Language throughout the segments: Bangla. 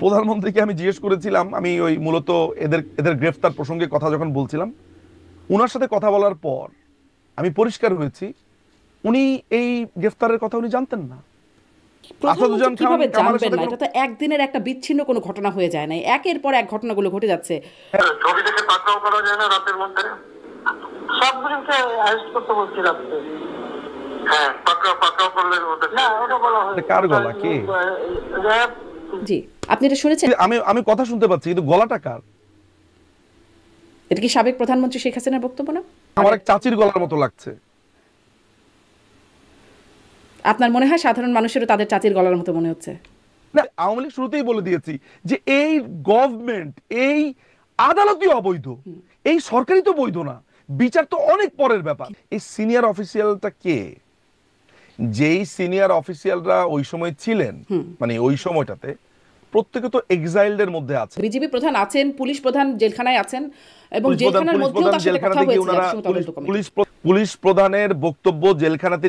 প্রধানমন্ত্রীকে আমি জিজ্ঞেস করেছিলাম, আমি ওই মূলত এদের এদের গ্রেফতার প্রসঙ্গে কথা যখন বলছিলাম, উনার সাথে কথা বলার পর আমি পরিষ্কার হয়েছি উনি এই গ্রেফতারের কথা উনি জানতেন না। প্রধানমন্ত্রী আসাদুজ্জামান খান কিভাবে কামালের জানবেন সাথে না? কোনো এটা তো একদিনের একটা বিচ্ছিন্ন কোনো ঘটনা হয়ে যায় নাই, একের পর এক ঘটনাগুলো ঘটে যাচ্ছে। ছবি থেকে পাকড়াও করা যায় না রাতের মধ্যে? সবগুলোকে অ্যারেস্ট করতে বলছি রাত্রে। হ্যাঁ, পাকড়াও পাকড়াও করলে ওটা না, ওটা বলা হয় কার গলা, কে? র্যাব। জি, আপনি এটা শুনেছেন? আমি আমি কথা শুনতে পাচ্ছি কিন্তু গলাটা কার? এটা কি সাবেক প্রধানমন্ত্রী শেখ হাসিনার বক্তব্য না? আমার এক চাচির গলার মতো লাগছে। আপনার মনে হয় সাধারণ মানুষেরও তাদের চাচির গলার মতো মনে হচ্ছে? না, আওয়ামী লীগ শুরুতেই বলে দিয়েছি যে এই গভর্নমেন্ট, এই আদালতই অবৈধ, এই সরকারই তো বৈধ না, বিচার তো অনেক পরের ব্যাপার। এই সিনিয়র অফিসিয়ালটা কে? যেই সিনিয়র অফিসিয়ালরা ওই সময় ছিলেন, মানে ওই সময়টাতে প্রত্যেকে তো এক্সাইলডের মধ্যে আছে। বিজিবি প্রধান আছেন, পুলিশ প্রধান জেলখানায় আছেন, এবং পুলিশ প্রধান জেলখানার পুলিশ মধ্যেও প্রধান তার সাথে কথা জেলখানাতে গিয়ে হয়েছে ওনারা জাতিসংঘ তদন্ত কমিটি। পুলিশ প্রধানের বক্তব্য জেলখানাতে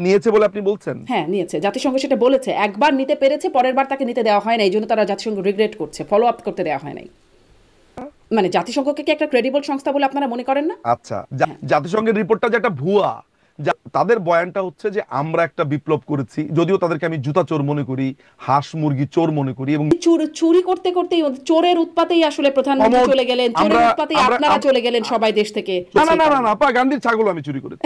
নিয়েছে বলে আপনি বলছেন? হ্যাঁ, নিয়েছে। জাতিসংঘ সেটা বলেছে, একবার নিতে পেরেছে, পরের বার তাকে নিতে দেওয়া হয় না, এই জন্য তারা জাতিসংঘ রিগ্রেট করছে, ফলো আপ করতে দেওয়া হয় নাই। মানে জাতিসংঘকে কি একটা ক্রেডিবল সংস্থা বলে আপনারা মনে করেন না? আচ্ছা, জাতিসংঘের রিপোর্টটা যে একটা ভুয়া, তাদের বয়ানটা হচ্ছে যে আমরা একটা বিপ্লব করেছি, যদিও তাদেরকে আমি জুতা চোর মনে করি, হাঁস মুরগি চোর মনে করি, এবং চুরি করতে করতেই, চোরের উৎপাতেই আসলে প্রধানমন্ত্রী চলে গেলেন, চোরের উৎপাতেই আপনারা চলে গেলেন সবাই দেশ থেকে। না না না না, আপা গান্ধীর ছাগল আমি চুরি করেছি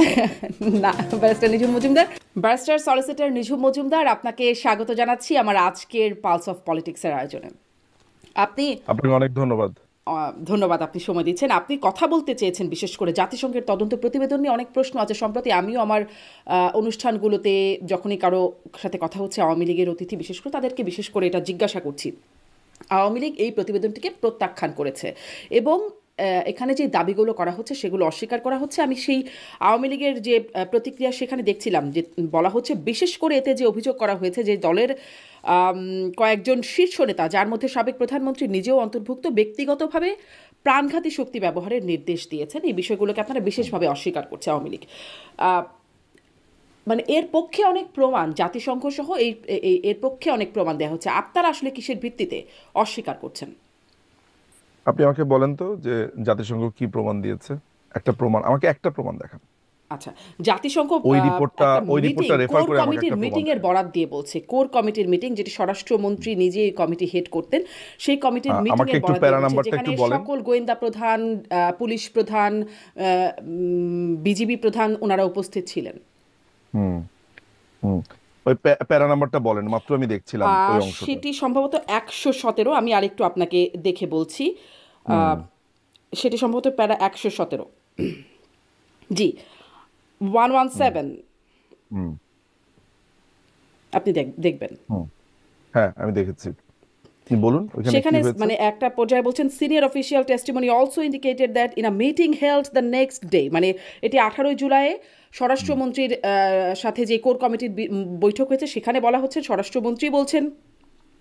না। ব্যারিস্টার নিঝুম মজুমদার, ব্যারিস্টার সলিসিটর নিঝুম মজুমদার, আপনাকে স্বাগত জানাচ্ছি আমার আজকের পালস অফ পলিটিক্সের আয়োজনে। আপনাকে অনেক ধন্যবাদ। ধন্যবাদ, আপনি সময় দিচ্ছেন। আপনি কথা বলতে চেয়েছেন বিশেষ করে জাতিসংঘের তদন্ত প্রতিবেদন নিয়ে অনেক প্রশ্ন আছে। সম্প্রতি আমিও আমার অনুষ্ঠানগুলোতে যখনই কারো সাথে কথা হচ্ছে আওয়ামী লীগের অতিথি বিশেষ করে, তাদেরকে বিশেষ করে এটা জিজ্ঞাসা করছি। আওয়ামী লীগ এই প্রতিবেদনটিকে প্রত্যাখ্যান করেছে এবং এখানে যে দাবিগুলো করা হচ্ছে সেগুলো অস্বীকার করা হচ্ছে। আমি সেই আওয়ামী লীগের যে প্রতিক্রিয়া সেখানে দেখছিলাম যে বলা হচ্ছে, বিশেষ করে এতে যে অভিযোগ করা হয়েছে যে দলের কয়েকজন শীর্ষ নেতা, যার মধ্যে সাবেক প্রধানমন্ত্রী নিজেও অন্তর্ভুক্ত, ব্যক্তিগতভাবে প্রাণঘাতী শক্তি ব্যবহারের নির্দেশ দিয়েছেন। এই বিষয়গুলোকে আপনারা বিশেষভাবে অস্বীকার করছে আওয়ামী লীগ। মানে এর পক্ষে অনেক প্রমাণ, জাতিসংঘ সহ এর পক্ষে অনেক প্রমাণ দেওয়া হচ্ছে। আপনারা আসলে কিসের ভিত্তিতে অস্বীকার করছেন? আপনি আমাকে বলেন তো যে জাতিসংঘ কি প্রমাণ দিয়েছে? আমাকে একটা প্রমাণ দেখান। আচ্ছা, জাতিসংঘ ওই রিপোর্টটা রেফার কোর করে আমাকে কমিটির একটা প্রমাণ মিটিংয়ের দেখান। বরাত দিয়ে বলছে, কোর কমিটির মিটিং, যেটি স্বরাষ্ট্রমন্ত্রী নিজে এই কমিটি হেড করতেন, সেই কমিটির আমাকে মিটিংয়ের একটু বরাত প্যারা দিয়ে বলছে, নাম্বারটা যেখানে একটু বলেন। সকল গোয়েন্দা প্রধান, পুলিশ প্রধান, বিজিবি প্রধান ওনারা উপস্থিত ছিলেন। হুম হুম ওই প্যারা নাম্বারটা বলেন, মাত্র আমি দেখছিলাম ওই অংশটা। সেটি সম্ভবত 117, আমি আরেকটু আপনাকে দেখে বলছি। সেটি সম্ভবত প্যারা 117। জি, 117। হুম আপনি দেখবেন। হুম হ্যাঁ, আমি দেখেছি। বলুন ওখানে কি সেখানে হয়েছে। মানে একটা পর্যায়ে বলছেন, senior official testimony also indicated that in a meeting held the next day, মানে এটি 18 জুলাই স্বরাষ্ট্রমন্ত্রীর সাথে যে কোর কমিটির বৈঠক হয়েছে, সেখানে বলা হচ্ছে, স্বরাষ্ট্রমন্ত্রী বলছেন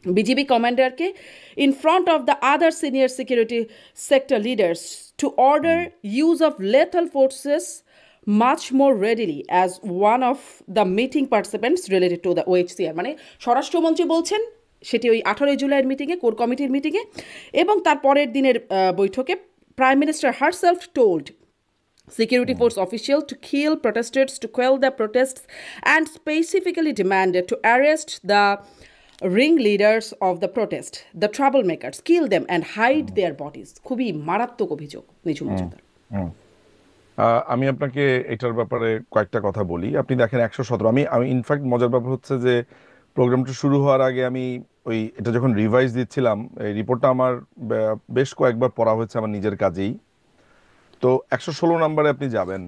বিজিবি কমান্ডারকে in front of the other senior security sector leaders to order use of lethal forces much more readily as one of the meeting participants related to the OHCR। মানে স্বরাষ্ট্রমন্ত্রী বলছেন, সেটি ওই 18 জুলাইয়ের মিটিংয়ে, কোর কমিটির মিটিংয়ে, এবং তার পরের দিনের বৈঠকে prime minister herself told security force official to kill protesters, to quell the protests, and specifically demanded to arrest the ringleaders of the protest, the troublemakers, kill them and hide their bodies। খুবই মারাত্মক অভিযোগ নিঝুম মজুমদার। আমি আপনাকে এটার ব্যাপারে কয়েকটা কথা বলি। আপনি দেখেন 117, আমি ইনফ্যাক্ট মজার ব্যাপার হচ্ছে যে প্রোগ্রামটা শুরু হওয়ার আগে আমি এটা যখন রিভাইজ দিচ্ছিলাম, এই রিপোর্টটা আমার বেশ কয়েকবার পড়া হয়েছে আমার নিজের কাজেই। তো 116 নম্বরে আপনি যাবেন,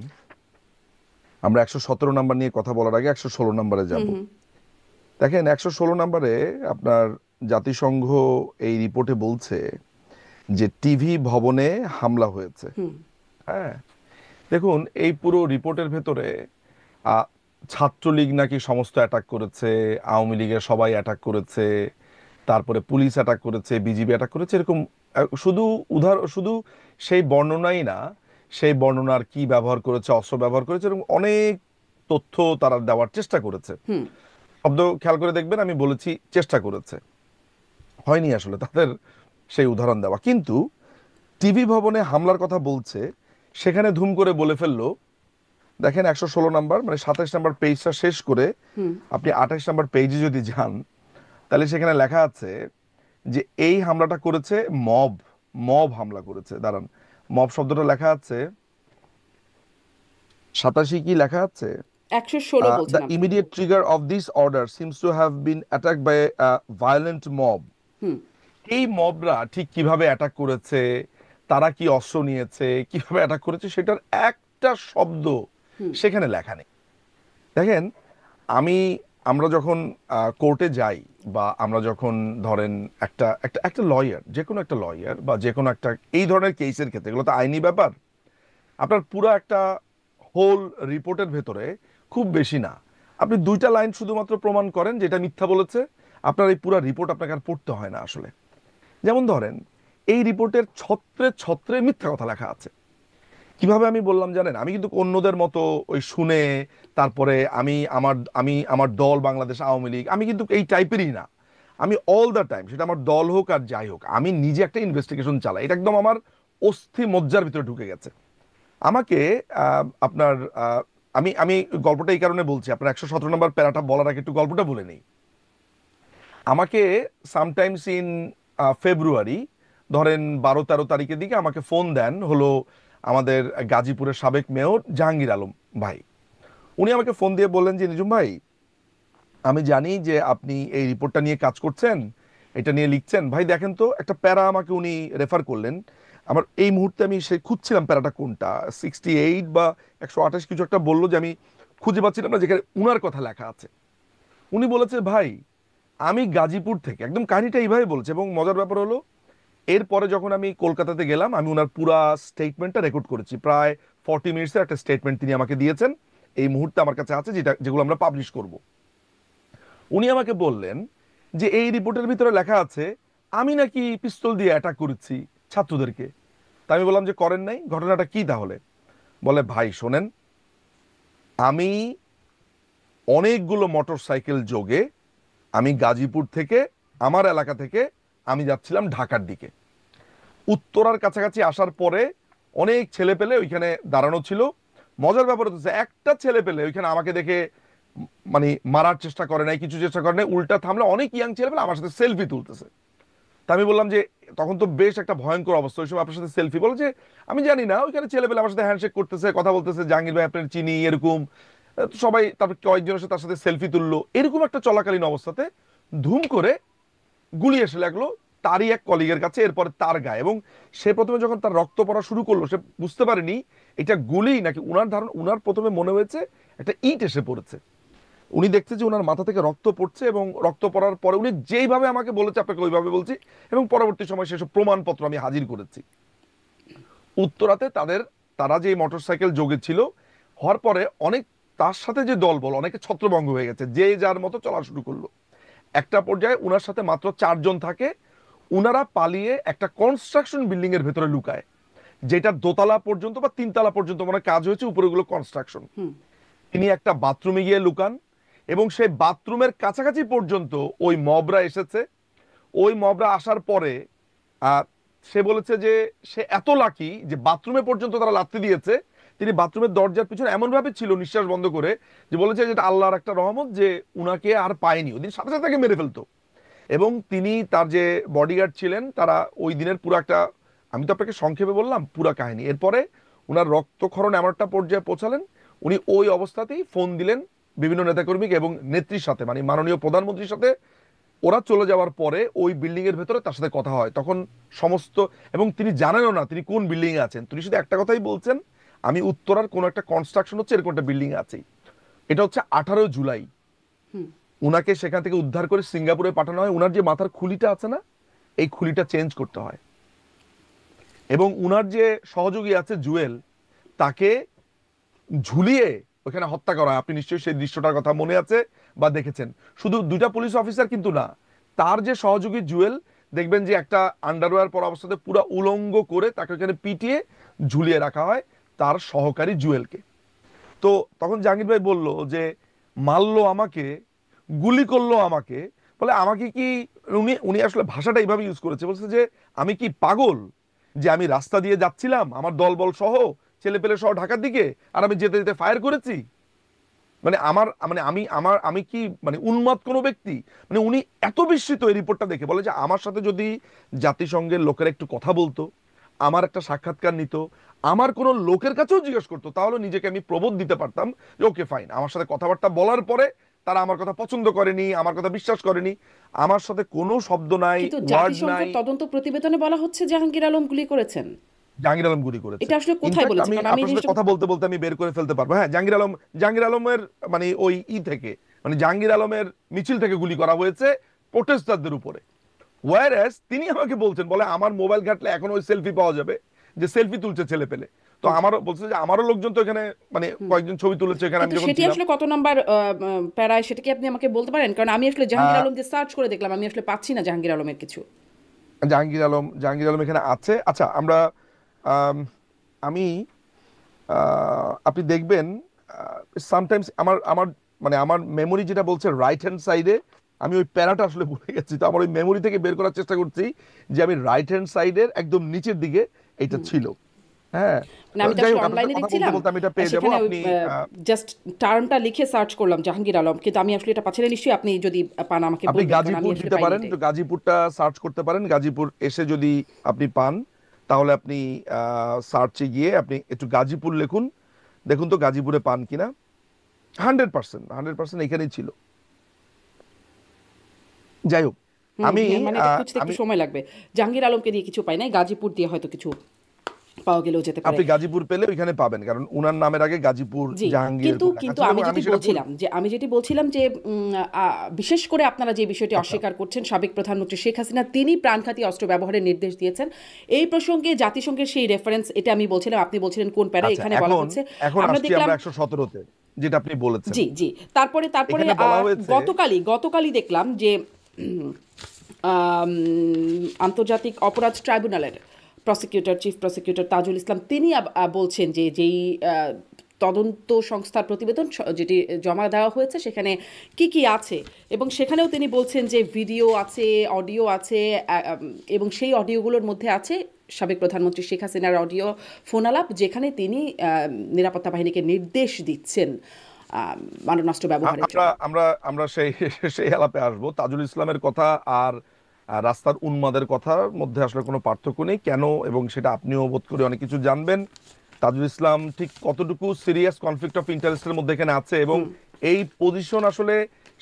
আমরা 117 নাম্বার নিয়ে কথা বলার আগে 116 নম্বরে যাব। দেখেন 116 নম্বরে আপনার জাতিসংঘ এই রিপোর্টে বলছে যে টিভি ভবনে হামলা হয়েছে। হ্যাঁ, দেখুন এই পুরো রিপোর্টের ভেতরে ছাত্রলীগ নাকি সমস্ত অ্যাটাক করেছে, আওয়ামী লীগের সবাই অ্যাটাক করেছে, তারপরে পুলিশ অ্যাটাক করেছে, বিজিবি অ্যাটাক করেছে, এরকম শুধু সেই বর্ণনাই না, সেই বর্ণনার কি ব্যবহার করেছে, অস্ত্র ব্যবহার করেছে, এরকম অনেক তথ্য তারা দেওয়ার চেষ্টা করেছে। শব্দ খেয়াল করে দেখবেন, আমি বলেছি চেষ্টা করেছে। হয়নি আসলে তাদের সেই উদাহরণ দেওয়া। কিন্তু টিভি ভবনে হামলার কথা বলছে, সেখানে ধুম করে বলে ফেললো, দেখেন 116 নাম্বার মানে 27 নাম্বার পেজটা শেষ করে আপনি 28 নাম্বার পেজে যদি যান, তাহলে সেখানে লেখা আছে যে এই হামলাটা করেছে মব, মব হামলা করেছে। দাঁড়ান, মব শব্দটা লেখা আছে 87, কি লেখা আছে? 116 The বলছেন আপনি। immediate trigger of this order seems to have been attacked by a violent mob. হুম। এই মবরা ঠিক কিভাবে অ্যাটাক করেছে, তারা কি অস্ত্র নিয়েছে, কিভাবে অ্যাটাক করেছে, সেটার একটা শব্দ সেখানে লেখা নেই। দেখেন, আমি আমরা যখন কোর্টে যাই, বা আমরা যখন ধরেন একটা একটা একটা লয়ার, যে কোনো একটা লয়ার বা যে কোনো একটা এই ধরনের কেসের ক্ষেত্রে, এগুলো তো আইনি ব্যাপার, আপনার পুরো একটা হোল রিপোর্টের ভেতরে খুব বেশি না, আপনি 2টা লাইন শুধুমাত্র প্রমাণ করেন যেটা মিথ্যা বলেছে, আপনার এই পুরো রিপোর্ট আপনাকে আর পড়তে হয় না আসলে। যেমন ধরেন, এই রিপোর্টের ছত্রে ছত্রে মিথ্যা কথা লেখা আছে। কিভাবে আমি বললাম জানেন? আমি কিন্তু অন্যদের মতো ওই শুনে তারপরে আমি আমার দল বাংলাদেশ আওয়ামী লীগ, আমি কিন্তু এই টাইপেরই না। আমি অল দ্য টাইম, সেটা আমার দল হোক আর যাই হোক, আমি নিজে একটা ইনভেস্টিগেশন চালাই। এটা একদম আমার অস্থি মজ্জার ভিতরে ঢুকে গেছে। আমাকে আপনার আমি আমি গল্পটা এই কারণে বলছি, আপনার 117 নম্বর প্যারাটা বলার আগে একটু গল্পটা বলে নেই। আমাকে সামটাইমস ইন ফেব্রুয়ারি, ধরেন 12-13 তারিখের দিকে আমাকে ফোন দেন হলো আমাদের গাজীপুরের সাবেক মেয়র জাহাঙ্গীর আলম ভাই। উনি আমাকে ফোন দিয়ে বললেন যে নিজুম ভাই, আমি জানি যে আপনি এই রিপোর্টটা নিয়ে কাজ করছেন, এটা নিয়ে লিখছেন, ভাই দেখেন তো একটা প্যারা আমাকে উনি রেফার করলেন। আমার এই মুহূর্তে আমি সে খুঁজছিলাম প্যারাটা কোনটা, 68 বা 128 কিছু একটা বললো, যে আমি খুঁজে পাচ্ছিলাম না যেখানে উনার কথা লেখা আছে। উনি বলেছে ভাই, আমি গাজীপুর থেকে, একদম কাহিনীটা এইভাবে বলছে। এবং মজার ব্যাপার হলো, এরপরে যখন আমি কলকাতাতে গেলাম, আমি ওনার পুরা স্টেটমেন্টটা রেকর্ড করেছি, প্রায় 40 মিনিটসের একটা স্টেটমেন্ট তিনি আমাকে দিয়েছেন, এই মুহূর্তে আমার কাছে আছে, যেগুলো আমরা পাবলিশ করব। উনি আমাকে বললেন যে এই রিপোর্টের ভিতরে লেখা আছে আমি নাকি পিস্তল দিয়ে অ্যাটাক করেছি ছাত্রদেরকে। তা আমি বললাম যে করেন নাই, ঘটনাটা কি তাহলে? বলে ভাই শোনেন, আমি অনেকগুলো মোটর সাইকেল যোগে আমি গাজীপুর থেকে, আমার এলাকা থেকে আমি যাচ্ছিলাম ঢাকার দিকে। উত্তরার কাছাকাছি আসার পরে অনেক ছেলে পেলে ওইখানে দাঁড়ানো ছিল। মজার ব্যাপার হচ্ছে একটা ছেলে পেলে ওইখানে আমাকে দেখে মানে মারার চেষ্টা করে নাই, কিছু চেষ্টা করে নাই, উল্টা থামলে অনেক ইয়াং ছেলে পেলে আমার সাথে সেলফি তুলতেছে। তা আমি বললাম যে তখন তো বেশ একটা ভয়ঙ্কর অবস্থা, ওই সময় আপনার সাথে সেলফি, বলে যে আমি জানি না, ওইখানে ছেলে পেলে আমার সাথে হ্যান্ডশেক করতেছে, কথা বলতেছে, জাহাঙ্গীর ভাই আপনার চিনি এরকম। তো সবাই তারপর কয়েকজনের সাথে তার সাথে সেলফি তুললো। এরকম একটা চলাকালীন অবস্থাতে ধুম করে গুলি এসে লাগলো তারই এক কলিগের কাছে, এরপরে তার গায়ে। এবং সে প্রথমে যখন তার রক্ত পড়া শুরু করলো, সে বুঝতে পারেনি এটা গুলি নাকি, উনার ধারণা, উনার প্রথমে মনে হয়েছে একটা ইট এসে পড়েছে। উনি দেখছে যে উনার মাথা থেকে রক্ত পড়ছে, এবং রক্ত পড়ার পরে উনি যেইভাবে আমাকে বলেছে আপনাকে ওইভাবে বলছি, এবং পরবর্তী সময় সেসব প্রমাণপত্র আমি হাজির করেছি। উত্তরাতে তারা যে মোটরসাইকেল যোগে ছিল, হওয়ার পরে অনেক তার সাথে যে দলবল অনেকে ছত্রভঙ্গ হয়ে গেছে, যে যার মতো চলা শুরু করলো। একটা পর্যায়ে উনার সাথে মাত্র 4 জন থাকে। উনারা পালিয়ে একটা কনস্ট্রাকশন বিল্ডিং এর ভেতরে লুকায়, যেটা দোতলা পর্যন্ত বা 3 তলা পর্যন্ত মনে হয় কাজ হয়েছে, উপরেগুলো কনস্ট্রাকশন। তিনি একটা বাথরুমে গিয়ে লুকান, এবং সেই বাথরুমের কাছাকাছি পর্যন্ত ওই মবরা এসেছে। ওই মবরা আসার পরে সে বলেছে যে সে এত লাকি যে বাথরুমে পর্যন্ত তারা লাথি দিয়েছে। তিনি বাথরুমের দরজার পিছনে এমন ভাবে ছিল নিঃশ্বাস বন্ধ করে, যে বলেছে যেটা আল্লাহর একটা রহমত যে উনাকে আর পায়নি, ওই দিন সাথে সাথে তাকে মেরে ফেলতো। এবং তিনি, তার যে বডিগার্ড ছিলেন, তারা ওই দিনের পুরো একটা, আমি তো আপনাকে সংক্ষেপে বললাম পুরো কাহিনী। এরপরে উনার রক্তক্ষরণ এমন একটা পর্যায়ে পৌঁছালেন, উনি ওই অবস্থাতেই ফোন দিলেন বিভিন্ন নেতাকর্মীকে এবং নেত্রীর সাথে, মানে মাননীয় প্রধানমন্ত্রীর সাথে। ওরা চলে যাওয়ার পরে ওই বিল্ডিং এর ভেতরে তার সাথে কথা হয় তখন সমস্ত, এবং তিনি জানেনও না তিনি কোন বিল্ডিং এ আছেন। তিনি শুধু একটা কথাই বলছেন, আমি উত্তরার কোন একটা কনস্ট্রাকশন হচ্ছে, এরকম একটা বিল্ডিং এ আছি। এটা হচ্ছে 18 জুলাই। উনাকে সেখান থেকে উদ্ধার করে সিঙ্গাপুরে পাঠানো হয়। উনার যে মাথার খুলিটা আছে না, এই খুলিটা চেঞ্জ করতে হয়। এবং উনার যে সহযোগী আছে জুয়েল, তাকে ঝুলিয়ে ওখানে হত্যা করা হয়। আপনি নিশ্চয়ই সেই দৃশ্যটার কথা মনে আছে বা দেখেছেন। শুধু 2টা পুলিশ অফিসার কিন্তু না, তার যে সহযোগী জুয়েল, দেখবেন যে একটা আন্ডারওয়্যার পরা অবস্থাতে পুরো উলঙ্গ করে তাকে ওখানে পিটিয়ে ঝুলিয়ে রাখা হয়, তার সহকারী জুয়েলকে। তো তখন জাহাঙ্গীর ভাই বলল যে মারলো আমাকে, গুলি করলো আমাকে, বলে আমাকে কি, উনি উনি আসলে ভাষাটা এইভাবে ইউজ করেছে, বলছে যে আমি কি পাগল যে আমি রাস্তা দিয়ে যাচ্ছিলাম আমার দলবল সহ, ছেলে পেলে সহ ঢাকার দিকে, আর আমি যেতে যেতে ফায়ার করেছি। মানে আমার মানে আমি কি মানে উন্মাদ কোনো ব্যক্তি? মানে উনি এত বিস্মিত এই রিপোর্টটা দেখে, বলে যে আমার সাথে যদি জাতিসংঘের লোকেরা একটু কথা বলতো, আমার একটা সাক্ষাৎকার নিত, আমার কোনো লোকের কাছেও জিজ্ঞেস করতো, তাহলে নিজেকে আমি প্রবোধ দিতে পারতাম যে ওকে ফাইন, আমার সাথে কথাবার্তা বলার পরে তারা আমার কথা পছন্দ করেনি, আমার কথা বিশ্বাস করেনি, আমার সাথে কোনো শব্দ নাই, কিন্তু ওয়ার্ড নাই। জাতিসংঘের তদন্ত প্রতিবেদনে বলা হচ্ছে জাহাঙ্গীর আলম গুলি করেছেন। জাহাঙ্গীর আলম গুলি করেছে। এটা আসলে কোথায় ইনফ্যাক্ট বলেছে? আমি কারণ আমি এই আপনার সাথে জিনিসটা কথা বলতে বলতে আমি বের করে ফেলতে পারবো। হ্যাঁ, জাহাঙ্গীর আলমের মানে ওই থেকে মানে জাহাঙ্গীর আলমের মিছিল থেকে গুলি করা হয়েছে প্রোটেস্টারদের উপরে। ওয়ারএস তিনি আমাকে বলছেন, বলে আমার মোবাইল ঘাটলে এখন ওই সেলফি পাওয়া যাবে যে সেলফি তুলছে ছেলে পেলে। তো আমারও বলছে যে আমারও লোকজন তো এখানে মানে কয়েকজন ছবি তুলেছে এখানে, আমি কিন্তু যখন সেটি ছিলাম। আসলে কত নাম্বার প্যারায়, সেটা কি আপনি আমাকে বলতে পারেন? কারণ আমি আসলে জাহাঙ্গীর আলম দিয়ে সার্চ করে দেখলাম, আমি আসলে পাচ্ছি না জাহাঙ্গীর আলমের কিছু। জাহাঙ্গীর আলম এখানে আছে। আচ্ছা, আমরা আম, আমি আপনি দেখবেন সামটাইমস আমার আমার মানে আমার মেমোরি যেটা বলছে রাইট হ্যান্ড সাইডে, আমি ওই প্যারাটা আসলে ভুলে গেছি, তো আমার ওই মেমোরি থেকে বের করার চেষ্টা করছি যে আমি রাইট হ্যান্ড সাইডের একদম নিচের দিকে এটা ছিল। হ্যাঁ, মানে আমি তো যাই আসলে হোক, আপনার অনলাইনে সাথে কথা দেখছিলাম, বলতে বলতে আমি এটা পেয়ে যাবো। সেখানে ওই আপনি জাস্ট টার্মটা লিখে সার্চ করলাম জাহাঙ্গীর আলম, কিন্তু আমি আসলে এটা পাচ্ছি না। নিশ্চয়ই আপনি যদি পান আমাকে আপনি বলবেন, কারণ আমি গাজীপুর আসলে দিতে পাইনি পারেন, এটাই। তো গাজীপুরটা সার্চ করতে পারেন। গাজীপুর এসে যদি আপনি পান, তাহলে আপনি সার্চে গিয়ে আপনি একটু গাজীপুর লিখুন, দেখুন তো গাজীপুরে পান কিনা। 100% এখানেই ছিল। যাই হোক, আমি মানে এটা খুঁজতে একটু আমি সময় লাগবে। জাহাঙ্গীর আলমকে দিয়ে কিছু পাই নাই, গাজীপুর দিয়ে হয়তো কিছু পাওয়া গেলেও যেতে পারে। আপনি গাজীপুর পেলে ওইখানে পাবেন, কারণ উনার নামের আগে গাজীপুর জি, জাহাঙ্গীরের কিন্তু পর লেখা কিন্তু ছিল, আমি এবং যেটি সেটা বলছিলাম যে বিশেষ করে আপনারা যে বিষয়টি আচ্ছা, অস্বীকার করছেন, সাবেক প্রধানমন্ত্রী শেখ হাসিনা তিনি প্রাণঘাতী অস্ত্র ব্যবহারের নির্দেশ দিয়েছেন। এই প্রসঙ্গে জাতিসংঘের সেই রেফারেন্স, এটা আমি বলছিলাম, আপনি বলছিলেন কোন প্যারা, আচ্ছা, এখানে বলা এখন হচ্ছে। এখন আমরা আসছি দেখলাম, আমরা 117-তে, যেটা আপনি বলেছেন। জি জি, তারপরে এখানে বলা হয়েছে, গতকালই দেখলাম যে আন্তর্জাতিক অপরাধ ট্রাইব্যুনালের চিফ প্রসিকিউটর তাজুল ইসলাম তিনি বলছেন যে যেই তদন্ত সংস্থার প্রতিবেদন যেটি জমা দেওয়া হয়েছে সেখানে কি আছে, এবং সেখানেও তিনি বলছেন যে ভিডিও আছে, অডিও আছে, এবং সেই অডিওগুলোর মধ্যে আছে সাবেক প্রধানমন্ত্রী শেখ হাসিনার অডিও ফোনালাপ, যেখানে তিনি নিরাপত্তা বাহিনীকে নির্দেশ দিচ্ছেন মারণাস্ত্র ব্যবহারের জন্য। আমরা আমরা আমরা সেই সেই আলাপে আসবো। তাজুল ইসলামের কথা আর রাস্তার উন্মাদের কথার মধ্যে আসলে কোনো পার্থক্য নেই কেন, এবং সেটা আপনিও বোধ করে অনেক কিছু জানবেন। তাজুল ইসলাম ঠিক কতটুকু সিরিয়াস কনফ্লিক্ট অফ ইন্টারেস্টের মধ্যে এখানে আছে, এবং এই পজিশন আসলে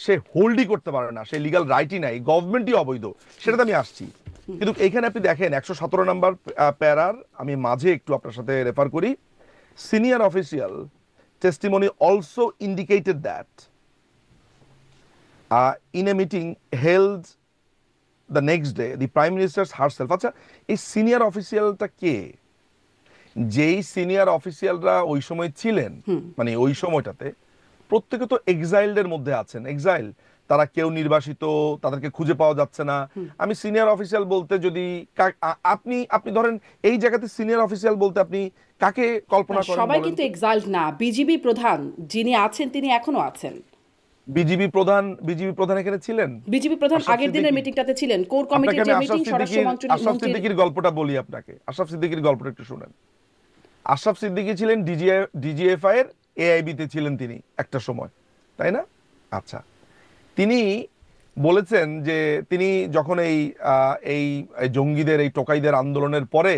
সে হোল্ডই করতে পারে না, সে লিগাল রাইটই নাই, গভর্নমেন্টই অবৈধ, সেটাতে আমি আসছি। কিন্তু এইখানে আপনি দেখেন 117 নম্বর প্যারার আমি মাঝে একটু আপনার সাথে রেফার করি। Senior official testimony also indicated that in a meeting held the next day the prime minister herself, আচ্ছা এই সিনিয়র অফিসিয়ালটা কে? যেই সিনিয়র অফিসিয়ালরা ওই সময় ছিলেন, মানে ওই সময়টাতে প্রত্যেকে তো এক্সাইলদের মধ্যে আছেন। এক্সাইল, তারা কেউ নির্বাসিত, তাদেরকে খুঁজে পাওয়া যাচ্ছে না। আমি সিনিয়র অফিসিয়াল বলতে যদি আপনি ধরেন এই জায়গাতে সিনিয়র অফিসিয়াল বলতে আপনি কাকে কল্পনা করেন? সবাই কিন্তু এক্সাইল্ড না। বিজিবি প্রধান যিনি আছেন তিনি এখনো আছেন। বিজিবি প্রধান এখানে ছিলেন। বিজিবি প্রধান আগের দিনের মিটিংটাতে ছিলেন, কোর কমিটির যে মিটিং, আশরাফ সিদ্দিকীর গল্পটা বলি আপনাকে, আশরাফ সিদ্দিকীর গল্পটা একটু শুনেন। আশরাফ সিদ্দিকী ছিলেন ডিজিএফআই এর এআইবি তে ছিলেন তিনি একটা সময়, তাই না? আচ্ছা, তিনি বলেছেন যে তিনি যখন এই জঙ্গিদের এই টোকাইদের আন্দোলনের পরে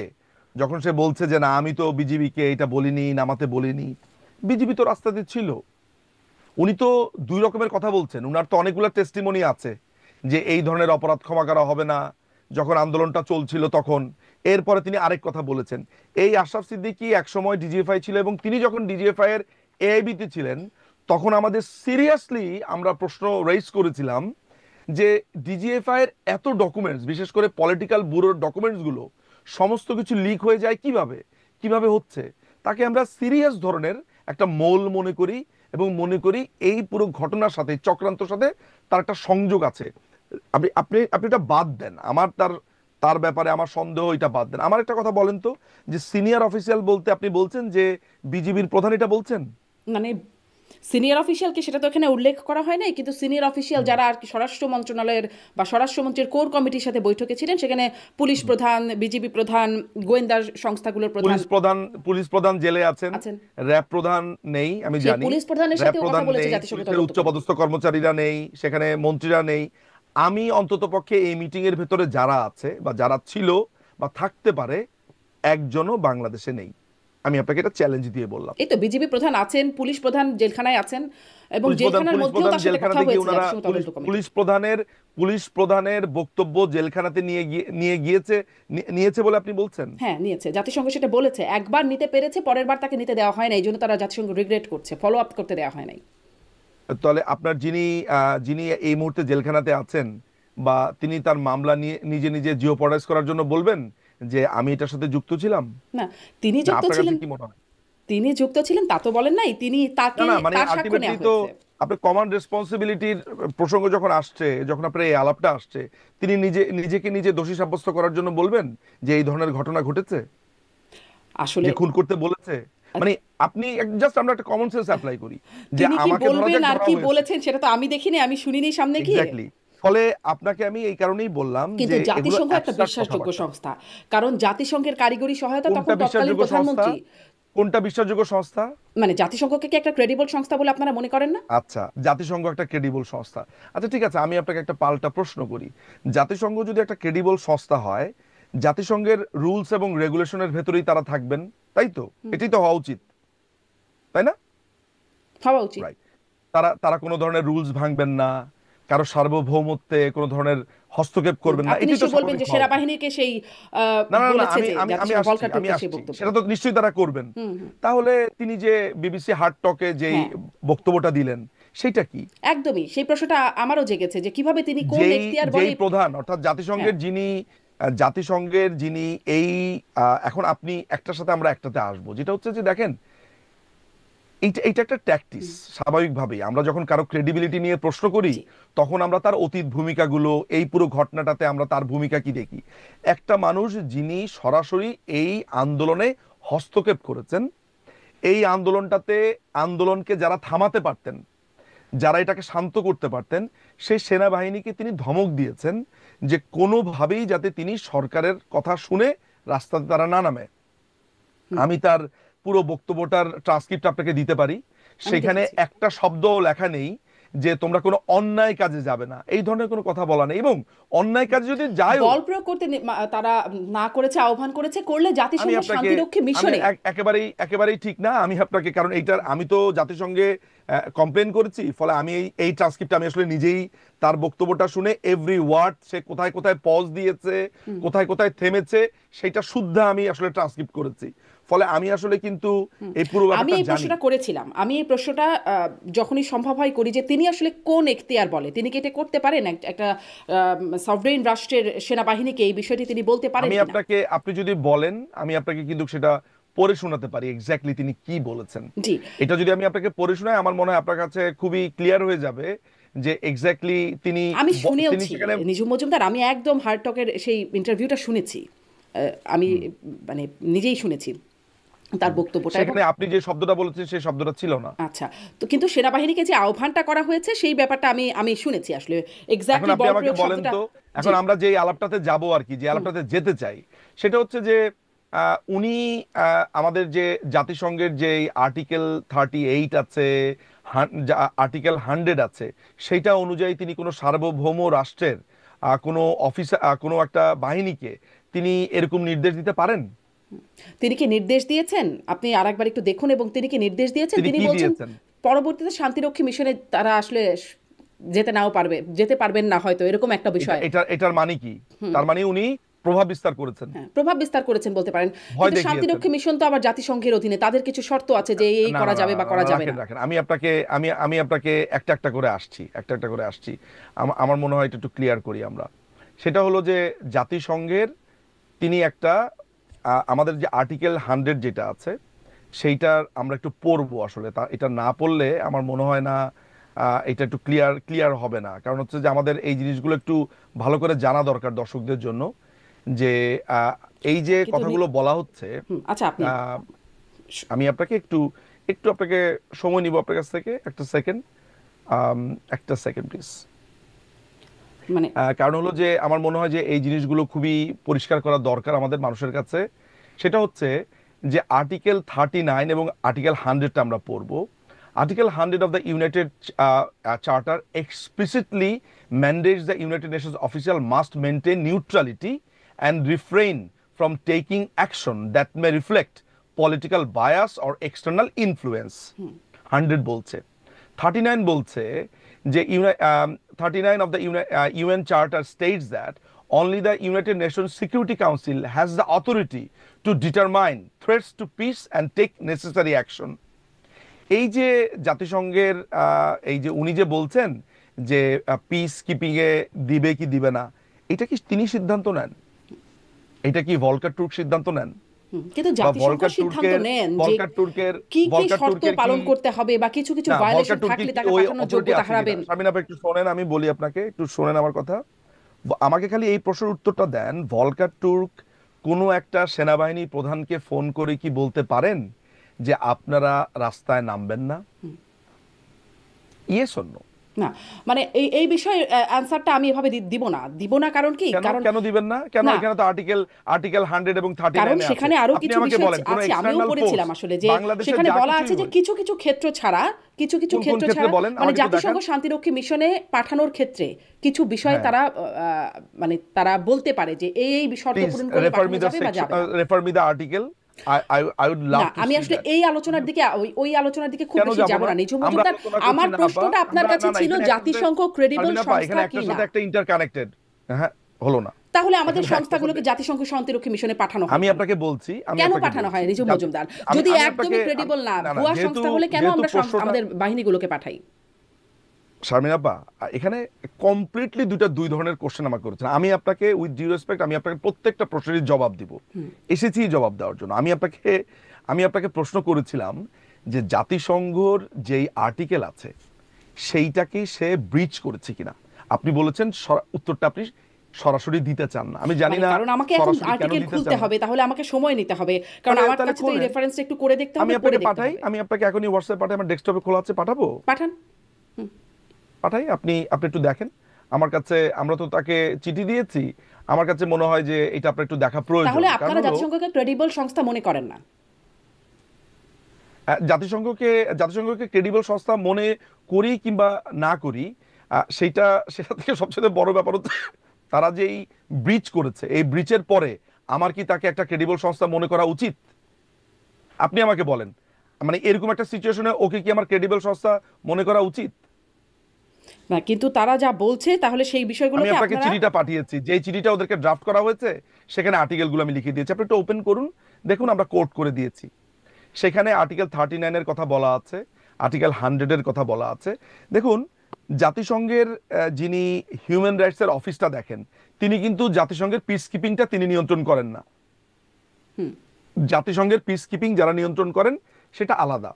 যখন সে বলছে যে না আমি তো বিজিবিকে এটা বলিনি, নামাতে বলিনি, বিজিবি তো রাস্তাতে ছিল। উনি তো দুই রকমের কথা বলছেন, উনার তো অনেকগুলো টেস্টিমনি আছে যে এই ধরনের অপরাধ ক্ষমা করা হবে না যখন আন্দোলনটা চলছিল তখন। এরপরে তিনি আরেক কথা বলেছেন। এই আশরাফ সিদ্দিকী একসময় ডিজিএফআই ছিল, এবং তিনি যখন ডিজিএফআই এর এআইবিতে ছিলেন তখন আমাদের সিরিয়াসলি আমরা প্রশ্ন রেইজ করেছিলাম যে ডিজিএফআই এর এত ডকুমেন্টস, বিশেষ করে পলিটিক্যাল ব্যুরোর ডকুমেন্টসগুলো সমস্ত কিছু লিক হয়ে যায় কিভাবে হচ্ছে। তাকে আমরা সিরিয়াস ধরনের একটা মৌল মনে করি, এবং মনে করি এই পুরো ঘটনার সাথে, চক্রান্তর সাথে তার একটা সংযোগ আছে। আপনি আপনি আপনি এটা বাদ দেন, আমার তার ব্যাপারে আমার সন্দেহ, এটা বাদ দেন। আমার একটা কথা বলেন তো, যে সিনিয়র অফিসিয়াল বলতে আপনি বলছেন যে বিজিবির প্রধান এটা বলছেন? মানে সিনিয়র অফিসিয়ালকে সেটা তো এখানে উল্লেখ করা হয় নাই, কিন্তু সিনিয়র অফিসিয়াল যারা আর কি স্বরাষ্ট্র মন্ত্রণালয়ের বা স্বরাষ্ট্রমন্ত্রীর কোর কমিটির সাথে বৈঠকে ছিলেন, সেখানে পুলিশ প্রধান, বিজিবি প্রধান, গোয়েন্দা সংস্থাগুলোর প্রধান পুলিশ প্রধান জেলে আছেন, আছেন। র‍্যাব প্রধান নেই, আমি সেই জানি। পুলিশ প্রধানের র‍্যাব সাথেও কথা প্রধান বলেছে নেই, জাতিসংঘ পুলিশের তদন্ত উচ্চপদস্থ কর্মচারীরা নেই, সেখানে মন্ত্রীরা নেই। আমি অন্ততপক্ষে এই মিটিং এর ভেতরে যারা আছে বা যারা ছিল বা থাকতে পারে, একজনও বাংলাদেশে নেই। আমি আপনাকে এটা চ্যালেঞ্জ দিয়ে বললাম। এই তো বিজিবি প্রধান আছেন, পুলিশ প্রধান জেলখানায় আছেন, এবং পুলিশ জেলখানার মধ্যেও তার সাথে কথা জেলখানাতে গিয়ে হয়েছে ওনারা জাতিসংঘ তদন্ত কমিটি। পুলিশ প্রধানের বক্তব্য জেলখানাতে নিয়েছে বলে আপনি বলছেন? হ্যাঁ, নিয়েছে। জাতিসংঘ সেটা বলেছে, একবার নিতে পেরেছে, পরের বার তাকে নিতে দেওয়া হয় না, এই জন্য তারা জাতিসংঘ রিগ্রেট করছে, ফলো আপ করতে দেওয়া হয় নাই। তাহলে আপনার যিনি এই মুহূর্তে জেলখানাতে আছেন, বা তিনি তার মামলা নিয়ে নিজে জিওপডাইজ করার জন্য বলবেন যে আমি এটার সাথে যুক্ত ছিলাম? না, তিনি না, যুক্ত আপনার ছিলেন, কাছে কি মনে হয়? তিনি যুক্ত ছিলেন তা তো বলেন নাই, তিনি তাকে না, মানে তার সাক্ষ্য আলটিমেটলি নেওয়া তো হয়েছে। আপনার কমান্ড রেসপন্সিবিলিটির প্রসঙ্গ যখন আসছে, যখন আপনার এই আলাপটা আসছে, তিনি নিজে দোষী সাব্যস্ত করার জন্য বলবেন যে এই ধরনের ঘটনা ঘটেছে, আসলে যে খুন করতে বলেছে। মানে আপনি জাস্ট আমরা একটা কমন সেন্স অ্যাপ্লাই করি যে তিনি কি আমাকে ধরা বলবেন যাক, আর ধরা কি হয়েছে। বলেছেন সেটা তো আমি দেখিনি, আমি শুনিনি সামনে গিয়ে। এক্স্যাক্টলি। ফলে আপনাকে আমি এই কারণেই বললাম কিন্তু যে এগুলো জাতিসংঘ একটা abstract বিশ্বাসযোগ্য কথাবার্তা। সংস্থা, কারণ জাতিসংঘের কারিগরি সহায়তা কোনটা তখন তৎকালীন বিশ্বাসযোগ্য সংস্থা? প্রধানমন্ত্রী। কোনটা বিশ্বাসযোগ্য সংস্থা? মানে জাতিসংঘকে কি একটা ক্রেডিবল সংস্থা বলে আপনারা মনে করেন না? আচ্ছা, জাতিসংঘ একটা ক্রেডিবল সংস্থা। আচ্ছা ঠিক আছে, আমি আপনাকে একটা পাল্টা প্রশ্ন করি। জাতিসংঘ যদি একটা ক্রেডিবল সংস্থা হয়, জাতিসংঘের রুলস এবং রেগুলেশনের ভেতরেই তারা থাকবেন, তাই তো? এটাই তো হওয়া উচিত, তাই না? হওয়া উচিত। রাইট। তারা কোনো ধরনের রুলস ভাঙবেন না, কারো সার্বভৌমত্বে কোনো ধরনের হস্তক্ষেপ করবেন না, আপনি এটাই তো নিশ্চয়ই বলবেন স্বাভাবিক যে হওয়া উচিত। সেনাবাহিনীকে সেই না, বলেছে আমি যে আমি আমি জাতিসংঘ আসছি, ভলকার সেই আমি বক্তব্য। সেটা তো নিশ্চয়ই তারা করবেন। তাহলে তিনি যে বিবিসি হার্ট টকে যেই হ্যাঁ, বক্তব্যটা দিলেন, সেটা কি? একদমই সেই প্রশ্নটা আমারও জেগেছে যে কিভাবে তিনি কোন এখতিয়ার বলে। যেই প্রধান, অর্থাৎ হ্যাঁ, জাতিসংঘের যিনি এই এখন আপনি একটার সাথে আমরা একটাতে আসবো, যেটা হচ্ছে যে দেখেন, এইটা একটা ট্যাকটিস। স্বাভাবিকভাবেই আমরা যখন কারো ক্রেডিবিলিটি নিয়ে প্রশ্ন করি, জি, তখন আমরা তার অতীত ভূমিকাগুলো, এই পুরো ঘটনাটাতে আমরা তার ভূমিকা কি দেখি। একটা মানুষ যিনি সরাসরি এই আন্দোলনে হস্তক্ষেপ করেছেন, এই আন্দোলনকে যারা থামাতে পারতেন, যারা এটাকে শান্ত করতে পারতেন, সেই সেনাবাহিনীকে তিনি ধমক দিয়েছেন যে কোনোভাবেই যাতে তিনি সরকারের কথা শুনে রাস্তাতে তারা না নামে। আমি তার পুরো বক্তব্যটার ট্রান্সক্রিপ্ট আপনাকে দিতে পারি। আমি সেখানে দেখেছি। একটা শব্দও লেখা নেই যে তোমরা কোনো অন্যায় কাজে যাবে না, এই ধরনের কোনো কথা বলা নেই। এবং অন্যায় কাজে যদি যায়ও, বল প্রয়োগ করতে তারা না করেছে, আহ্বান করেছে, করলে আমি জাতিসংঘ আপনাকে শান্তিরক্ষী মিশনে। একেবারেই ঠিক না। আমি আপনাকে, কারণ আমি তো জাতিসংঘে কমপ্লেন করেছি, ফলে আমি এই ট্রান্সক্রিপ্ট আমি আসলে নিজেই তার বক্তব্যটা শুনে এভরি ওয়ার্ড, সে কোথায় কোথায় পজ দিয়েছে, কোথায় কোথায় থেমেছে, সেটা শুদ্ধ আমি আসলে ট্রান্সক্রিপ্ট করেছি। ফলে আমি আসলে কিন্তু এই পুরো আমি ব্যাপারটা এই জানি। প্রশ্নটা করেছিলাম, আমি এই প্রশ্নটা যখনই সম্ভব হয় করি যে তিনি আসলে কোন এখতিয়ার বলে, তিনি কি এটা করতে পারেন? একটা সভরেন রাষ্ট্রের সেনাবাহিনীকে এই বিষয়টি তিনি বলতে পারেন কিনা? আপনি যদি বলেন, আমি আপনাকে কিন্তু সেটা পড়ে শোনাতে পারি এক্স্যাক্টলি তিনি কি বলেছেন। জি, এটা যদি আমি আপনাকে পড়ে শোনাই, আমার মনে হয় আপনার কাছে খুবই ক্লিয়ার হয়ে যাবে যে এক্স্যাক্টলি আমি তিনি শুনেওছি সেখানে। নিজুম মজুমদার, আমি একদম হার্ড টকের সেই ইন্টারভিউটা শুনেছি, আমি মানে নিজেই শুনেছি তার বক্তব্যটা। সেখানে আপনি যে শব্দটা বলেছেন সেই শব্দটা ছিল না। আচ্ছা, তো কিন্তু সেনাবাহিনীকে যে আহ্বানটা করা হয়েছে সেই ব্যাপারটা আমি শুনেছি আসলে এখন এক্স্যাক্টলি আপনি বল আমাকে প্রয়োগ বলেন শব্দটা। তো, জি, এখন আমরা যে আলাপটাতে যাব আর কি, যে আলাপটাতে যেতে চাই, সেটা হচ্ছে যে উনি আমাদের যে জাতিসংঘের যে আর্টিকেল 38 আছে, আর্টিকেল 100 আছে, সেইটা অনুযায়ী তিনি কোনো সার্বভৌম রাষ্ট্রের কোনো অফিসার, কোনো একটা বাহিনীকে তিনি এরকম নির্দেশ দিতে পারেন? তিনি কি নির্দেশ দিয়েছেন? আপনি আরেকবার একটু দেখুন, এবং তিনি কি নির্দেশ দিয়েছেন? তিনি তিনি কি বলছেন দিয়েছেন? পরবর্তীতে শান্তিরক্ষী মিশনে তারা আসলে যেতে পারবেন না হয়তো, এরকম একটা বিষয়। এটার মানে কি? তার মানে উনি প্রভাব বিস্তার করেছেন, হ্যাঁ, প্রভাব বিস্তার করেছেন বলতে পারেন। ভয় কিন্তু দেখিয়েছেন। শান্তিরক্ষী মিশন তো আবার জাতিসংঘের অধীনে, তাদের কিছু শর্ত আছে যে এই না, করা যাবে বা করা যাবে রাখেন না। রাখেন, আমি আপনাকে একটা একটা করে আসছি। আমার মনে হয় এটা একটু ক্লিয়ার করি আমরা। সেটা হলো যে জাতিসংঘের তিনি একটা আমাদের যে আর্টিকেল 100 যেটা আছে, সেইটার আমরা একটু পড়বো আসলে। এটা না পড়লে আমার মনে হয় না এটা একটু ক্লিয়ার হবে না। কারণ হচ্ছে যে আমাদের এই জিনিসগুলো একটু ভালো করে জানা দরকার দর্শকদের জন্য, যে এই যে কিন্তু কথাগুলো বলা হচ্ছে। আচ্ছা, আপনি আমি আপনাকে একটু একটু আপনাকে সময় নিব আপনার কাছ থেকে একটা সেকেন্ড প্লিজ। মানে কারণ হলো যে আমার মনে হয় যে এই জিনিসগুলো খুবই পরিষ্কার করা দরকার আমাদের মানুষের কাছে। সেটা হচ্ছে যে আর্টিকেল 39 এবং আর্টিকেল 100টা আমরা পড়বো। Article 100 of the United Charter explicitly mandates the United Nations official must maintain neutrality and refrain from taking action that may reflect political bias or external influence. 100 বলছে। 39 বলছে যে 39 of the UN Charter states that only the United Nations Security Council has the authority to determine threats to peace and take necessary action. এই যে জাতিসংঘের এই যে উনি যে বলছেন যে পিস কিপিং এ দিবে কি দিবে না, এটা কি তিনি সিদ্ধান্ত নেন? এটা কি ভলকার টুর্ক সিদ্ধান্ত নেন? কিন্তু বা জাতিসংঘ ভলকার সিদ্ধান্ত টুর্কের নেন যে ভলকার টুর্কের কি কি ভলকার শর্ত টুর্কের পালন কি করতে হবে বা কিছু কিছু না ভলকার ভায়োলেশন টুর্কি থাকলে কি তাকে ওই পাঠানোর অথরিটি যোগ্যতা আছে কিনা? হারাবেন। শারমিন আপা একটু শোনেন, আমি বলি আপনাকে, একটু শোনেন আমার কথা। আমাকে খালি এই প্রশ্নের উত্তরটা দেন, ভলকার টুর্ক কোনো একটা সেনাবাহিনী প্রধানকে ফোন করে কি বলতে পারেন যে আপনারা রাস্তায় নামবেন না? Yes or no? না, মানে এই বিষয়ে অ্যানসারটা আমি এভাবে দিব না। কারণ কি? কেন কারণ কেন দিবেন না? কেন? না, এখানে তো আর্টিকেল 100 এবং কারণ 39 এ আছে। সেখানে আরো আপনি কিছু আমাকে বিষয় বলেন কোন আছে, আমিও এক্সটার্নাল ফোর্স পড়েছিলাম আসলে যে বাংলাদেশে সেখানে যা বলা কিছুই আছে যে হোক, কিছু কিছু ক্ষেত্র ছাড়া কোন কোন ক্ষেত্রে বলেন মানে আমাকে একটু জাতিসংঘ দেখান। শান্তিরক্ষী মিশনে পাঠানোর ক্ষেত্রে কিছু বিষয় হ্যাঁ, তারা মানে তারা বলতে পারে যে এই শর্ত প্লিজ পূরণ করলে রেফার মি পাঠানো দ্য যাবে বা যাবে না। Refer me the article. I would না, love to আমি see আসলে that. এই আলোচনার দিকে ওই আলোচনার দিকে খুব কেন বেশি যাব যাব না? না। নিঝুম আমরা মজুমদার, আলোচনা করছি আমার না আপা। প্রশ্নটা আপনার কাছে ছিল এখানে জাতিসংঘ ক্রেডিবল শারমিন আপা, সংস্থা এখানে একটার কিনা। সাথে একটা ইন্টারকানেক্টেড। হ্যাঁ, হলো না। তাহলে আমাদের এখানে একটার সংস্থাগুলোকে সাথে জাতিসংঘ শান্তিরক্ষী মিশনে পাঠানো হয় আমি কেন? আপনাকে বলছি, আমি কেন আপনাকে পাঠানো হয় বলছি নিঝুম মজুমদার? আমি যদি আমি আপনাকে একদমই ক্রেডিবল না, না ভুয়া যেহেতু সংস্থা হলে কেন যেহেতু আমরা প্রশ্নটা আমাদের বাহিনীগুলোকে পাঠাই? শারমিন আপা, এখানে কমপ্লিটলি দুই ধরনের কোশ্চেন আমাকে করেছেন। আমি আপনাকে উইথ ডিউ রেসপেক্ট আমি আপনাকে প্রত্যেকটা প্রশ্নেরই জবাব দিব, এসেছি জবাব দেওয়ার জন্য। আমি আপনাকে প্রশ্ন করেছিলাম যে জাতিসংঘর যেই আর্টিকেল আছে সেইটাকে সে ব্রিচ করেছে কিনা। আপনি বলেছেন উত্তরটা আপনি সরাসরি দিতে চান না। আমি জানি মানে না কারণ আমাকে এখন সরাসরি কেন আর্টিকেল দিতে খুলতে চান না। হবে, তাহলে আমাকে সময় নিতে হবে, কারণ তাহলে আমার তাহলে কাছে তো এই খুললেন, রেফারেন্সটা একটু করে দেখতে আমি হবে, আপনাকে পড়ে দেখতে পাঠাই, হবে। আমি আপনাকে এখনই হোয়াটসঅ্যাপ পাঠাই, আমার ডেস্কটপে খোলা আছে, পাঠাবো? পাঠান। পাঠাই, আপনি আপনি একটু দেখেন। আমার কাছে, আমরা তো তাকে চিঠি দিয়েছি, আমার কাছে মনে হয় যে এটা আপনার একটু দেখা প্রয়োজন। তাহলে কারণ আপনারা হলো জাতিসংঘকে ক্রেডিবল সংস্থা মনে করেন না? জাতিসংঘকে ক্রেডিবল সংস্থা মনে করি কিংবা না করি, সেটা থেকে সবচেয়ে বড় ব্যাপার হচ্ছে তারা যে এই ব্রিচ করেছে, এই ব্রিচের পরে আমার কি তাকে একটা ক্রেডিবল সংস্থা মনে করা উচিত? আপনি আমাকে বলেন, মানে এরকম একটা সিচুয়েশনে ওকে কি আমার ক্রেডিবল সংস্থা মনে করা উচিত? না, কিন্তু তারা যা বলছে তাহলে সেই আমি বিষয়গুলোকে আপনাকে আপনারা চিঠিটা পাঠিয়েছি, যে চিঠিটা ওদেরকে ড্রাফট করা হয়েছে সেখানে আর্টিকেলগুলো আমি লিখে দিয়েছি, আপনি একটু ওপেন করুন, দেখুন আমরা কোট করে দিয়েছি। সেখানে আর্টিকেল 39 এর কথা বলা আছে, আর্টিকেল 100 এর কথা বলা আছে। দেখুন, জাতিসংঘের যিনি হিউম্যান রাইটস এর অফিসটা দেখেন, তিনি কিন্তু জাতিসংঘের পিস কিপিংটা তিনি নিয়ন্ত্রণ করেন না। জাতিসংঘের পিস কিপিং যারা নিয়ন্ত্রণ করেন সেটা আলাদা,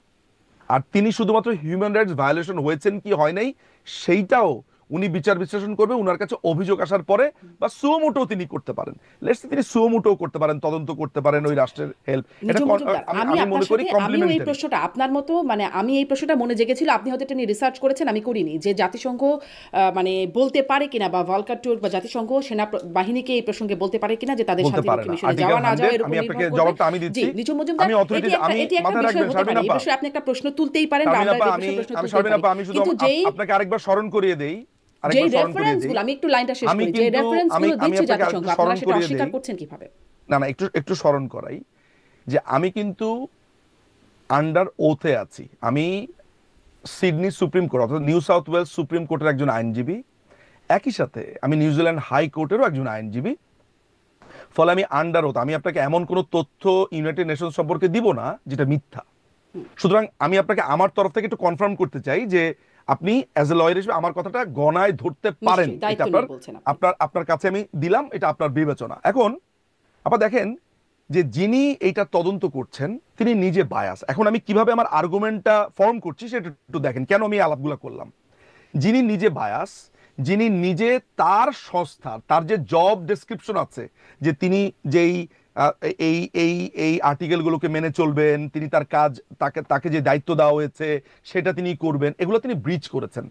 আর তিনি শুধুমাত্র হিউম্যান রাইটস ভায়োলেশন হয়েছেন কি হয় নাই সেইটাও উনি বিচার বিশ্লেষণ করবে। উনার কাছে অভিযোগ আসার পরে বা সুমোটো তিনি করতে পারেন, লেটস সে তিনি সুমোটো করতে পারেন, তদন্ত করতে পারেন ওই রাষ্ট্রের হেল্প। এটা নিঝুম মজুমদার, আমি আমি আমি আপনার মনে করি সাথে আমিও এই কমপ্লিমেন্টারি। প্রশ্নটা আপনার মতো, মানে আমি এই প্রশ্নটা মনে জেগেছিল, আপনি হয়তো এটা নিয়ে রিসার্চ করেছেন, আমি করিনি, যে জাতিসংঘ মানে বলতে পারে কিনা বা ভলকার টুর্ক বা জাতিসংঘ সেনা বাহিনীকে এই প্রসঙ্গে বলতে পারে কিনা যে তাদের বলতে পারে শান্তিরক্ষী না। মিশনে আর্টিকেল যাওয়া না যাওয়া 100 এরকম আমি নির্ভর আপনাকে করবে। জবাবটা আমি জি, দিচ্ছি। নিঝুম মজুমদার, আমি অথরিটি, আমি এটি একটা মাথায় বিষয় রাখবেন হতে শারমিন পারে, এই আপা, বিষয়ে আপনি একটা প্রশ্ন তুলতেই পারেন বা শারমিন আমরা আপা, এই বিষয়ে প্রশ্ন আমি তুলতেই শারমিন পারি। আপা, আমি শুধু কিন্তু যেই আপনাকে আরেকবার স্মরণ করিয়ে দেই, যেই আরেকবার স্মরণ করিয়ে দেই। রেফারেন্সগুলো, আমি একটু লাইনটা শেষ আমি করি, যে কিন্তু রেফারেন্সগুলো আমি দিচ্ছে আপনাকে জাতিসংঘ, আরেকটু আপনারা স্মরণ সেটা করিয়ে অস্বীকার দেই। করছেন কিভাবে? না না, একটু স্মরণ করাই যে আমি কিন্তু আন্ডার ওথে আছি। আমি সিডনি সুপ্রিম কোর্ট অর্থাৎ নিউ সাউথ ওয়েলস সুপ্রিম কোর্টের একজন আইনজীবী, একই সাথে আমি নিউজিল্যান্ড হাই কোর্টেরও একজন আইনজীবী। ফলে আমি আন্ডার ওথ, আমি আপনাকে এমন কোনো তথ্য ইউনাইটেড নেশন সম্পর্কে দিব না যেটা মিথ্যা। সুতরাং আমি আপনাকে আমার তরফ থেকে একটু কনফার্ম করতে চাই যে আপনি অ্যাজ এ লয়ার হিসেবে আমার কথাটা গণায় ধরতে পারেন। নিশ্চয়ই, দায়িত্ব এটা নিয়ে বলছেন আপনি। আপনার কাছে আমি দিলাম, এটা আপনার বিবেচনা। এখন আবার দেখেন যে যিনি এইটা তদন্ত করছেন তিনি নিজে বায়াস। এখন আমি কিভাবে আমার আর্গুমেন্টটা ফর্ম করছি সেটা একটু দেখেন, কেন আমি এই আলাপগুলো করলাম। যিনি নিজে বায়াস, যিনি নিজে তার সংস্থার, তার যে জব ডেসক্রিপশন আছে, যে তিনি যেই আহ, এই এই এই আর্টিকেলগুলোকে মেনে চলবেন, তিনি তার কাজ, তাকে তাকে যে দায়িত্ব দেওয়া হয়েছে সেটা তিনি করবেন, এগুলো তিনি ব্রিচ করেছেন।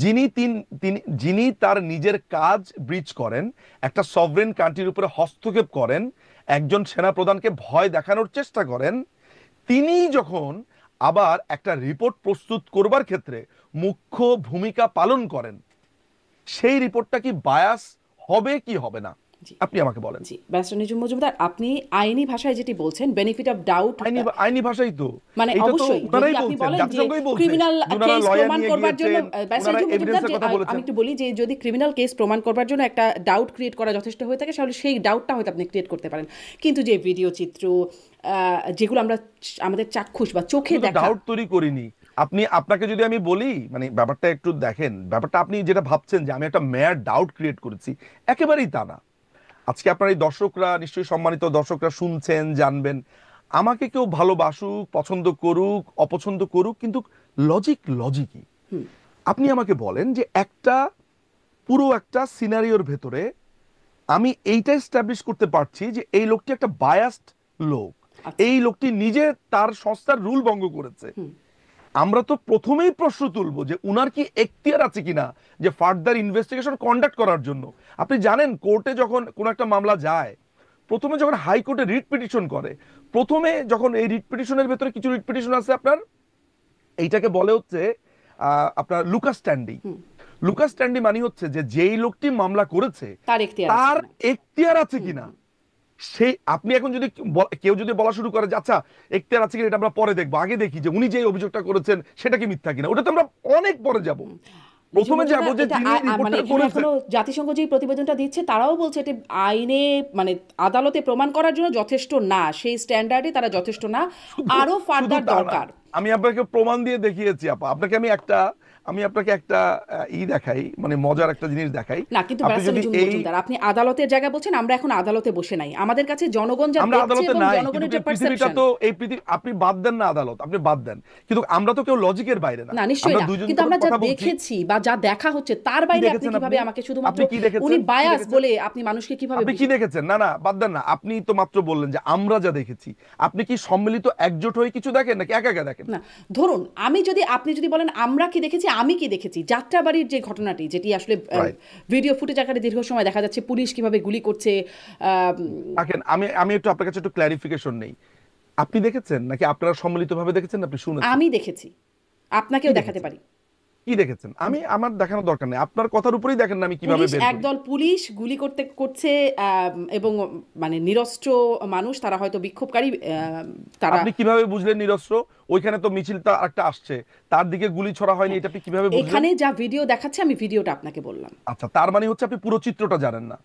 যিনি তিনি যিনি তার নিজের কাজ ব্রিচ করেন, একটা সভরেন কান্ট্রির উপরে হস্তক্ষেপ করেন, একজন সেনাপ্রধানকে ভয় দেখানোর চেষ্টা করেন, তিনি যখন আবার একটা রিপোর্ট প্রস্তুত করবার ক্ষেত্রে মুখ্য ভূমিকা পালন করেন, সেই রিপোর্টটা কি বায়াস হবে কি হবে না, জি আপনি আমাকে বলেন। জি ব্যারিস্টার নিজুম মজুমদার, আপনি আইনি ভাষায় যেটি বলছেন, বেনিফিট অফ ডাউট, আইনি আইনি ভাষাই তো, মানে এটা তো অবশ্যই ওনারাই যদি আপনি বলছেন, বলেন যে জাতিসংঘই বলছে, ক্রিমিনাল ওনারা কেস লয়ার প্রমাণ নিয়ে করবার জন্য, গিয়েছেন, ব্যারিস্টার ওনারা নিজুম মজুমদার, এভিডেন্সের যে কথা বলেছেন। আমি একটু বলি যে যদি ক্রিমিনাল কেস প্রমাণ করবার জন্য একটা ডাউট ক্রিয়েট করা যথেষ্ট হয়ে থাকে, তাহলে সেই ডাউটটা হয়তো আপনি ক্রিয়েট করতে পারেন, কিন্তু যে ভিডিও চিত্র যেগুলো আমরা আমাদের চাক্ষুষ বা চোখে দেখা, ডাউট তৈরি করিনি। আপনাকে যদি আমি বলি, মানে ব্যাপারটা একটু দেখেন, ব্যাপারটা আপনি যেটা ভাবছেন যে আমি একটা মেয়ার ডাউট ক্রিয়েট করেছি, একেবারেই তা না। আজকে আপনার এই দর্শকরা, নিশ্চয়ই সম্মানিত দর্শকরা শুনছেন, জানবেন, আমাকে কেউ ভালোবাসুক, পছন্দ করুক, অপছন্দ করুক, কিন্তু লজিকই। আপনি আমাকে বলেন যে পুরো একটা সিনারিওর ভেতরে আমি এইটা এস্টাবলিশ করতে পারছি যে এই লোকটি একটা বায়াসড লোক, এই লোকটি নিজে তার সংস্থার রুল ভঙ্গ করেছে। আমরা তো প্রথমেই প্রশ্ন তুলবো যে উনার কি এখতিয়ার আছে কিনা যে ফার্দার ইনভেস্টিগেশন কন্ডাক্ট করার জন্য। আপনি জানেন, কোর্টে যখন কোনো একটা মামলা যায়, প্রথমে যখন হাইকোর্টে রিট পিটিশন করে, প্রথমে যখন এই রিট পিটিশনের ভেতরে কিছু রিট পিটিশন আছে আপনার, এইটাকে বলে হচ্ছে আপনার লুকাস স্ট্যান্ডি। লুকাস স্ট্যান্ডি মানে হচ্ছে যে যেই লোকটি মামলা করেছে তার এখতিয়ার আছে কিনা। সেই আপনি এখন যদি কেউ যদি বলা শুরু করে যে আচ্ছা এখতিয়ার আছে কিনা এটা আমরা পরে দেখবো, আগে দেখি যে উনি যে অভিযোগটা করেছেন সেটা কি মিথ্যা কিনা, ওটা তো আমরা অনেক পরে যাব। প্রথমে যাবো যে যিনি রিপোর্টটা করেছেন। জাতিসংঘ যে প্রতিবেদনটা দিচ্ছে তারাও বলছে এটা আইনে, মানে আদালতে প্রমাণ করার জন্য যথেষ্ট না, সেই স্ট্যান্ডার্ডে তারা যথেষ্ট না, আরো ফার্দার দরকার। আমি আপনাকে প্রমাণ দিয়ে দেখিয়েছি আপা, আমি আপনাকে একটা দেখাই, মানে মজার একটা জিনিস দেখাই না, কিন্তু আপনি আদালতের জায়গা বলছেন, আমরা এখন আদালতে বসে নাই, আমাদের কাছে জনগণ যা আমরা দেখছে আদালতে এবং নাই, জনগণের কিন্তু যে পৃথিবীটা পারসেপশন, তো এই পৃথিবী, আপনি বাদ দেন না আদালত, আপনি বাদ দেন, কিন্তু আমরা তো কেউ লজিকের বাইরে না। না নিশ্চয়ই না, কিন্তু আমরা যা দেখেছি বা যা দেখা হচ্ছে তার বাইরে আপনি কিভাবে আমাকে শুধুমাত্র উনি বায়াস বলে আপনি মানুষকে কিভাবে, আপনি কি দেখেছেন? না না বাদ দেন না, আপনি তো মাত্র বললেন যে আমরা যা দেখেছি। আপনি কি সম্মিলিত একজোট হয়ে কিছু দেখেন নাকি একা একা দেখেন? না, ধরুন আপনি যদি বলেন আমরা কি দেখেছি, আমি কি দেখেছি, যাত্রাবাড়ির যে ঘটনাটি, যেটি আসলে ভিডিও ফুটেজ আকারে দীর্ঘ সময় দেখা যাচ্ছে, পুলিশ কিভাবে গুলি করছে। দেখেন, আমি একটু আপনার কাছে একটু ক্ল্যারিফিকেশন নেই, আপনি দেখেছেন নাকি আপনারা সম্মিলিতভাবে দেখেছেন? আপনি শুনেছেন? আমি দেখেছি, আপনাকেও দেখাতে পারি। কি দেখেছেন? আমার দেখানোর দরকার নেই, আপনার কথার উপরেই দেখেন না আমি কিভাবে বের করি। একদল পুলিশ গুলি করছে এবং মানে নিরস্ত্র মানুষ, তারা হয়তো বিক্ষোভকারী, তারা। আপনি কিভাবে বুঝলেন নিরস্ত্র? ওইখানে তো মিছিলটা একটা আসছে, তার দিকে গুলি ছড়া হয়নি, এটা আপনি কিভাবে বুঝলেন? এখানে যা ভিডিও দেখাচ্ছে, আমি ভিডিওটা আপনাকে বললাম। আচ্ছা, তার মানে হচ্ছে আপনি পুরো চিত্রটা জানেন না।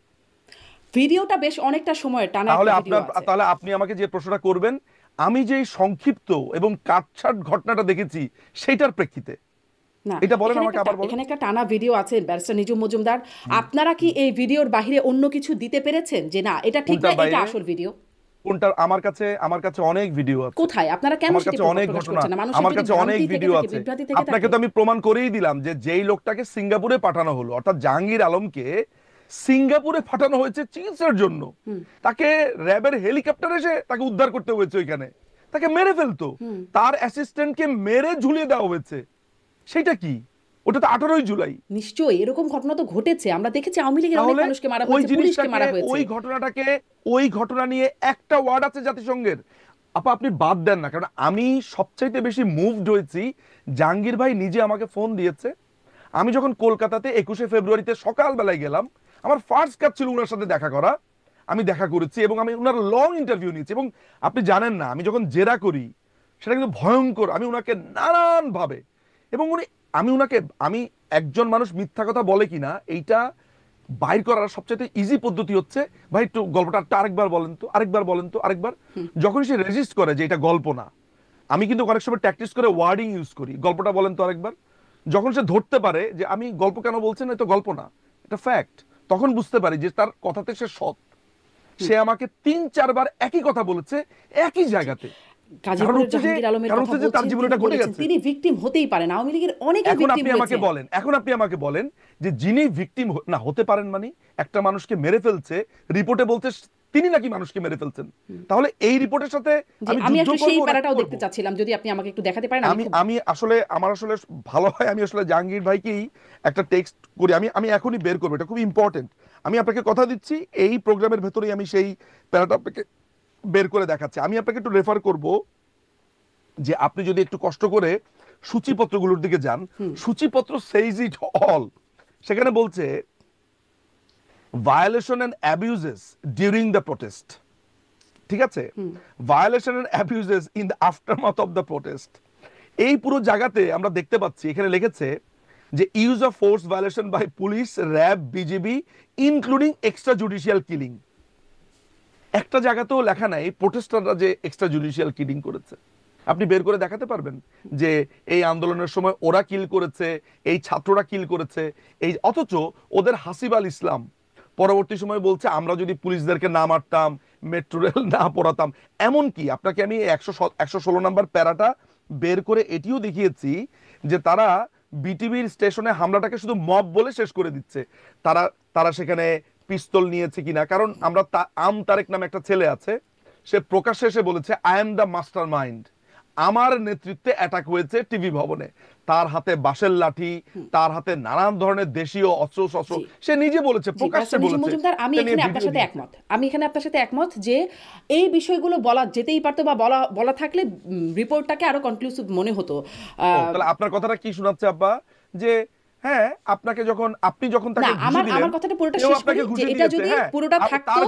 ভিডিওটা বেশ অনেকটা সময় টানা। তাহলে আপনি আমাকে যে প্রশ্নটা করবেন, আমি যে সংক্ষিপ্ত এবং কাটছাট ঘটনাটা দেখেছি সেইটার প্রেক্ষিতে, না, এটা বলেন আমাকে আবার বলেন। এখানে একটা টানা ভিডিও আছে ব্যারিস্টার নিজুম মজুমদার, আপনারা কি এই ভিডিওর বাইরে অন্য কিছু দিতে পেরেছেন যে না এটা ঠিক না, এটা আসল ভিডিও? কোনটা? আমার কাছে অনেক ভিডিও আছে। কোথায়? আপনারা কেন সেটি প্রকাশ করছেন না? আমার কাছে অনেক ভিডিও আছে। আপনাকে তো আমি প্রমাণ করেই দিলাম যে যেই লোকটাকে সিঙ্গাপুরে পাঠানো হলো, অর্থাৎ জাহাঙ্গীর আলমকে সিঙ্গাপুরে পাঠানো হয়েছে চিকিৎসার জন্য, তাকে র্যাবের হেলিকপ্টার এসে তাকে উদ্ধার করতে হয়েছে, ওইখানে তাকে মেরে ফেলতো, তার অ্যাসিস্ট্যান্টকে মেরে ঝুলিয়ে দেওয়া হয়েছে। সেটা কি? ওটা তো 18ই জুলাই। নিশ্চয়ই এরকম ঘটনা তো ঘটেছে, আমরা দেখেছি আওয়ামী লীগের অনেক মানুষকে মারা হয়েছে, পুলিশকে মারা হয়েছে। ওই ঘটনা নিয়ে একটা ওয়ার্ড আছে জাতিসংঘের, আপনি বাদ দেন না। কারণ আমি সবচাইতে বেশি মুভড হয়েছি, জাহাঙ্গীর ভাই নিজে আমাকে ফোন দিয়েছে, আমি যখন কলকাতাতে 21শে ফেব্রুয়ারিতে সকালবেলায় গেলাম, আমার ফার্স্ট কাজ ছিল ওনার সাথে দেখা করা। আমি দেখা করেছি এবং আমি ওনার লং ইন্টারভিউ নিয়েছি। এবং আপনি জানেন না, আমি যখন জেরা করি সেটা কিন্তু ভয়ঙ্কর, আমি ওনাকে নানান ভাবে, এবং আমি একজন মানুষ মিথ্যা কথা বলে কিনা এইটা বাইর করার সবচেয়ে ইজি পদ্ধতি হচ্ছে, ভাই একটু গল্পটা আরেকবার বলেন তো। যখন সে রেজিস্ট করে যে এটা গল্প না, আমি কিন্তু অনেক সময় প্র্যাকটিস করে ওয়ার্ডিং ইউজ করি, গল্পটা বলেন তো আরেকবার। যখন সে ধরতে পারে যে আমি গল্প কেন বলছেন, এটা গল্প না, এটা ফ্যাক্ট, তখন বুঝতে পারি যে তার কথাতে সে সৎ। সে আমাকে 3-4 বার একই কথা বলেছে একই জায়গাতে। তিনি ভিকটিম হতেই পারেন, আওয়ামী লীগের অনেকে ভিকটিম হয়েছে। এখন আপনি আমাকে বলেন যে যিনি ভিকটিম না হতে পারেন, মানে একটা মানুষকে মেরে ফেলছে, রিপোর্টে বলছে তিনি নাকি মানুষকে মেরে ফেলছেন। তাহলে এই রিপোর্টের সাথে আমি আমি যুদ্ধ আসলে সেই করব প্যারাটাও নাকি দেখতে করব? চাচ্ছিলাম, যদি আপনি আমাকে একটু দেখাতে পারেন। আমি আমি আসলে আমার আসলে ভালো হয় আমি আসলে জাহাঙ্গীর ভাইকেই একটা টেক্সট করি, আমি আমি এখনই বের করবো, এটা খুব ইম্পর্টেন্ট। আমি আপনাকে কথা দিচ্ছি এই প্রোগ্রামের ভেতরেই আমি সেই প্যারাটা আপনাকে বের করে দেখাচ্ছি। আমি আপনাকে একটু রেফার করব যে আপনি যদি একটু কষ্ট করে সূচিপত্রগুলোর দিকে যান, সূচিপত্র সেইজ ইট অল। সেখানে বলছে violation and abuses during the protest, ঠিক আছে, violation and abuses in the aftermath of the protest. এই পুরো জায়গাতে আমরা দেখতে পাচ্ছি এখানে লিখেছে যে use of force violation by police, RAB, BGB including extrajudicial killing. একটা জায়গাতেও লেখা নাই প্রোটেস্টাররা যে এক্সট্রা জুডিশিয়াল কিলিং করেছে। আপনি বের করে দেখাতে পারবেন যে এই আন্দোলনের সময় ওরা কিল করেছে, এই ছাত্ররা কিল করেছে, এই অথচ ওদের হাসিব আল ইসলাম পরবর্তী সময় বলছে আমরা যদি পুলিশদেরকে না মারতাম, মেট্রো রেল না পড়াতাম। এমনকি আপনাকে আমি 116 নম্বর প্যারাটা বের করে এটিও দেখিয়েছি যে তারা বিটিভির স্টেশনে হামলাটাকে শুধু মব বলে শেষ করে দিচ্ছে। তারা তারা সেখানে পিস্তল নিয়েছে কিনা, কারণ আমরা তারেক নামে একটা ছেলে আছে, সে প্রকাশ্যে এসে বলেছে I am the master mind, আমার নেতৃত্বে অ্যাটাক হয়েছে টিভি ভবনে। তার হাতে বাঁশের লাঠি, তার হাতে নানান ধরনের দেশীয় অস্ত্র শস্ত্র, সে নিজে বলেছে, প্রকাশ্যে বলেছে। মজুমদার, আমি এখানে আপনার সাথে একমত, আমি এখানে আপনার সাথে একমত যে এই বিষয়গুলো বলা যেতেই পারতো, বা বলা বলা থাকলে রিপোর্টটাকে আরো কনক্লুসিভ মনে হতো। তাহলে আপনার কথাটা কি শোনাচ্ছে আব্বা, যে হ্যাঁ আপনাকে যখন আপনি যখন তাকে ঘুষি দিলেন, আমার কথাটা পুরোটা শেষ করি যে এটা যদি পুরোটা থাকতো,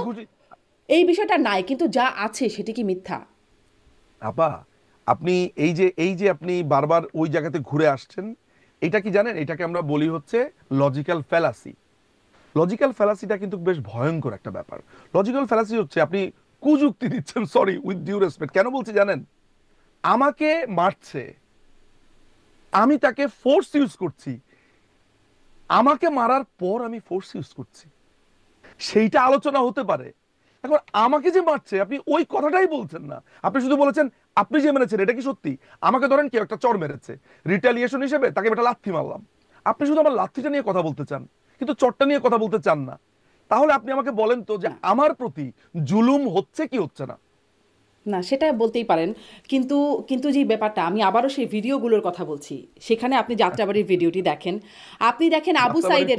এই বিষয়টা নাই, কিন্তু যা আছে সেটা কি মিথ্যা? আপা আপনি এই যে আপনি বারবার ওই জায়গাতে ঘুরে আসছেন, এটা কি জানেন, এটাকে আমরা বলি হচ্ছে লজিক্যাল ফ্যালাসি। লজিক্যাল ফ্যালাসিটা কিন্তু বেশ ভয়ঙ্কর একটা ব্যাপার। লজিক্যাল ফ্যালাসি হচ্ছে আপনি কুযুক্তি দিচ্ছেন, সরি উইথ ডিউ রেসপেক্ট, কেন বলছি জানেন, আমাকে মারছে, আমি তাকে ফোর্স ইউজ করছি, আমাকে মারার পর আমি ফোর্স ইউজ করছি, সেইটা আলোচনা হতে পারে। এখন আমাকে যে মারছে আপনি ওই কথাটাই বলছেন না, আপনি শুধু বলেছেন আপনি যে মেরেছেন এটা কি সত্যি। আমাকে ধরেন কেউ একটা চড় মেরেছে, রিটালিয়েশন হিসেবে তাকে একটা লাথি মারলাম, আপনি শুধু আমার লাথিটা নিয়ে কথা বলতে চান কিন্তু চটটা নিয়ে কথা বলতে চান না। তাহলে আপনি আমাকে বলেন তো যে আমার প্রতি জুলুম হচ্ছে কি হচ্ছে না? না, সেটা বলতেই পারেন, কিন্তু কিন্তু যে ব্যাপারটা, আমি আবারও সেই ভিডিওগুলোর কথা বলছি, সেখানে আপনি যাত্রাবাড়ির ভিডিওটি দেখেন, আপনি দেখেন আবু সাইদের,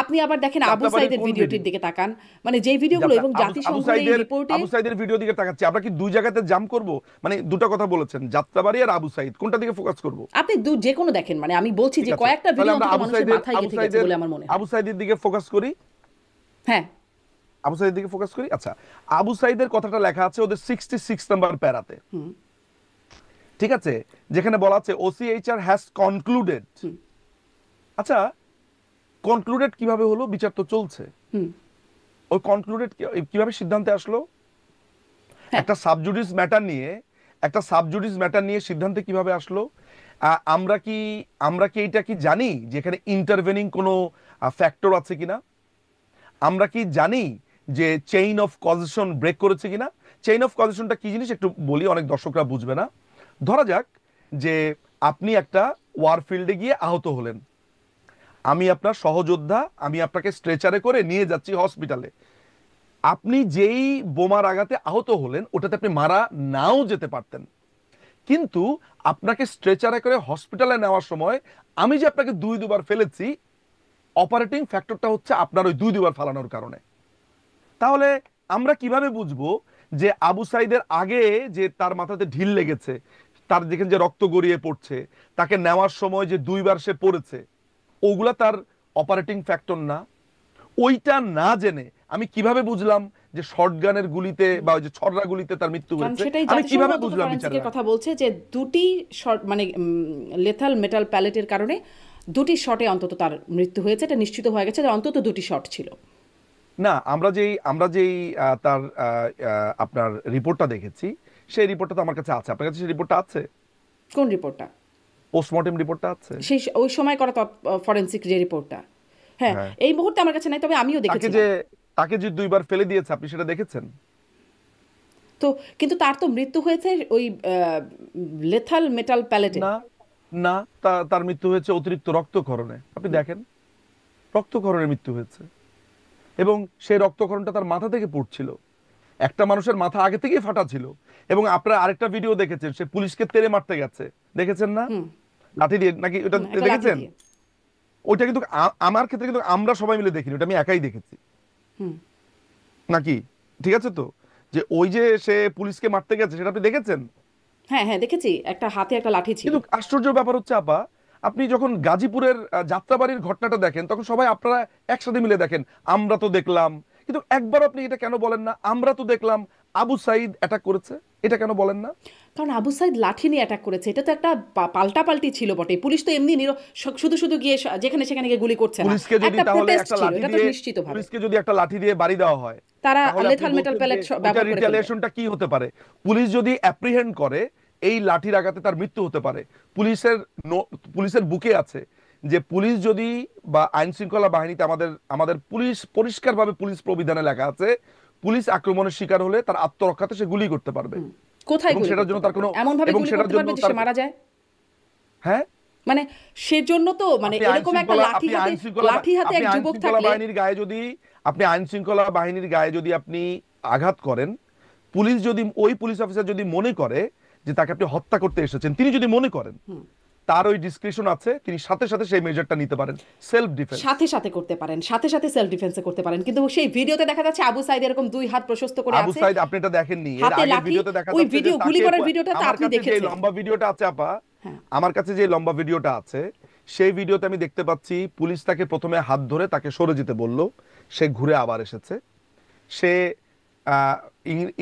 আপনি আবার দেখেন আবু সাইদের ভিডিওটির দিকে তাকান, মানে যে ভিডিওগুলো এবং জাতিসংঘের এই রিপোর্টে আবু সাইদের ভিডিও দিকে তাকাচ্ছি, আমরা কি দুই জায়গাতে জাম করব? মানে দুটো কথা বলেছেন, যাত্রাবাড়ি আর আবু সাইদ, কোনটা দিকে ফোকাস করব? আপনি যে কোনো দেখেন, মানে আমি বলছি যে কয়েকটা ভিডিও অন্তত মানুষের মাথায় গেঁথে গেছে বলে আমার মনে হয়। আবু সাইদের দিকে ফোকাস করি, হ্যাঁ আবু সাইদের দিকে ফোকাস করি। আচ্ছা, আবু সাইদের কথাটা লেখা আছে ওদের 66 নাম্বার প্যারাতে, ঠিক আছে, যেখানে বলা আছে ওসিএইচআর হ্যাজ কনক্লুডেড। আচ্ছা, কনক্লুডেড কিভাবে হলো? বিচার তো চলছে। ওই কনক্লুডেড কিভাবে সিদ্ধান্তে আসলো? একটা সাবজুডিস ম্যাটার নিয়ে সিদ্ধান্তে কিভাবে আসলো? আমরা কি এটা কি জানি যে এখানে ইন্টারভেনিং কোনো ফ্যাক্টর আছে কিনা? আমরা কি জানি যে চেইন অফ কজেশন ব্রেক করেছে কিনা? চেইন অফ কজেশনটা কি জিনিস একটু বলি, অনেক দর্শকরা বুঝবে না। ধরা যাক যে আপনি একটা ওয়ারফিল্ডে গিয়ে আহত হলেন, আমি আপনার সহযোদ্ধা, আমি আপনাকে স্ট্রেচারে করে নিয়ে যাচ্ছি হসপিটালে। আপনি যেই বোমার আঘাতে আহত হলেন ওটাতে আপনি মারা নাও যেতে পারতেন, কিন্তু আপনাকে স্ট্রেচারে করে হসপিটালে নেওয়ার সময় আমি যে আপনাকে দুবার ফেলেছি, অপারেটিং ফ্যাক্টরটা হচ্ছে আপনার ওই দুবার ফালানোর কারণে। তাহলে আমরা কিভাবে বুঝবো যে আবু সাইদের আগে যে তার মাথাতে ঢিল লেগেছে, তার দেখেন যে রক্ত গড়িয়ে পড়ছে, তাকে নেওয়ার সময় যে দুইবার সে পড়েছে, ওগুলা তার অপারেটিং ফ্যাক্টর না? ওইটা না জেনে আমি কিভাবে বুঝলাম যে শর্টগানের গুলিতে বা ওই যে ছড়রা গুলিতে তার মৃত্যু হয়েছে? আমি কিভাবে বুঝলাম? বিচারের কথা বলছে যে দুটি শর্ট, মানে লেথাল মেটাল প্যালেটের কারণে দুটি শটে অন্তত তার মৃত্যু হয়েছে, এটা নিশ্চিত হয়ে গেছে যে অন্তত দুটি শট ছিল। না, আমরা যেই তার আপনার রিপোর্টটা দেখেছি, সেই রিপোর্টটা তো আমার কাছে আছে। আপনার কাছে সেই রিপোর্টটা আছে? কোন রিপোর্টটা? পোস্টমর্টেম রিপোর্টটা আছে, সেই ওই সময় করা ফরেনসিক যে রিপোর্টটা। হ্যাঁ, এই মুহূর্তে আমার কাছে নাই, তবে আমিও দেখেছি। তাকে যে দুইবার ফেলে দিয়েছে আপনি সেটা দেখেছেন তো? কিন্তু তার তো মৃত্যু হয়েছে ওই লেথাল মেটাল প্যালেটে। না না, তার মৃত্যু হয়েছে অতিরিক্ত রক্তক্ষরণে। আপনি দেখেন, রক্তক্ষরণে মৃত্যু হয়েছে, এবং সেই রক্তক্ষরণটা তার মাথা থেকে পড়ছিল। একটা মানুষের মাথা আগে থেকেই ফাটা ছিল। এবং আপনারা আরেকটা ভিডিও দেখেছেন, সে পুলিশকে তেড়ে মারতে গেছে, দেখেছেন না? লাঠি দিয়ে নাকি, ওটা একটা লাঠি দেখেছেন? দিয়ে। ওইটা কিন্তু আমার ক্ষেত্রে কিন্তু আমরা সবাই মিলে দেখিনি, ওটা আমি একাই দেখেছি নাকি, ঠিক আছে তো, যে ওই যে সে পুলিশকে মারতে গেছে সেটা আপনি দেখেছেন। হ্যাঁ হ্যাঁ দেখেছি, একটা হাতে একটা লাঠি ছিল। কিন্তু আশ্চর্য ব্যাপার হচ্ছে আপা, আপনি যখন গাজীপুরের যাত্রাবাড়ির ঘটনাটা দেখেন তখন সবাই আপনারা একসাথে মিলে দেখেন আমরা তো দেখলাম, কিন্তু একবার আপনি এটা কেন বলেন না আমরা তো দেখলাম আবু সাইদ অ্যাটাক করেছে, এটা কেন বলেন না? কারণ আবু সাইদ লাঠি নিয়ে অ্যাটাক করেছে, এটা তো একটা পাল্টাপাল্টি ছিল বটে। পুলিশ তো এমনি শুধু শুধু গিয়ে যেখানে সেখানে গিয়ে গুলি করছে না, পুলিশকে যদি একটা তাহলে প্রোটেস্ট একটা ছিল, লাঠি এটা তো দিয়ে, নিশ্চিতভাবে পুলিশকে যদি একটা লাঠি দিয়ে বাড়ি দেওয়া হয় তারা তাহলে আপনি লেথাল মেটাল বলছেন প্যালেট যে ওইটা ব্যবহার করে ফেলবে। রিটালিয়েশনটা কি হতে পারে? পুলিশ যদি অ্যাপ্রিহেন্ড করে এই লাঠির আঘাতে তার মৃত্যু হতে পারে। পুলিশের বুকে আছে যে পুলিশ যদি, বা আইন শৃঙ্খলা বাহিনীতে আমাদের আমাদের পুলিশ পরিষ্কারভাবে পুলিশ প্রবিধানে লেখা আছে, পুলিশ আক্রমণের শিকার হলে তার আত্মরক্ষাতে সে গুলি করতে পারবে। কোথায় এবং গুলি সেটার করতে জন্য তার পারবে? কোনো, এমন ভাবে এবং গুলি সেটার করতে জন্য পারবে যে তার, সে মারা যায়। হ্যাঁ, মানে সেজন্য তো মানে আপনি আইন এরকম একটা শৃঙ্খলা, লাঠি আপনি হাতে, আইন শৃঙ্খলা, লাঠি হাতে আপনি এক আইন যুবক শৃঙ্খলা থাকলে বাহিনীর গায়ে যদি, আপনি আইন শৃঙ্খলা বাহিনীর গায়ে যদি আপনি আঘাত করেন, পুলিশ যদি, ওই পুলিশ অফিসার যদি মনে করে যে তাকে আপনি হত্যা করতে এসেছেন, তিনি যদি মনে করেন, তার ওই ডিসক্রিপশন আছে, তিনি সাথে সাথে সেই মেজারটা নিতে পারেন, সেলফ ডিফেন্স। সাথে সাথে করতে পারেন, সাথে সাথে সেলফ ডিফেন্সে করতে পারেন। কিন্তু সেই ভিডিওতে দেখা যাচ্ছে আবু সাইদ এরকম দুই হাত প্রশস্ত করে আবু আছে, সাইদ আপনি এটা দেখেননি, এর হাতে আগের লাঠি। ভিডিওতে দেখা ওই যাচ্ছে যে ভিডিও, গুলি তাকে, করার ভিডিওটা তো আমার আপনি কাছে যে দেখেছেন। লম্বা ভিডিওটা আছে আপা, হ্যাঁ। আমার কাছে যে লম্বা ভিডিওটা আছে, সেই ভিডিওতে আমি দেখতে পাচ্ছি পুলিশ তাকে প্রথমে হাত ধরে তাকে সরে যেতে বলল, সে ঘুরে আবার এসেছে। সে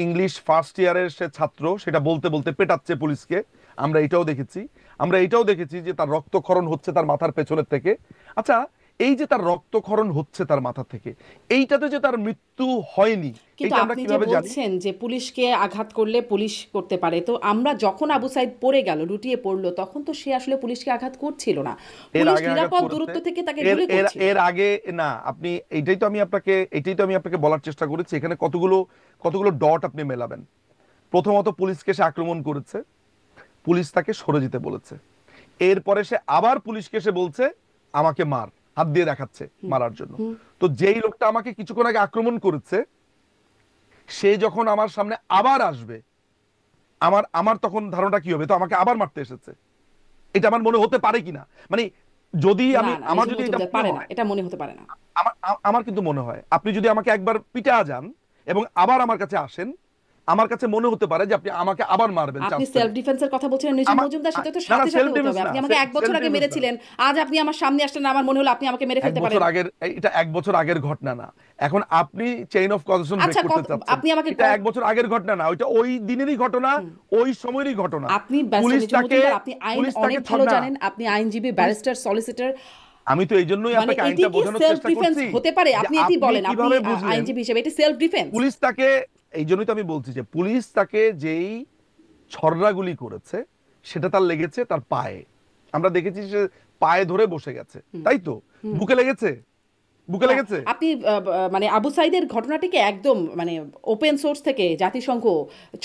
ইংলিশ ফার্স্ট ইয়ারের সে ছাত্র, সেটা বলতে বলতে পেটাচ্ছে পুলিশকে, আমরা এটাও দেখেছি। আমরা এটাও দেখেছি যে তার রক্তক্ষরণ হচ্ছে তার মাথার পেছনের থেকে। আচ্ছা, এই যে তার রক্তক্ষরণ হচ্ছে তার মাথা থেকে, এইটাতে যে তার মৃত্যু হয়নি, কিন্তু এটা আমরা আপনি যে কিভাবে জানি? বলছেন যে পুলিশকে আঘাত করলে পুলিশ করতে পারে, তো আমরা যখন আবু সাইদ পড়ে গেল, লুটিয়ে পড়লো, তখন তো সে আসলে পুলিশকে আঘাত করছিল না, এর পুলিশ আগে নিরাপদ করেছে, দূরত্ব থেকে তাকে এর গুলি এর করছিল। এর আগে না, আপনি এইটাই তো আমি আপনাকে, এইটাই তো আমি আপনাকে বলার চেষ্টা করেছি, এখানে কতগুলো কতগুলো ডট আপনি মেলাবেন। প্রথমত পুলিশকে সে আক্রমণ করেছে, পুলিশ তাকে সরে যেতে বলেছে, এরপরে সে আবার পুলিশকে সে বলছে আমাকে মার, হাত দিয়ে দেখাচ্ছে মারার জন্য। তো যেই লোকটা আমাকে কিছুক্ষণ আগে আক্রমণ করেছে, সে যখন আমার সামনে আবার আসবে, আমার আমার তখন ধারণা কি হবে, তো আমাকে আবার মারতে এসেছে, এটা আমার মনে হতে পারে কিনা, মানে যদি আমি, না না, আমার এই যদি যে এটা মনে মনে পারে না, হয়, এটা মনে হতে পারে না। আমার কিন্তু মনে হয় আপনি যদি আমাকে একবার পিটা যান এবং আবার আমার কাছে আসেন, আমার কাছে মনে হতে পারে যে আপনি আমাকে আবার মারবেন আপনি চান্স সেলফ পেলে। ডিফেন্সের কথা বলছিলেন নিজু আমার, মজুমদার, সাথে তো না না, সাথে সেলফ সাথে হতে ডিফেন্স হবে। না, আপনি আমাকে এক বছর সেলফ আগে ডিফেন্স না, মেরেছিলেন, আজ আপনি আমার সামনে আসলেন, আমার মনে হলো আপনি আমাকে মেরে এক ফেলতে পারেন। বছর আগের, এটা এক বছর আগের ঘটনা না, এখন আপনি চেইন অফ কজেশন ব্রেক আচ্ছা, করতে চাচ্ছেন। আপনি আমাকে এটা এক বছর আগের ঘটনা না, ওইটা ওই দিনেরই ঘটনা, ওই সময়েরই ঘটনা। আপনি ব্যস্ত পুলিশ নিজু তাকে, মজুমদার, আপনি আইন পুলিশ অনেক তাকে ভালো ছন্না, জানেন, আপনি আইনজীবী, ব্যারিস্টার, সলিসিটর। আমি তো এই জন্যই মানে আপনাকে এটি আইনটা কি বোঝানোর সেলফ চেষ্টা ডিফেন্স করছি হতে পারে? যে আপনি এটি বলেন, আপনি কিভাবে বুঝলেন। আইনজীবী হিসেবে এটি সেলফ ডিফেন্স। পুলিশ তাকে, এই জন্যই তো আমি বলছি যে পুলিশ তাকে যেই ছররাগুলি করেছে সেটা তার লেগেছে তার পায়ে, আমরা দেখেছি সে পায়ে ধরে বসে গেছে, তাই তো? বুকে লেগেছে, বুকে লেগেছে। আপনি মানে আবু সাইদের ঘটনাটিকে একদম মানে ওপেন সোর্স থেকে জাতিসংঘ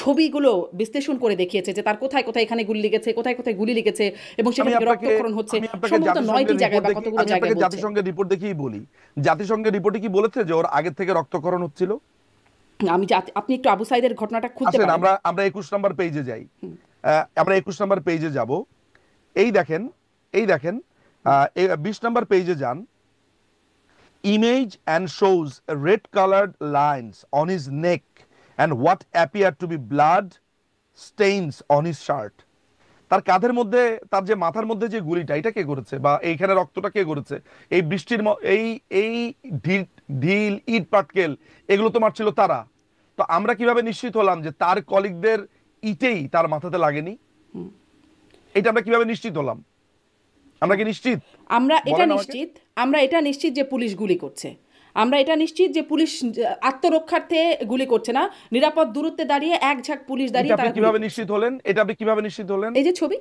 ছবিগুলো বিশ্লেষণ করে দেখিয়েছে যে তার কোথায় কোথায় এখানে গুলি লেগেছে, কোথায় কোথায় গুলি লেগেছে, এবং আমি সেখানে আপনাকে, রক্তক্ষরণ হচ্ছে আমি আপনাকে সম্ভবত 9টি জাতিসংঘের জায়গায় রিপোর্ট বা দেখি, কতগুলো আমি জায়গায় আপনাকে বলছে। জাতিসংঘের রিপোর্ট দেখেই বলি, জাতিসংঘের রিপোর্টে কি বলেছে যে ওর আগের থেকে রক্তক্ষরণ হচ্ছিল। আপনি একটু আবু সাইদের ঘটনাটা খুঁজতে আসেন পারেন। আমরা 21 নম্বর পেজে যাই, আমরা 21 নম্বর পেজে যাব। এই দেখেন, এই দেখেন, 20 নম্বর পেজে যান। Image and shows red colored lines on his neck and what appear to be blood stains on his shirt. তার কাঁধের মধ্যে, তার যে মাথার মধ্যে যে গুলিটা, এটা কে করেছে, বা এইখানে রক্তটা কে করেছে? এই বৃষ্টির এই এই ঢিল ইট পাটকেল এগুলো তো মারছিল তারা। তো আমরা কিভাবে নিশ্চিত হলাম যে তার কলিগদের ইটেই তার মাথাতে লাগেনি? এটা আমরা কিভাবে নিশ্চিত হলাম? আমরা কি নিশ্চিত? আমরা এটা বলেন আমাকে। নিশ্চিত, আমরা এটা নিশ্চিত যে পুলিশ গুলি করছে, আমরা এটা নিশ্চিত যে পুলিশ আত্মরক্ষার্থে গুলি করছে না, নিরাপদ দূরত্বে দাঁড়িয়ে এক ঝাঁক পুলিশ এটা দাঁড়িয়ে আপনি তারা কিভাবে গুলি করছে। নিশ্চিত হলেন? এটা আপনি কিভাবে নিশ্চিত হলেন? এই যে ছবি,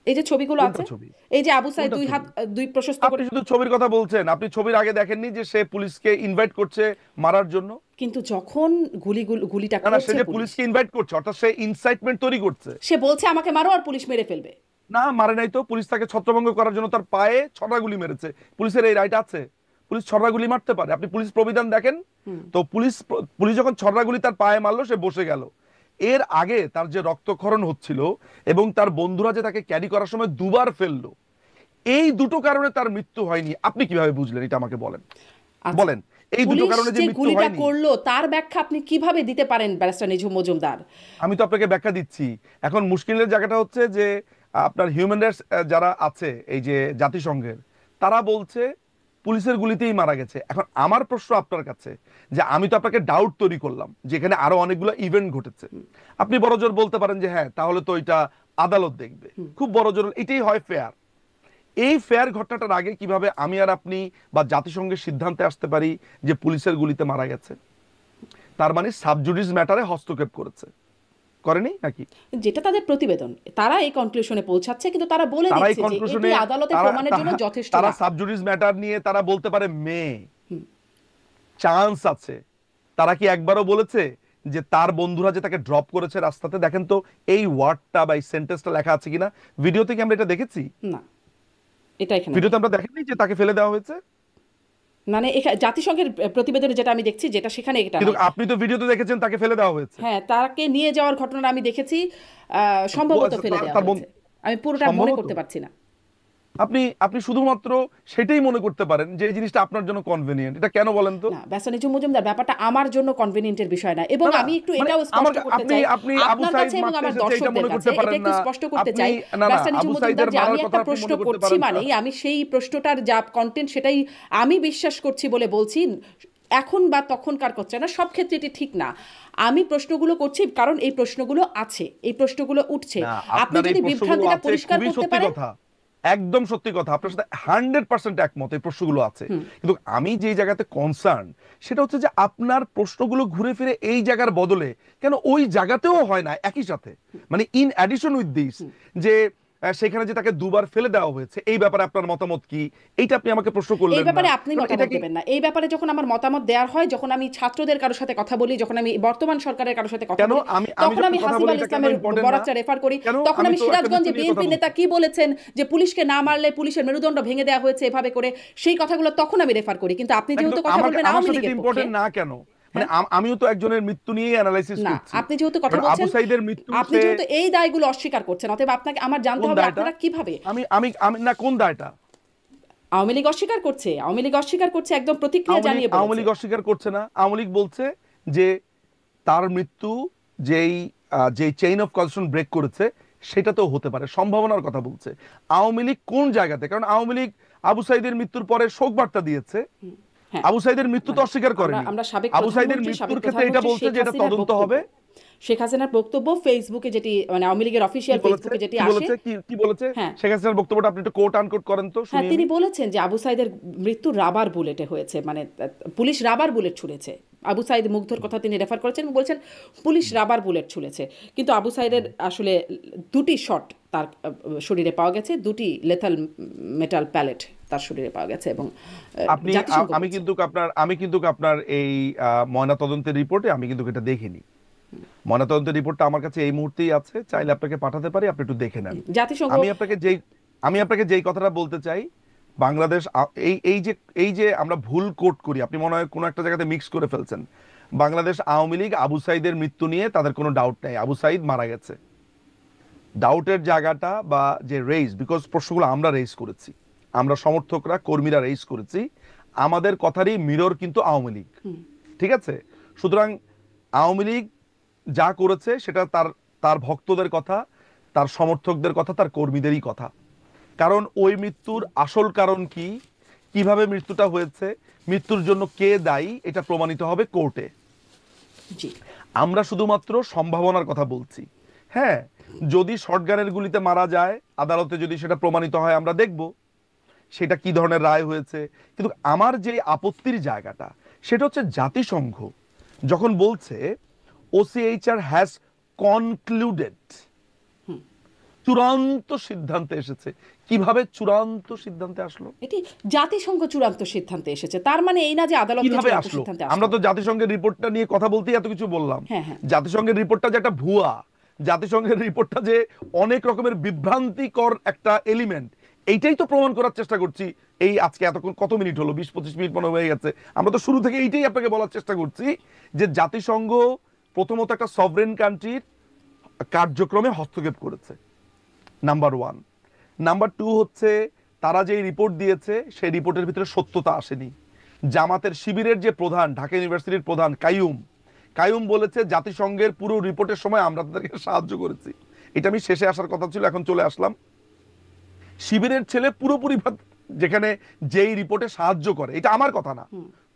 এই যে ছবিগুলো কোনটা আছে, ছবি? এই যে আবু সাইদ কোনটা দুই ছবি? হাত দুই প্রশস্ত করে, আপনি শুধু ছবির কথা বলছেন, আপনি ছবির আগে দেখেননি যে সে পুলিশকে ইনভাইট করছে মারার জন্য? কিন্তু যখন গুলিটা না না, সে করছে যে পুলিশ, পুলিশকে ইনভাইট করছে, অর্থাৎ সে ইনসাইটমেন্ট তৈরি করছে। সে বলছে আমাকে মারো আর পুলিশ মেরে ফেলবে। না, মারে নাই তো, পুলিশ তাকে ছত্রভঙ্গ করার জন্য তার পায়ে 6টা গুলি মেরেছে, পুলিশের এই রাইট আছে। পুলিশ ছড়াগুলি মারতে পারে। আপনি পুলিশ প্রবিধান দেখেন তো, পুলিশ যখন ছড়াগুলি তার পায়ে মারলো সে বসে গেল। এর আগে তার যে রক্তক্ষরণ হচ্ছিল এবং তার বন্ধুরা যে তাকে ক্যারি করার সময় দুবার ফেললো, এই দুটো কারণে তার মৃত্যু হয়নি। আপনি কিভাবে বুঝলেন এটা আমাকে বলেন, বলেন এই দুটো কারণে যে মৃত্যু গুলিটা হয়নি করলো তার ব্যাখ্যা আপনি কিভাবে দিতে পারেন ব্যারিস্টার নিঝুম মজুমদার? আমি তো আপনাকে ব্যাখ্যা দিচ্ছি। এখন মুশকিলের জায়গাটা হচ্ছে যে আপনার হিউম্যান রাইটস যারা আছে এই যে জাতিসংঘের, তারা বলছে পুলিশের গুলিতেই মারা গেছে। এখন আমার প্রশ্ন আপনার কাছে যে আমি তো আপনাকে ডাউট তৈরি করলাম যে এখানে আরো অনেকগুলো ইভেন্ট ঘটেছে। আপনি বড়জোর বলতে পারেন যে হ্যাঁ তাহলে তো এটা আদালত দেখবে, খুব বড়জোর এটাই হয় ফেয়ার। এই ফেয়ার ঘটনাটার আগে কিভাবে আমি আর আপনি বা জাতিসংঘের সিদ্ধান্তে আসতে পারি যে পুলিশের গুলিতে মারা গেছে? তার মানে সাবজুডিস ম্যাটারে হস্তক্ষেপ করেছে, করেনি নাকি? যেটা তাদের প্রতিবেদন, তারা এই কনক্লুশনে পৌঁছাচ্ছে, কিন্তু তারা বলে দিচ্ছে যে এটি আদালতে প্রমাণের জন্য যথেষ্ট না। তারা সাবজুডিস ম্যাটার নিয়ে তারা বলতে পারে মে চান্স আছে। তারা কি একবারও বলেছে যে তার বন্ধুরা যে তাকে ড্রপ করেছে রাস্তাতে, দেখেন তো এই ওয়ার্ডটা বা এই সেন্টেন্সটা লেখা আছে কিনা? ভিডিওতে কি আমরা এটা দেখেছি? না, এটা এখানে ভিডিওতে আমরা দেখেনি যে তাকে ফেলে দেওয়া হয়েছে। মানে জাতিসংঘের প্রতিবেদনে যেটা আমি দেখছি, যেটা সেখানে এটা কিন্তু আপনি তো ভিডিওতে দেখেছেন তাকে ফেলে দেওয়া হয়েছে। হ্যাঁ, তাকে নিয়ে যাওয়ার ঘটনাটা আমি দেখেছি, সম্ভবত ফেলে দেওয়া হয়েছে। আমি পুরোটা মনে করতে পারছি না। আপনি শুধুমাত্র সেটাই মনে করতে পারেন যে এই জিনিসটা আপনার জন্য কনভেনিয়েন্ট। এটা কেন বলেন তো? না, ব্যারিস্টার নিঝুম মজুমদার, ব্যাপারটা আমার জন্য কনভেনিয়েন্টের বিষয় না। এবং আমি একটু এটাও স্পষ্ট করতে চাই আপনার কাছে এবং আমার দর্শকদের কাছে, এটা একটু স্পষ্ট করতে চাই ব্যারিস্টার নিঝুম মজুমদার, যে আমি একটা প্রশ্ন করছি মানেই আমি সেই প্রশ্নটার যা কন্টেন্ট সেটাই আমি বিশ্বাস করছি বলে বলছি, এখন বা তখনকার করছে না, সব ক্ষেত্রে এটি ঠিক না। আমি প্রশ্নগুলো করছি কারণ এই প্রশ্নগুলো আছে, এই প্রশ্নগুলো উঠছে। আপনি যদি বিভ্রান্তিটা পরিষ্কার করতে পারেন। একদম সত্যি কথা, আপনার সাথে 100% একমত, এই প্রশ্নগুলো আছে। কিন্তু আমি যে জায়গাতে কনসার্ন সেটা হচ্ছে যে আপনার প্রশ্নগুলো ঘুরে ফিরে এই জায়গার বদলে কেন ওই জায়গাতেও হয় না একই সাথে, মানে ইন অ্যাডিশন উইথ দিস, যে সেখানে যে তাকে দুবার ফেলে দেওয়া হয়েছে, এই ব্যাপারে আপনার মতামত কি? এইটা আপনি আমাকে প্রশ্ন করলেন না। এই ব্যাপারে আপনি মতামত দেবেন না। এই ব্যাপারে যখন আমার মতামত দেওয়ার হয়, যখন আমি ছাত্রদের কারোর সাথে কথা বলি, যখন আমি বর্তমান সরকারের কারোর সাথে কথা বলি, তখন আমি হাসিবুল ইসলামের বরাতটা রেফার করি। তখন আমি সিরাজগঞ্জে বিএনপি নেতা কি বলেছেন যে পুলিশকে না মারলে পুলিশের মেরুদণ্ড ভেঙে দেওয়া হয়েছে এভাবে করে, সেই কথাগুলো তখন আমি রেফার করি। কিন্তু আপনি যেহেতু কথা বলবেন আওয়ামী লীগের পক্ষে, না কেন, মানে আমিও তো একজনের মৃত্যু নিয়ে অ্যানালাইসিস করছি। আপনি যেহেতু কথা বলছেন, আপনি যেহেতু এই দায়গুলো অস্বীকার করছেন, অতএব আপনাকে আমার জানতে হবে আপনারা কিভাবে। আমি না, কোন দায়টা? আওয়ামী লীগ অস্বীকার করছে, আওয়ামী লীগ অস্বীকার করছে, একদম প্রতিক্রিয়া জানিয়ে বলছে। আওয়ামী লীগ অস্বীকার করছে না, আওয়ামী লীগ বলছে যে তার মৃত্যু যেই চেইন অফ কজেশন ব্রেক করেছে সেটা তো হতে পারে, সম্ভাবনার কথা বলছে। আওয়ামী লীগ কোন জায়গাতে? কারণ আওয়ামী লীগ আবু সাইদের মৃত্যুর পরে শোক বার্তা দিয়েছে, আবু সাইদের মৃত্যু তো অস্বীকার করেনি। আবু সাইদের মৃত্যুর ক্ষেত্রে এটা বলছে যে এটা তদন্ত হবে। শেখ হাসিনার বক্তব্য ফেসবুকে, যেটি মানে আওয়ামী লীগের অফিশিয়াল ফেসবুকে যেটি আসে, কি বলেছে শেখ হাসিনার বক্তব্যটা আপনি একটু কোট আনকোট করেন তো শুনি। তিনি বলেছেন যে আবু সাইদের মৃত্যু রাবার বুলেটে হয়েছে, মানে পুলিশ রাবার বুলেট ছুড়েছে। আবু সাইদ মুগ্ধর কথা তিনি রেফার করেছেন এবং বলছেন পুলিশ রাবার বুলেট ছুড়েছে। কিন্তু আবু সাইদের আসলে দুটি শট তার শরীরে পাওয়া গেছে, দুটি লেথাল মেটাল প্যালেট তার শরীরে পাওয়া গেছে। এবং আমি কিন্তু আপনার এই ময়নাতদন্তের রিপোর্টে আমি কিন্তু এটা দেখিনি। ময়নাতদন্তের রিপোর্টটা আমার কাছে এই মুহূর্তেই আছে, চাইলে আপনাকে পাঠাতে পারি, আপনি একটু দেখে নেন। আমি আপনাকে যেই কথাটা বলতে চাই, বাংলাদেশ এই যে আমরা ভুল কোট করি, আপনি মনে হয় কোনো একটা জায়গাতে মিক্স করে ফেলছেন। বাংলাদেশ আওয়ামী লীগ আবু সাইদের মৃত্যু নিয়ে তাদের কোনো ডাউট নেই, আবু সাইদ মারা গেছে। ডাউটের জায়গাটা বা যে রেইজ, বিকজ প্রশ্নগুলো আমরা রেইজ করেছি, আমরা সমর্থকরা কর্মীরা রেইজ করেছি, আমাদের কথারই মিরর কিন্তু আওয়ামী লীগ, ঠিক আছে? সুতরাং আওয়ামী লীগ যা করেছে সেটা তার ভক্তদের কথা, তার সমর্থকদের কথা, তার কর্মীদেরই কথা। কারণ ওই মৃত্যুর আসল কারণ কি, কিভাবে মৃত্যুটা হয়েছে, মৃত্যুর জন্য কে দায়ী, এটা প্রমাণিত হবে কোর্টে। আমরা শুধুমাত্র সম্ভাবনার কথা বলছি। হ্যাঁ, যদি শটগানের গুলিতে মারা যায়, আদালতে যদি সেটা প্রমাণিত হয় আমরা দেখব সেটা কি ধরনের রায় হয়েছে। কিন্তু আমার যে আপত্তির জায়গাটা সেটা হচ্ছে জাতিসংঘ যখন বলছে OCHR হ্যাজ কনক্লুডেড, চূড়ান্ত সিদ্ধান্তে এসেছে। কিভাবে চূড়ান্ত সিদ্ধান্তে আসলো? এটি জাতিসংঘ চূড়ান্ত সিদ্ধান্তে এসেছে, তার মানে এই না যে আদালত কিভাবে আসলো। আমরা তো জাতিসংঘের রিপোর্টটা নিয়ে কথা বলতেই এত কিছু বললাম। জাতিসংঘের রিপোর্টটা যে একটা ভুয়া, জাতিসংঘের রিপোর্টটা যে অনেক রকমের বিভ্রান্তিকর একটা এলিমেন্ট, এইটাই তো প্রমাণ করার চেষ্টা করছি এই আজকে এতক্ষণ কত মিনিট হলো, 20-25 মিনিট মনে হয়ে গেছে। আমরা তো শুরু থেকে এইটাই আপনাকে বলার চেষ্টা করছি যে জাতিসংঘ প্রথমত একটা সভরেন কান্ট্রির কার্যক্রমে হস্তক্ষেপ করেছে, নাম্বার 1। নাম্বার 2 হচ্ছে তারা যে রিপোর্ট দিয়েছে সেই রিপোর্টের ভিতরে সত্যতা আসেনি। জামাতের শিবিরের যে প্রধান, ঢাকা ইউনিভার্সিটির প্রধান কাইয়ুম বলেছে জাতিসংঘের পুরো রিপোর্টের সময় আমরা তাদেরকে সাহায্য করেছি। এটা আমি শেষে আসার কথা ছিল, এখন চলে আসলাম। শিবিরের ছেলে পুরোপুরি যেখানে যেই রিপোর্টে সাহায্য করে, এটা আমার কথা না,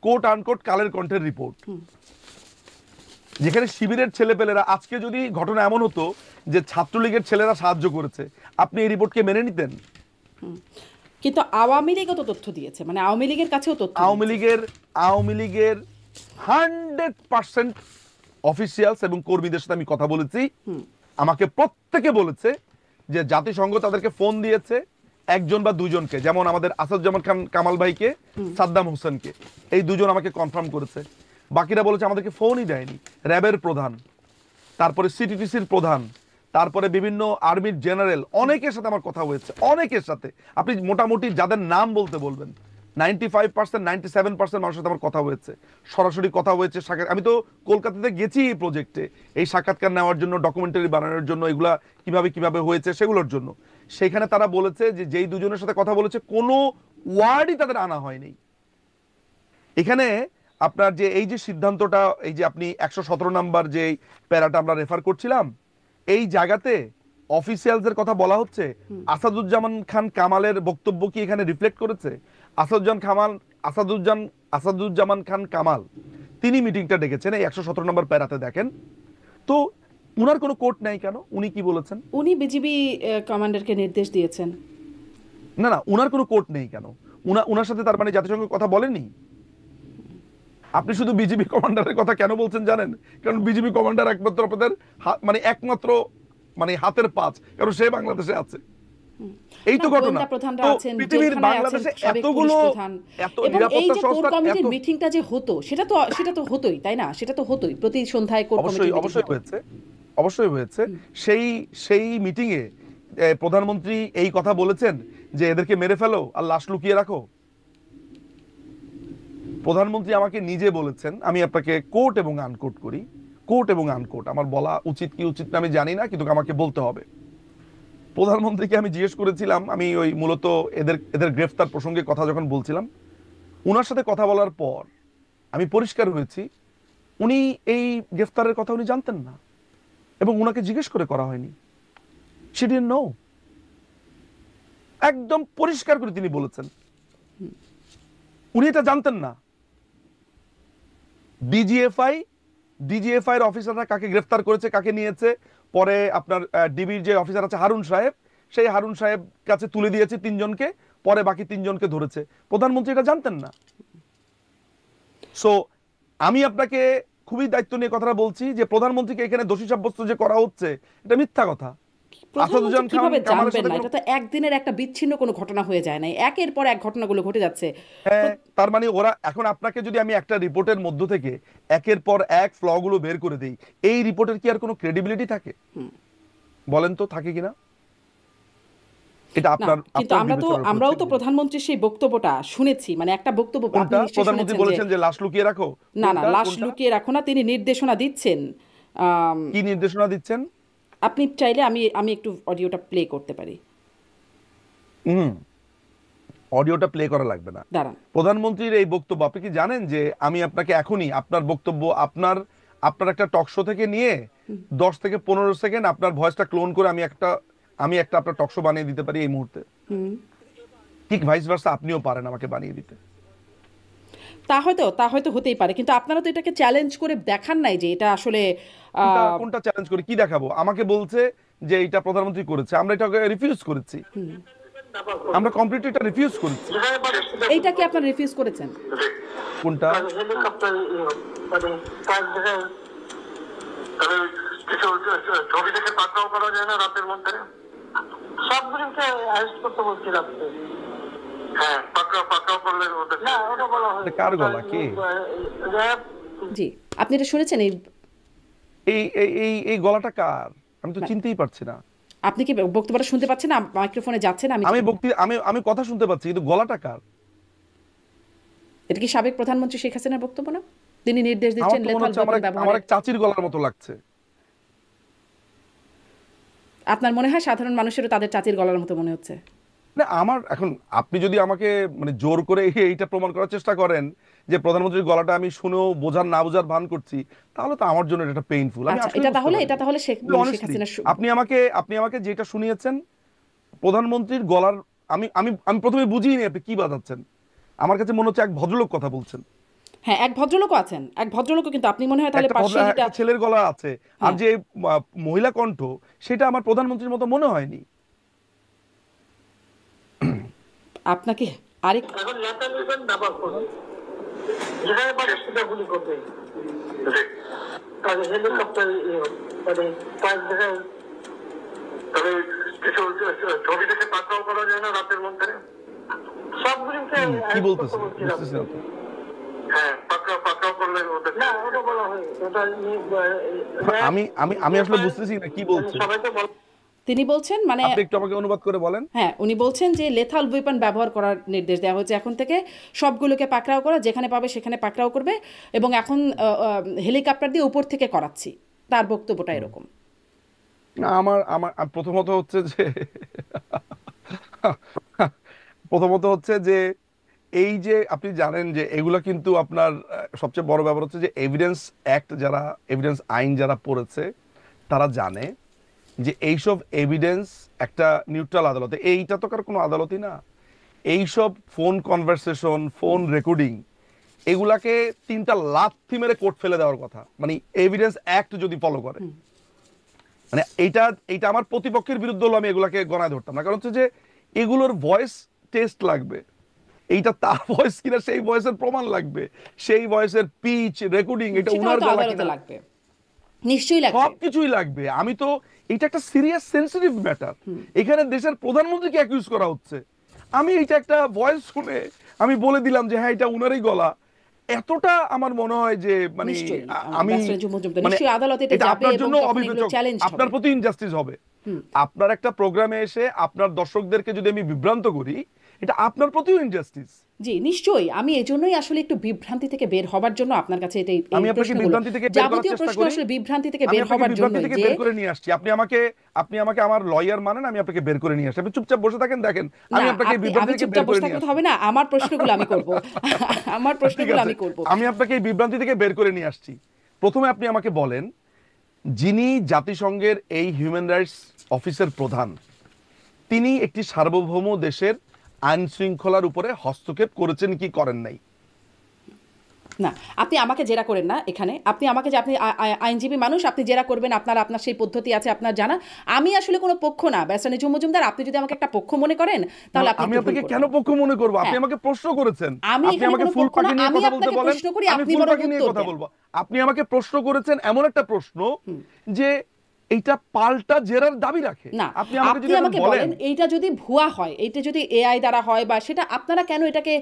কোট আনকোট কালের কণ্ঠের রিপোর্ট, যেখানে শিবিরের ছেলেপেলেরা, আজকে যদি ঘটনা এমন হতো যে ছাত্রলীগের ছেলেরা সাহায্য করেছে, আপনি এই রিপোর্টকে মেনে নিতেন? কিন্তু আওয়ামী লীগও তো তথ্য দিয়েছে, মানে আওয়ামী লীগের কাছেও তথ্য আওয়ামী লীগের 100% অফিসিয়ালস এবং কর্মীদের সাথে আমি কথা বলেছি। আমাকে প্রত্যেকে বলেছে যে জাতিসংঘ তাদেরকে ফোন দিয়েছে, একজন বা দুজনকে, যেমন আমাদের আসাদুজ্জামান খান কামাল ভাইকে, সাদ্দাম হোসেনকে, এই দুজন আমাকে কনফার্ম করেছে। বাকিরা বলেছে আমাদেরকে ফোনই দেয়নি। র্যাবের প্রধান, তারপরে সিটিটিসির প্রধান, তারপরে বিভিন্ন আর্মির জেনারেল, অনেকের সাথে আমার কথা হয়েছে, অনেকের সাথে। আপনি মোটামুটি যাদের নাম বলতে বলবেন, 95% 97% মানুষের সাথে আমার কথা হয়েছে, সরাসরি কথা হয়েছে। আমি তো কলকাতাতে গেছি এই প্রজেক্টে, এই সাক্ষাৎকার নেওয়ার জন্য, ডকুমেন্টারি বানানোর জন্য, এগুলা কিভাবে হয়েছে সেগুলোর জন্য। সেখানে তারা বলেছে যে যেই দুজনের সাথে কথা বলেছে কোনো ওয়ার্ডই তাদের আনা হয়নি। এখানে আপনার যে এই যে সিদ্ধান্তটা, এই যে আপনি 117 নাম্বার যে প্যারাটা আমরা রেফার করছিলাম, এই জায়গাতে অফিসিয়ালদের কথা বলা হচ্ছে। আসাদুজ্জামান খান কামালের বক্তব্য কি এখানে রিফ্লেক্ট করেছে? আসাদুজ্জামান খান কামাল তিনি মিটিংটা ডেকেছেন, এই 117 নম্বর প্যারাতে দেখেন তো উনার কোনো কোর্ট নাই কেন? উনি কি বলেছেন? উনি বিজিবি কমান্ডারকে নির্দেশ দিয়েছেন। না, উনার কোনো কোর্ট নেই কেন? উনার সাথে তার মানে জাতিসংঘের কথা বলেননি? আপনি শুধু বিজিবি কমান্ডারের কথা কেন বলছেন জানেন? কারণ বিজিবি কমান্ডার একমাত্র আপনাদের হাতের পাঁচ, কারণ সে বাংলাদেশে আছে। এই তো ঘটনা। পৃথিবীর বাংলাদেশে এতগুলো এত নিরাপত্তা সংস্থা, এত মিটিংটা যে হতো সেটা তো হতোই, তাই না? সেটা তো হতোই প্রতি সন্ধ্যায় কোর কমিটি অবশ্যই হয়েছে। সেই মিটিং এ প্রধানমন্ত্রী এই কথা বলেছেন যে এদেরকে মেরে ফেলো আর লাশ লুকিয়ে রাখো। প্রধানমন্ত্রী আমাকে নিজে বলেছেন, আমি আপনাকে কোট এবং আনকোট করি, কোট এবং আনকোট, আমার বলা উচিত কি উচিত না আমি জানি না, কিন্তু আমাকে বলতে হবে। প্রধানমন্ত্রীকে আমি জিজ্ঞেস করেছিলাম, আমি ওই মূলত এদের গ্রেফতার প্রসঙ্গে কথা যখন বলছিলাম, উনার সাথে কথা বলার পর আমি পরিষ্কার হয়েছি উনি এই গ্রেফতারের কথা উনি জানতেন না এবং উনাকে জিজ্ঞেস করে করা হয়নি। She didn't know। একদম পরিষ্কার করে তিনি বলেছেন উনি এটা জানতেন না। ডিজিএফআই এর অফিসাররা কাকে গ্রেফতার করেছে, কাকে নিয়েছে, পরে আপনার ডিবির যে অফিসার আছে হারুন সাহেব, সেই হারুন সাহেব কাছে তুলে দিয়েছে 3 জনকে, পরে বাকি 3 জনকে ধরেছে। প্রধানমন্ত্রী এটা জানতেন না। সো আমি আপনাকে খুবই দায়িত্ব নিয়ে কথাটা বলছি যে প্রধানমন্ত্রীকে এখানে দোষী সাব্যস্ত যে করা হচ্ছে এটা মিথ্যা কথা। কিভাবে জানবেন না? এটা তো একদিনের একটা বিচ্ছিন্ন কোনো ঘটনা হয়ে যায় না, একের পর এক ঘটনাগুলো ঘটে যাচ্ছে। তার মানে ওরা এখন আপনাকে যদি আমি একটা রিপোর্টের মধ্য থেকে একের পর এক ফ্লগুলো বের করে দেই, এই রিপোর্টের কি আর কোনো ক্রেডিবিলিটি থাকে? বলেন তো থাকে কিনা? এটা আপনার কিন্তু আমরাও তো প্রধানমন্ত্রীর সেই বক্তব্যটা শুনেছি, মানে একটা বক্তব্য প্রধানমন্ত্রী বলেছেন যে লাশ লুকিয়ে রাখো। না, লাশ লুকিয়ে রাখো না, তিনি নির্দেশনা দিচ্ছেন। কি নির্দেশনা দিচ্ছেন? আপনি চাইলে আমি একটু অডিওটা প্লে করতে পারি। অডিওটা প্লে করা লাগবে না। প্রধানমন্ত্রীর এই বক্তব্য আপনি কি জানেন যে আমি আপনাকে এখনই আপনার বক্তব্য আপনার একটা টক শো থেকে নিয়ে 10 থেকে 15 সেকেন্ড আপনার ভয়েসটা ক্লোন করে আমি একটা আপনার টক শো বানিয়ে দিতে পারি এই মুহূর্তে। ঠিক ভাইস ভার্সা আপনিও পারেন আমাকে বানিয়ে দিতে। তা হয়তো হতেই পারে, কিন্তু আপনারা তো এটাকে চ্যালেঞ্জ করে দেখান নাই যে এটা আসলে কোনটা চ্যালেঞ্জ করে কি দেখাবো? আমাকে বলছে যে এটা প্রধানমন্ত্রী করেছে, আমরা এটাকে রিফিউজ করেছি, আমরা কমপ্লিটলি এটা রিফিউজ করেছি। এইটা কি আপনারা রিফিউজ করেছেন? কোনটা? হেলিকপ্টার মানে কাজ দেখে কিছু ছবি দেখে পাকড়াও করা যায় না রাতের মধ্যে? সবগুলোকে অ্যারেস্ট করতে বলছি রাত্রে। হ্যাঁ, পাকড়াও করলে না, ওটা বলা হয় কার গলা কি? জি, আপনি এটা শুনেছেন? এই গলাটা কার? আমি তো চিনতেই পারছি না। আপনি কি বক্তব্যটা শুনতে পাচ্ছেন না? মাইক্রোফোনে যাচ্ছে না? আমি কথা শুনতে পাচ্ছি, কিন্তু গলাটা কার? এটা কি সাবেক প্রধানমন্ত্রী শেখ হাসিনার বক্তব্য না? তিনি নির্দেশ আমার দিচ্ছেন তো মনে লেথাল হচ্ছে ওয়েপন আমার ব্যবহারে। এক চাচির গলার মতো লাগছে। আপনার মনে হয় সাধারণ মানুষেরও তাদের চাচির গলার মতো মনে হচ্ছে? না, আমার এখন আপনি যদি আমাকে মানে জোর করে এইটা প্রমাণ করার চেষ্টা করেন যে প্রধানমন্ত্রীর গলাটা আমি শুনেও বোঝার না বোঝার ভান করছি, তাহলে তো আমার জন্য এটা পেইনফুল। আমি আচ্ছা, আসলে এটা বুঝতে তাহলে পারিনি। শেখ Honestly, হাসিনার আপনি আমাকে যেটা শুনিয়েছেন প্রধানমন্ত্রীর গলার, আমি আমি আমি প্রথমে বুঝিনি আপনি কি বাজাচ্ছেন। আমার কাছে মনে হচ্ছে এক ভদ্রলোক কথা বলছেন। হ্যাঁ, এক ভদ্রলোকও আছেন, এক ভদ্রলোকও, কিন্তু আপনি মনে হয় তাহলে পার্সিয়ালিটা। একটা ছেলের গলা আছে, আর হ্যাঁ, যে মহিলা কণ্ঠ, সেটা আমার প্রধানমন্ত্রীর মতো মনে হয়নি। আপনাকে আরেক এখন লেটার নেবেন ব্যবহার করবে, যেখানে পারে সেটা গুলি করবে, তাহলে হেলিকপ্টার মানে তার জায়গায়, তবে কিছু ছবি থেকে পাকড়াও করা যায় না রাতের মধ্যে, সবগুলিকে কি বলতেছেন বুঝতেছি না তো। হ্যাঁ, পাকড়াও করলে ওটা না, ওটা বলা হয় ওটা আমি আমি আমি আসলে বুঝতেছি না কি বলছেন। সবাইকে বলা। তিনি বলছেন মানে, আপনি একটু আমাকে অনুবাদ করে বলেন। হ্যাঁ, উনি বলছেন যে লেথাল ওয়েপন ব্যবহার করার নির্দেশ দেওয়া হয়েছে এখন থেকে, সবগুলোকে পাকড়াও করা, যেখানে পাবে সেখানে পাকড়াও করবে, এবং এখন হেলিকপ্টার দিয়ে উপর থেকে করাচ্ছি। তার বক্তব্যটা এরকম। না, আমার আমার প্রথমত হচ্ছে যে প্রথমত হচ্ছে যে এই যে আপনি জানেন যে এগুলা কিন্তু আপনার সবচেয়ে বড় ব্যাপার হচ্ছে যে এভিডেন্স অ্যাক্ট, যারা এভিডেন্স আইন যারা পড়েছে তারা জানে যে এইসব এভিডেন্স একটা নিউট্রাল আদালতে, এইটা তো কার কোনো আদালতই না, এইসব ফোন কনভারসেশন, ফোন রেকর্ডিং, এগুলাকে 3টা লাথি মেরে কোর্ট ফেলে দেওয়ার কথা, মানে এভিডেন্স অ্যাক্ট যদি ফলো করে। মানে এইটা এইটা আমার প্রতিপক্ষের বিরুদ্ধে হলো আমি এগুলাকে গণায় ধরতাম না, কারণ হচ্ছে যে এগুলোর ভয়েস টেস্ট লাগবে, এইটা তার ভয়েস কিনা সেই ভয়েসের প্রমাণ লাগবে, সেই ভয়েসের পিচ রেকর্ডিং, এটা সেটা উনার হয়তো গলা আদালতে কিনা, লাগবে, নিশ্চয়ই লাগবে। সবকিছুই লাগবে। আমি তো এটা একটা সিরিয়াস সেন্সিটিভ ম্যাটার, এখানে দেশের প্রধানমন্ত্রীকে অ্যাকিউজ করা হচ্ছে, আমি এইটা একটা ভয়েস শুনে আমি বলে দিলাম যে হ্যাঁ এটা উনারই গলা, এতটা আমার মনে হয় যে মানে নিশ্চয়ই আমি ব্যারিস্টার মজুমদার, মানে নিশ্চয়ই আদালতে এটা এটা যাবে আপনার এবং জন্য তখন এগুলো অবিবেচক, চ্যালেঞ্জ আপনার হবে। প্রতি ইনজাস্টিস হবে। আপনার একটা প্রোগ্রামে এসে আপনার দর্শকদেরকে যদি আমি বিভ্রান্ত করি, এটা আপনার প্রতিও ইনজাস্টিস। জি, নিশ্চয়ই। আমি এজন্যই আসলে একটু বিভ্রান্তি থেকে বের হবার জন্য আপনার কাছে এই আমি আপনাকে প্রশ্নগুলো, বিভ্রান্তি থেকে বের করার যাবতীয় চেষ্টা প্রশ্ন করি, আসলে বিভ্রান্তি থেকে আমি বের আপনাকে হবার জন্য, বিভ্রান্তি থেকে যে বের করে নিয়ে আসছি। আপনি আমাকে আমার লয়ার মানেন, আমি আপনাকে বের করে নিয়ে আসছি। আপনি চুপচাপ বসে থাকেন, দেখেন না, আমি আপনাকে বিভ্রান্তি আমি থেকে চুপচাপ বের করে বসে নিয়ে থাকলে তো আসছি। হবে না, আমার প্রশ্নগুলো আমি করব। আমার ঠিক প্রশ্নগুলো আছে, আমি করব। আমি আপনাকে এই বিভ্রান্তি থেকে বের করে নিয়ে আসছি। প্রথমে আপনি আমাকে বলেন, যিনি জাতিসংঘের এই হিউম্যান রাইটস অফিসের প্রধান, তিনি একটি সার্বভৌম দেশের আইন শৃঙ্খলার উপরে হস্তক্ষেপ করেছেন কি করেন নাই? না, আপনি আমাকে জেরা করেন না এখানে, আপনি আমাকে, যে আপনি আইনজীবী মানুষ, আপনি জেরা করবেন, আপনার সেই পদ্ধতি আছে আপনার জানা। আমি আসলে কোনো পক্ষ না ব্যারিস্টার নিঝুম মজুমদার, আপনি যদি আমাকে একটা পক্ষ মনে করেন তাহলে আপনি আমি একটু ভুল আপনাকে করবেন। কেন পক্ষ মনে করব? আপনি হ্যাঁ। আমাকে প্রশ্ন করেছেন, আমি আপনি এখানে আমাকে কোনো ফুল পক্ষ না, পাখি নিয়ে আমি কথা বলতে আপনাকে বলেন, প্রশ্ন করি, আমি আপনি ফুল বরং পাখি নিয়ে উত্তর কথা দেন। বলবো। আপনি আমাকে প্রশ্ন করেছেন এমন একটা প্রশ্ন যে এইটা পাল্টা জেরার দাবি রাখে। না, আপনি আমাকে যদি আমাকে বলেন এইটা যদি ভুয়া হয়, এইটা যদি এআই দ্বারা হয়, বা সেটা আপনারা কেন এটাকে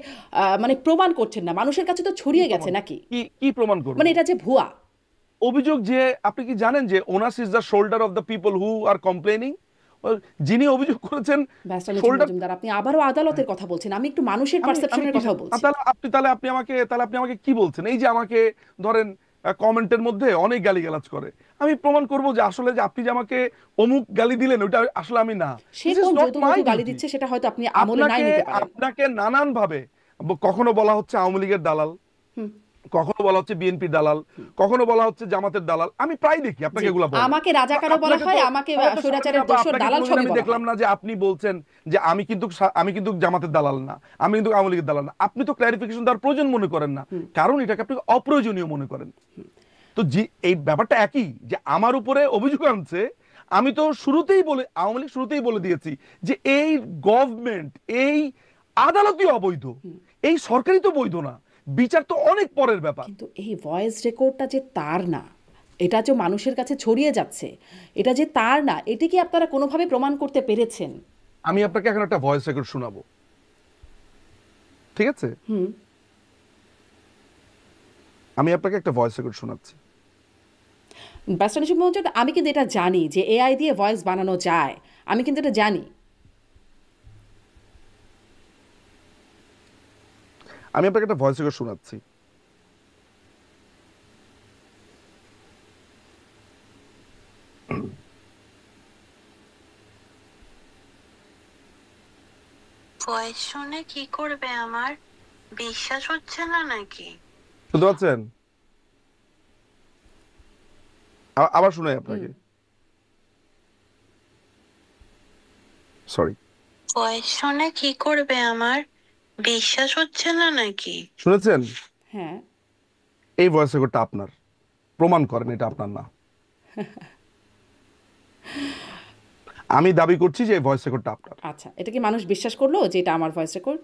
মানে প্রমাণ করছেন না? মানুষের কাছে তো ছড়িয়ে গেছে নাকি? কি কি প্রমাণ করব? মানে এটা যে ভুয়া অভিযোগ, যে আপনি কি জানেন যে onus is the shoulder of the people who are complaining, যিনি অভিযোগ করেছেন ব্যারিস্টার নিঝুম শোল্ডার। মজুমদার, আপনি আবারও আদালতের কথা বলছেন, আমি একটু মানুষের পারসেপশনের কথাও বলছি। আপনি আমাকে কি বলছেন? এই যে আমাকে ধরেন কমেন্টের মধ্যে অনেক গালিগালাজ করে, আমি প্রমাণ করব যে আসলে যে আপনি যে আমাকে অমুক গালি দিলেন ওটা আসলে আমি না। সে কোন যৌতুক গালি দিচ্ছে সেটা হয়তো আপনি আমলে নাই নিতে পারেন। আপনাকে নানান ভাবে কখনো বলা হচ্ছে আওয়ামী লীগের দালাল, কখনো বলা হচ্ছে বিএনপির দালাল, কখনো বলা হচ্ছে জামাতের দালাল, আমি প্রায় দেখি আপনাকে এগুলা বলেন। আমাকে রাজাকারও বলা হয়, আমাকে স্বৈরাচারের দোসর দালাল সবই বলা হয়। দেখলাম না যে আপনি বলছেন যে আমি কিন্তু জামাতের দালাল না, আমি কিন্তু আওয়ামী লীগের দালাল না। আপনি তো ক্লারিফিকেশন দেওয়ার প্রয়োজন মনে করেন না, কারণ এটাকে আপনি অপ্রয়োজনীয় মনে করেন। তো এই ব্যাপারটা একই, যে আমার উপরে অভিযোগ আনছে, আমি তো আওয়ামী লীগ শুরুতেই বলে দিয়েছি যে এই গভর্নমেন্ট, এই আদালতই অবৈধ, এই সরকারই তো বৈধ না, বিচার তো অনেক পরের ব্যাপার। কিন্তু এই ভয়েস রেকর্ডটা যে তার না, এটা যে মানুষের কাছে ছড়িয়ে যাচ্ছে, এটা যে তার না, এটি কি আপনারা কোনোভাবে প্রমাণ করতে পেরেছেন? আমি আপনাকে এখন একটা ভয়েস রেকর্ড শোনাবো, ঠিক আছে? আমি আপনাকে একটা ভয়েস রেকর্ড শোনাচ্ছি। ব্যারিস্টার নিঝুম মজুমদার, আমি কিন্তু এটা জানি যে এআই দিয়ে ভয়েস বানানো যায়, আমি কিন্তু এটা জানি। আমি আপনাকে একটা ভয়েস রেকর্ড শোনাচ্ছি। ভয়েস শুনে কি করবে? আমার বিশ্বাস হচ্ছে না নাকি? শুনতে পাচ্ছেন? আবার শোনাই আপনাকে, সরি। ভয়েস শুনে কি করবে? আমার বিশ্বাস হচ্ছে না নাকি? শুনেছেন? হ্যাঁ, এই ভয়েস রেকর্ডটা আপনার, প্রমাণ করেন এটা আপনার না। আমি দাবি করছি যে এই ভয়েস রেকর্ডটা আপনার। আচ্ছা, এটা কি মানুষ বিশ্বাস করলো যে এটা আমার voice record?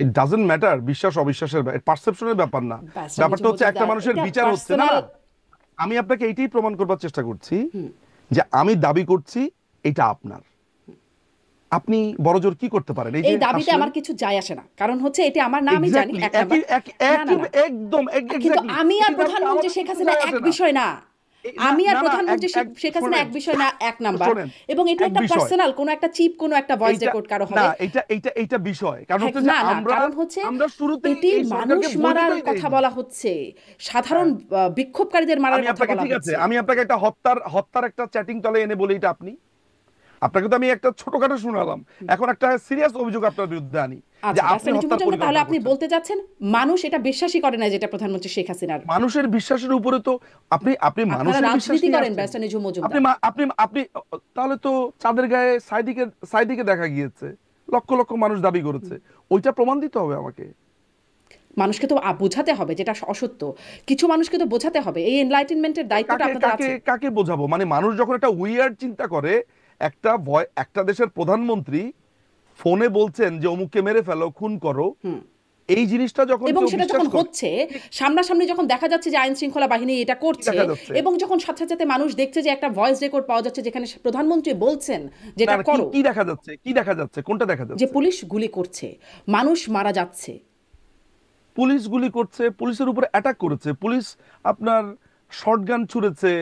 It doesn't matter, বিশ্বাস অবিশ্বাসের পারসেপশনের ব্যাপার না। ব্যাস, ব্যাপারটা হচ্ছে একটা মজুমদার, মানুষের এটা বিচার হচ্ছে না। পার্সোনাল। আমি আপনাকে এইটাই প্রমাণ করবার চেষ্টা করছি যে আমি দাবি করছি এটা আপনার। আপনি বড়জোর কি করতে পারেন? এই দাবিতে আমার কিছু যায় আসে না, কারণ হচ্ছে এটা আমার না, আমি জানি এক নাম্বার। না না না, একদম কিন্তু আমি আর প্রধানমন্ত্রী শেখ হাসিনা এক বিষয় না। আমি আর প্রধানমন্ত্রী শেখ হাসিনা এক বিষয় না, এক নাম্বার। এবং এটা একটা পার্সোনাল, কোনো একটা চিপ, কোনো একটা ভয়েস রেকর্ড কারো হবে না। এটা বিষয়, কারণ হচ্ছে যে আমরা শুরুতে এটি মানুষ মারার কথা বলা হচ্ছে, সাধারণ বিক্ষোভকারীদের মারার কথা বলা ঠিক আছে, হচ্ছে। আমি আপনাকে একটা হত্যার একটা চ্যাটিং তলে এনে বলি এটা আপনি। আপনাকে তো আমি একটা ছোটখাটো শোনালাম, এখন একটা সিরিয়াস অভিযোগ আপনার বিরুদ্ধে আনি যে আপনি হত্যার পরিকল্পনা তাহলে আপনি করছেন। বলতে যাচ্ছেন মানুষ এটা বিশ্বাসই করে না যেটা প্রধানমন্ত্রী শেখ হাসিনার। মানুষের বিশ্বাসের উপরে তো আপনি মানুষের বিশ্বাস রাজনীতি নিয়ে করেন আসছেন। ব্যারিস্টার নিঝুম মজুমদার। আপনি আপনি আপনি তাহলে তো চাঁদের গায়ে সাইদিকে দেখা গিয়েছে, লক্ষ লক্ষ মানুষ দাবি করেছে, ওইটা প্রমাণ দিতে হবে আমাকে। মানুষকে তো বোঝাতে হবে যেটা অসত্য, কিছু মানুষকে তো বোঝাতে হবে। এই এনলাইটেনমেন্টের দায়িত্বটা আপনাদের আছে। কাকে বোঝাবো? মানে মানুষ যখন একটা উইয়ার্ড চিন্তা করে, একটা দেশের প্রধানমন্ত্রী ফোনে বলছেন যে অমুককে মেরে ফেলো, খুন করো, এই জিনিসটা যখন এবং সেটা যখন হচ্ছে সামনাসামনি, যখন দেখা যাচ্ছে যে আইন শৃঙ্খলা বাহিনী এটা করছে, এবং যখন সাথে সাথে মানুষ দেখছে যে একটা ভয়েস রেকর্ড পাওয়া যাচ্ছে যেখানে প্রধানমন্ত্রী বলছেন যেটা করো, কি দেখা যাচ্ছে কোনটা দেখা যাচ্ছে? যে পুলিশ গুলি করছে, মানুষ মারা যাচ্ছে, পুলিশ গুলি করছে, পুলিশের উপরে অ্যাটাক করেছে, পুলিশ আপনার শর্টগান ছুড়েছে,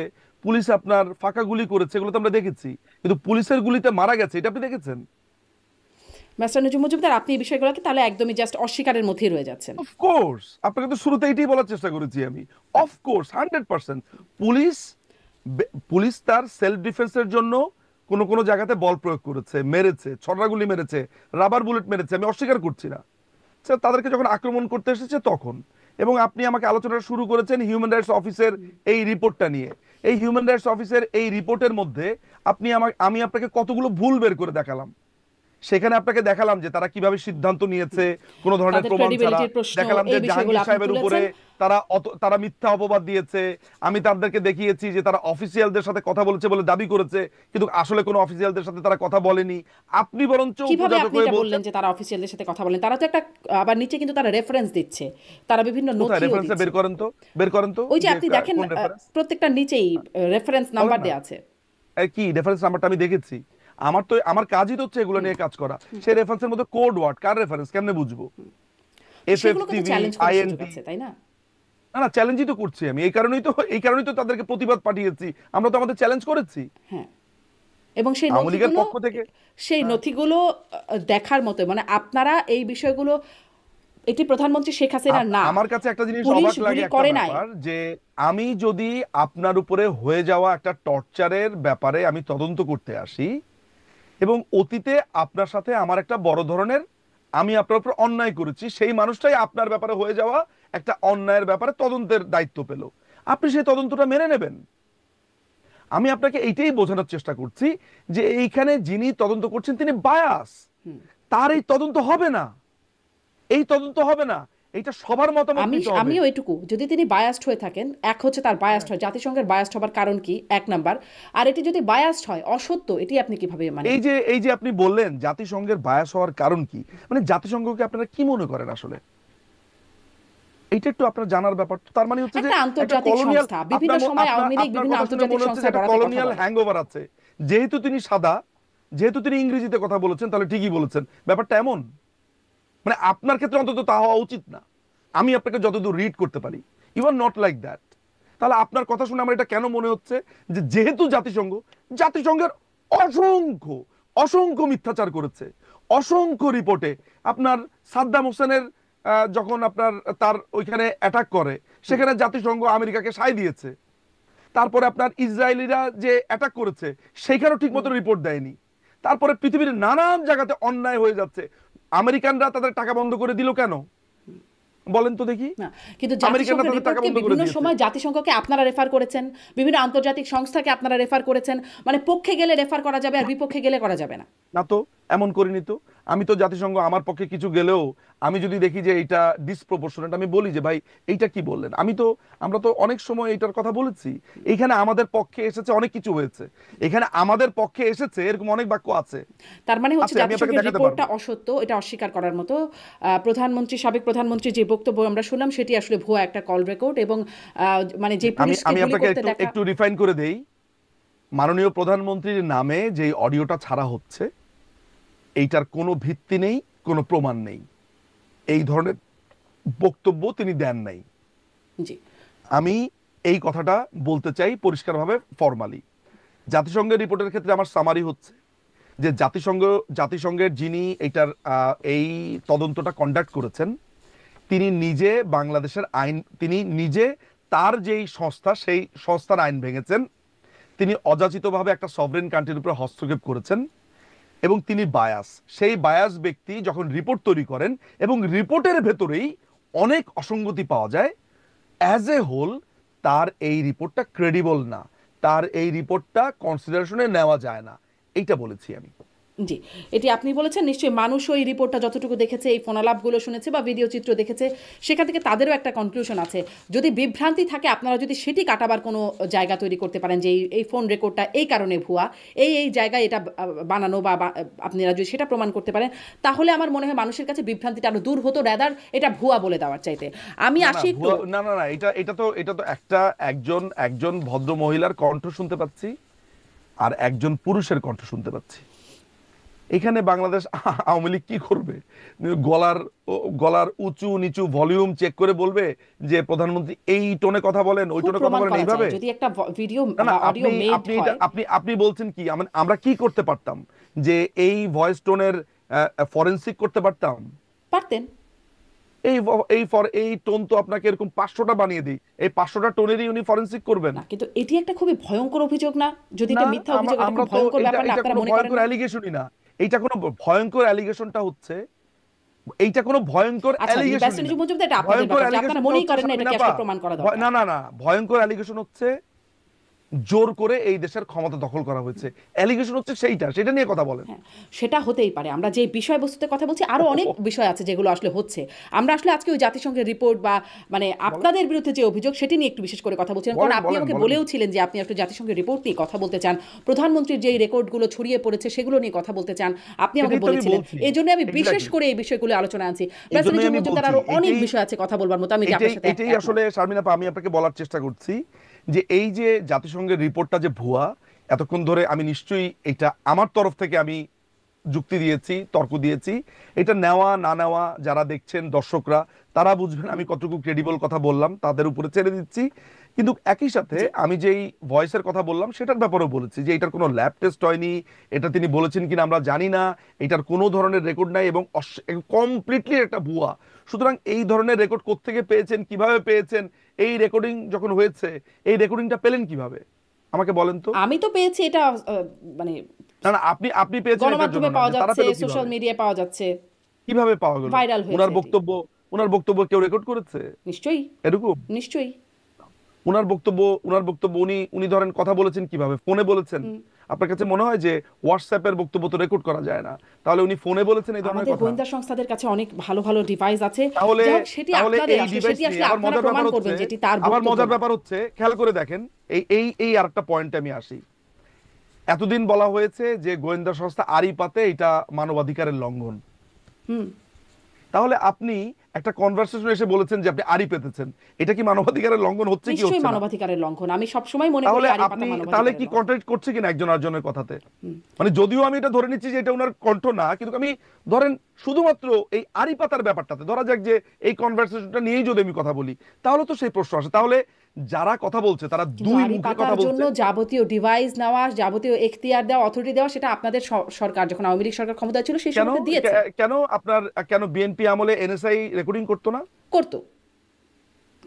পুলিশ আপনার ফাঁকা গুলি করেছে, এগুলো তো আমরা দেখেছি। কিন্তু পুলিশের গুলিতে মারা গেছে এটা আপনি দেখেছেন? মাস্টার নজরুল মজুমদার, আপনি এই বিষয়গুলোকে তাহলে একদমই জাস্ট অস্বীকারের মধ্যেই রয়ে যাচ্ছেন। অফকোর্স, আপনাকে তো শুরুতে এইটাই বলার চেষ্টা করেছি আমি। অফকোর্স 100% পুলিশ তার সেলফ ডিফেন্সের জন্য কোনো জায়গাতে বল প্রয়োগ করেছে, মেরেছে, ছড়াগুলি মেরেছে, রাবার বুলেট মেরেছে, আমি অস্বীকার করছি না। তাদেরকে যখন আক্রমণ করতে এসেছে তখন, এবং আপনি আমাকে আলোচনা শুরু করেছেন হিউম্যান রাইটস অফিসের এই রিপোর্টটা নিয়ে। এই হিউম্যান রাইটস অফিসের এই রিপোর্টের মধ্যে আমি আপনাকে কতগুলো ভুল বের করে দেখালাম। সেখানে আপনাকে দেখালাম যে তারা কিভাবে সিদ্ধান্ত নিয়েছে কোনো ধরনের প্রমাণ ছাড়া। দেখালাম যে জাহাঙ্গীর সাহেবের উপরে তারা মিথ্যা অপবাদ দিয়েছে। আমি তাদেরকে দেখিয়েছি যে তারা অফিসিয়ালদের সাথে কথা বলেছে বলে দাবি করেছে, কিন্তু আসলে কোনো অফিসিয়ালদের সাথে তারা কথা বলেনি। আপনি বরঞ্চ কিভাবে আপনি এটা বললেন যে তারা অফিসিয়ালদের সাথে কথা বলেন? তারা তো একটা আবার নিচে কিন্তু তারা রেফারেন্স দিচ্ছে, তারা বিভিন্ন নথি দিচ্ছে। বের করেন তো ওই যে আপনি দেখেন প্রত্যেকটা নিচেই রেফারেন্স নাম্বার দেয়া আছে। কি রেফারেন্স নাম্বারটা আমি দেখেছি। আমার কাজই তো হচ্ছে এগুলো নিয়ে কাজ করা। সেই রেফারেন্সের মধ্যে কোড ওয়ার্ড, কার রেফারেন্স কেমনে বুঝবো? এফএফটিভি, আইএনটি, তাই না? না, চ্যালেঞ্জই তো করছি আমি। এই কারণেই তো তাদেরকে প্রতিবাদ পাঠিয়েছি। আমরা তো আমাদের চ্যালেঞ্জ করেছি। হ্যাঁ, এবং সেই নথিগুলো দেখার মতো, মানে আপনারা এই বিষয়গুলো, এটি প্রধানমন্ত্রী শেখ হাসিনা না। আমার কাছে একটা জিনিস অবাক লাগে একটা ব্যাপার, যে আমি যদি আপনার উপরে হয়ে যাওয়া একটা টর্চারের ব্যাপারে আমি তদন্ত করতে আসি, এবং অতীতে আপনার সাথে আমার একটা বড় ধরনের, আমি আপনার উপর অন্যায় করেছি, সেই মানুষটাই আপনার ব্যাপারে হয়ে যাওয়া একটা অন্যায়ের ব্যাপারে তদন্তের দায়িত্ব পেল, আপনি সেই তদন্তটা মেনে নেবেন? আমি আপনাকে এইটাই বোঝানোর চেষ্টা করছি যে এইখানে যিনি তদন্ত করছেন তিনি বায়াস। তার এই তদন্ত হবে না, এইটা সবার মতামত নিতে হবে। আমি ওইটুকু, যদি তিনি বায়াসড হয়ে থাকেন, এক হচ্ছে তার বায়াসড হয়, জাতিসংঘের বায়াসড হবার কারণ কি, এক নাম্বার। আর এটি যদি বায়াসড হয়, অসত্য, এটি আপনি কিভাবে মানে? এই যে আপনি বললেন জাতিসংঘের বায়াস হওয়ার কারণ কি, মানে জাতিসংঘকে আপনারা কি মনে করেন আসলে? এইটা একটু আপনার জানার ব্যাপার। তার মানে হচ্ছে যে একটা আন্তর্জাতিক সংস্থা, বিভিন্ন সময় আওয়ামী লীগ বিভিন্ন আন্তর্জাতিক সংস্থার কলোনিয়াল হ্যাংওভার আছে। যেহেতু তিনি সাদা, যেহেতু তিনি ইংরেজিতে কথা বলেছেন, তাহলে ঠিকই বলেছেন, ব্যাপারটা এমন। মানে আপনার ক্ষেত্রে অন্তত তা হওয়া উচিত না। আমি আপনাকে যতদূর রিড করতে পারি, you are not like that. তাহলে আপনার কথা শুনে আমার এটা কেন মনে হচ্ছে যে যেহেতু জাতিসংঘের অসংখ্য মিথ্যাচার করেছে, অসংখ্য রিপোর্টে আপনার সাদ্দাম হোসেনের যখন আপনার তার ওইখানে অ্যাটাক করে, সেখানে জাতিসংঘ আমেরিকাকে সায় দিয়েছে। তারপরে আপনার ইসরায়েলিরা যে অ্যাটাক করেছে সেইখানেও ঠিক মতো রিপোর্ট দেয়নি। তারপরে পৃথিবীর নানান জায়গাতে অন্যায় হয়ে যাচ্ছে, আমেরিকানরা তাদের টাকা বন্ধ করে দিল কেন বলেন তো দেখি? না, কিন্তু আমেরিকানরা জাতিসংঘের তাদের টাকা রিপোর্টকে বন্ধ করে বিভিন্ন দিয়েছে। সময় জাতিসংঘকে আপনারা রেফার করেছেন, বিভিন্ন আন্তর্জাতিক সংস্থাকে আপনারা রেফার করেছেন, মানে পক্ষে গেলে রেফার করা যাবে আর বিপক্ষে গেলে করা যাবে না। না তো, এমন করিনি তো। আমি তো জাতিসংঘ আমার পক্ষে কিছু গেলেও আমি যদি দেখি যে এইটা ডিসপ্রপোর্শনেট, আমি বলি যে ভাই এইটা কি বললেন। আমরা তো অনেক সময় এইটার কথা বলেছি। এইখানে আমাদের পক্ষে এসেছে, অনেক কিছু হয়েছে, এখানে আমাদের পক্ষে এসেছে এরকম অনেক বাক্য আছে। তার মানে হচ্ছে আছে, আমি আপনাকে জাতিসংঘের দেখাতে রিপোর্টটা পারবো। অসত্য, এটা অস্বীকার করার মতো। সাবেক প্রধানমন্ত্রী যে বক্তব্য আমরা শুনলাম সেটি আসলে ভুয়া একটা কল রেকর্ড, এবং মানে যে আমি পুলিশকে আমি গুলি আপনাকে করতে একটু দেখা। একটু রিফাইন করে দেই। মাননীয় প্রধানমন্ত্রীর নামে যে অডিওটা ছাড়া হচ্ছে, এইটার কোনো ভিত্তি নেই, কোনো প্রমাণ নেই। এই ধরনের বক্তব্য তিনি দেন নাই। জি, আমি এই কথাটা বলতে চাই পরিষ্কারভাবে, ফরমালি। জাতিসংঘের রিপোর্টের ক্ষেত্রে আমার সামারি হচ্ছে যে জাতিসংঘের যিনি এইটার এই তদন্তটা কন্ডাক্ট করেছেন, তিনি নিজে বাংলাদেশের আইন, তিনি নিজে তার যেই সংস্থা সেই সংস্থার আইন ভেঙেছেন। তিনি অযাচিতভাবে একটা সভরেন কান্ট্রির উপরে হস্তক্ষেপ করেছেন এবং তিনি বায়াস। সেই বায়াস ব্যক্তি যখন রিপোর্ট তৈরি করেন এবং রিপোর্টের ভেতরেই অনেক অসঙ্গতি পাওয়া যায়, অ্যাজ এ হোল তার এই রিপোর্টটা ক্রেডিবল না, তার এই রিপোর্টটা কনসিডারেশনে নেওয়া যায় না, এইটা বলেছি আমি। জি, এটি আপনি বলেছেন। নিশ্চয়ই মানুষ ওই রিপোর্টটা যতটুকু দেখেছে, এই ফোনালাপগুলো শুনেছে বা ভিডিও চিত্র দেখেছে, সেখান থেকে তাদেরও একটা কনক্লুশন আছে। যদি বিভ্রান্তি থাকে, আপনারা যদি সেটি কাটাবার কোনো জায়গা তৈরি করতে পারেন যে এই ফোন রেকর্ডটা এই কারণে ভুয়া, এই জায়গায় এটা বানানো, বা আপনারা যদি সেটা প্রমাণ করতে পারেন, তাহলে আমার মনে হয় মানুষের কাছে বিভ্রান্তিটা আরো দূর হতো, রাদার এটা ভুয়া বলে দেওয়ার চাইতে। আমি আসি একটু। না না না, এটা তো একজন ভদ্র মহিলার কণ্ঠ শুনতে পাচ্ছি আর একজন পুরুষের কণ্ঠ শুনতে পাচ্ছি। এখানে বাংলাদেশ আওয়ামী লীগ কি করবে? গলার গলার উঁচু নিচু ভলিউম চেক করে বলবে যে প্রধানমন্ত্রী এই টোনে কথা বলেন, ওই টোনে কথা বলেন, এইভাবে? যদি একটা ভিডিও না না, বা অডিও মেড হয়, আপনি বলছেন কি আমরা কি করতে পারতাম? যে এই ভয়েস টোনের ফরেনসিক করতে পারতাম? পারতেন। এই এই টোন তো আপনাকে এরকম 500টা বানিয়ে দিই, এই 500টা টোনেরই উনি ফরেনসিক করবেন না, কিন্তু এটি একটা খুবই ভয়ঙ্কর অভিযোগ না? যদি না? এটা মিথ্যা অভিযোগ, এটা আমরা খুব তো ভয়ঙ্কর এটা ব্যাপার না? এটা আপনারা কোনো মনে করেন ভয়ঙ্কর না? অ্যালিগেশনই না। এইটা কোনো ভয়ঙ্কর অ্যালিগেশনটা হচ্ছে, এইটা কোনো ভয়ঙ্কর আচ্ছা, অ্যালিগেশন নির্বাচনী না। মুজিব এটা আপনাদের ভয়ঙ্কর ব্যাপার, যে আপনারা অ্যালিগেশনটা মনেই হচ্ছে করেন না এটাকে শারমিনা আসলে প্রমাণ করা আপা, দরকার। না না না, ভয়ঙ্কর অ্যালিগেশন হচ্ছে জোর করে এই দেশের ক্ষমতা দখল করা হয়েছে। অ্যালিগেশন হচ্ছে সেটা নিয়ে কথা বলেন। হ্যাঁ, সেটা হতেই পারে। আমরা যে বিষয়বস্তুতে কথা বলছি, আরো অনেক বিষয় আছে যেগুলো আসলে হচ্ছে। আমরা আসলে আজকে ওই জাতিসংঘের রিপোর্ট বা মানে আপনাদের বিরুদ্ধে যে অভিযোগ, সেটি নিয়ে একটু বিশেষ করে কথা বলছিলাম, কারণ আপনি আমাকে বলেও ছিলেন যে আপনি একটা জাতিসংঘের রিপোর্ট নিয়ে কথা বলতে চান, প্রধানমন্ত্রীর যে রেকর্ডগুলো ছড়িয়ে পড়েছে সেগুলো নিয়ে কথা বলতে চান, আপনি আমাকে সেটাই তো আমি বলেছিলেন। বলছি। এই জন্য আমি বিশেষ Exactly. করে এই বিষয়গুলো আলোচনা আনছি। এই জন্যই আমি মজুমদার, বলছি, আরো অনেক এটাই বিষয় আছে কথা বলবার মতো, আমি এটি আপনার সাথে এটাই একমত। আসলে শারমিনা আপা, আমি আপনাকে বলার চেষ্টা করছি যে এই যে জাতিসংঘের রিপোর্টটা যে ভুয়া, এতক্ষণ ধরে আমি নিশ্চয়ই এটা আমার তরফ থেকে আমি যুক্তি দিয়েছি, তর্ক দিয়েছি। এটা নেওয়া না নেওয়া যারা দেখছেন দর্শকরা তারা বুঝবেন আমি কতটুকু ক্রেডিবল কথা বললাম, তাদের উপরে ছেড়ে দিচ্ছি। কিন্তু একই সাথে আমি যেই ভয়েসের কথা বললাম সেটার ব্যাপারেও বলেছি যে এটার কোনো ল্যাব টেস্ট হয়নি, এটা তিনি বলেছেন কিনা আমরা জানি না, এটার কোনো ধরনের রেকর্ড নাই এবং কমপ্লিটলি একটা ভুয়া। সুতরাং এই ধরনের রেকর্ড কোত্থেকে পেয়েছেন, কিভাবে পেয়েছেন? এই রেকর্ডিং যখন হয়েছে, এই রেকর্ডিংটা পেলেন কিভাবে আমাকে বলেন তো? আমি তো পেয়েছি এটা, মানে না না, আপনি পেয়েছেন এটার জন্য গণমাধ্যমে না, পাওয়া যে তারা যাচ্ছে, পেল সোশ্যাল কিভাবে? মিডিয়ায় পাওয়া যাচ্ছে, কিভাবে পাওয়া গেল? ভাইরাল হয়েছে ওনার এটি। বক্তব্য কেউ রেকর্ড করেছে নিশ্চয়ই, এরকম? নিশ্চয়ই। ওনার বক্তব্য উনি ধরেন কথা বলেছেন কিভাবে? ফোনে বলেছেন। আপনার কাছে মনে হয় যে হোয়াটসঅ্যাপের বক্তব্য তো রেকর্ড করা যায় না, তাহলে উনি ফোনে বলেছেন এই ধরনের আমাদের কথা? গোয়েন্দা সংস্থাদের কাছে অনেক ভালো ভালো ডিভাইস আছে। তাহলে যাই হোক, সেটি তাহলে আপনাদের এই আসলে, ডিভাইস সেটি নিয়ে আসলে আবার আপনারা মজার প্রমাণ ব্যাপার করবেন হচ্ছে, যেটি তার আবার বক্তব্য মজার না। ব্যাপার হচ্ছে, খেয়াল করে দেখেন, এই আরেকটা পয়েন্টে আমি আসি। এতদিন বলা হয়েছে যে গোয়েন্দা সংস্থা আড়ি পাতে এটা মানবাধিকারের লঙ্ঘন। হুম, তাহলে আপনি একটা কনভারসেশন এসে বলেছেন যে আপনি আড়ি পেতেছেন, এটা কি মানবাধিকারের লঙ্ঘন হচ্ছে কি নিশ্চয়ই হচ্ছে না? মানবাধিকারের লঙ্ঘন। আমি সবসময় মনে করি তাহলে আড়ি পাতা আপনি তাহলে মানবাধিকারের কি লঙ্ঘন। কন্ট্রাডিক্ট করছে কিনা একজন আরেকজনের কথাতে? মানে যদিও আমি এটা ধরে নিচ্ছি যে এটা ওনার কণ্ঠ না, কিন্তু আমি ধরেন শুধুমাত্র এই আড়ি পাতার ব্যাপারটাতে ধরা যাক যে এই কনভারসেশনটা নিয়েই যদি আমি কথা বলি, তাহলে তো সেই প্রশ্ন আসে, তাহলে যারা কথা বলছে তারা কিন্তু দুই আড়ি মুখে কথা পাতার জন্য বলছে। যাবতীয় ডিভাইস নেওয়া, যাবতীয় এখতিয়ার দেওয়া, অথরিটি দেওয়া, সেটা আপনাদের সরকার যখন আওয়ামী লীগ সরকার ক্ষমতায় ছিল সেই কেন সময় দিয়েছে। কেন আপনার কেন বিএনপি আমলে এনএসআই রেকর্ডিং করতো না? করতো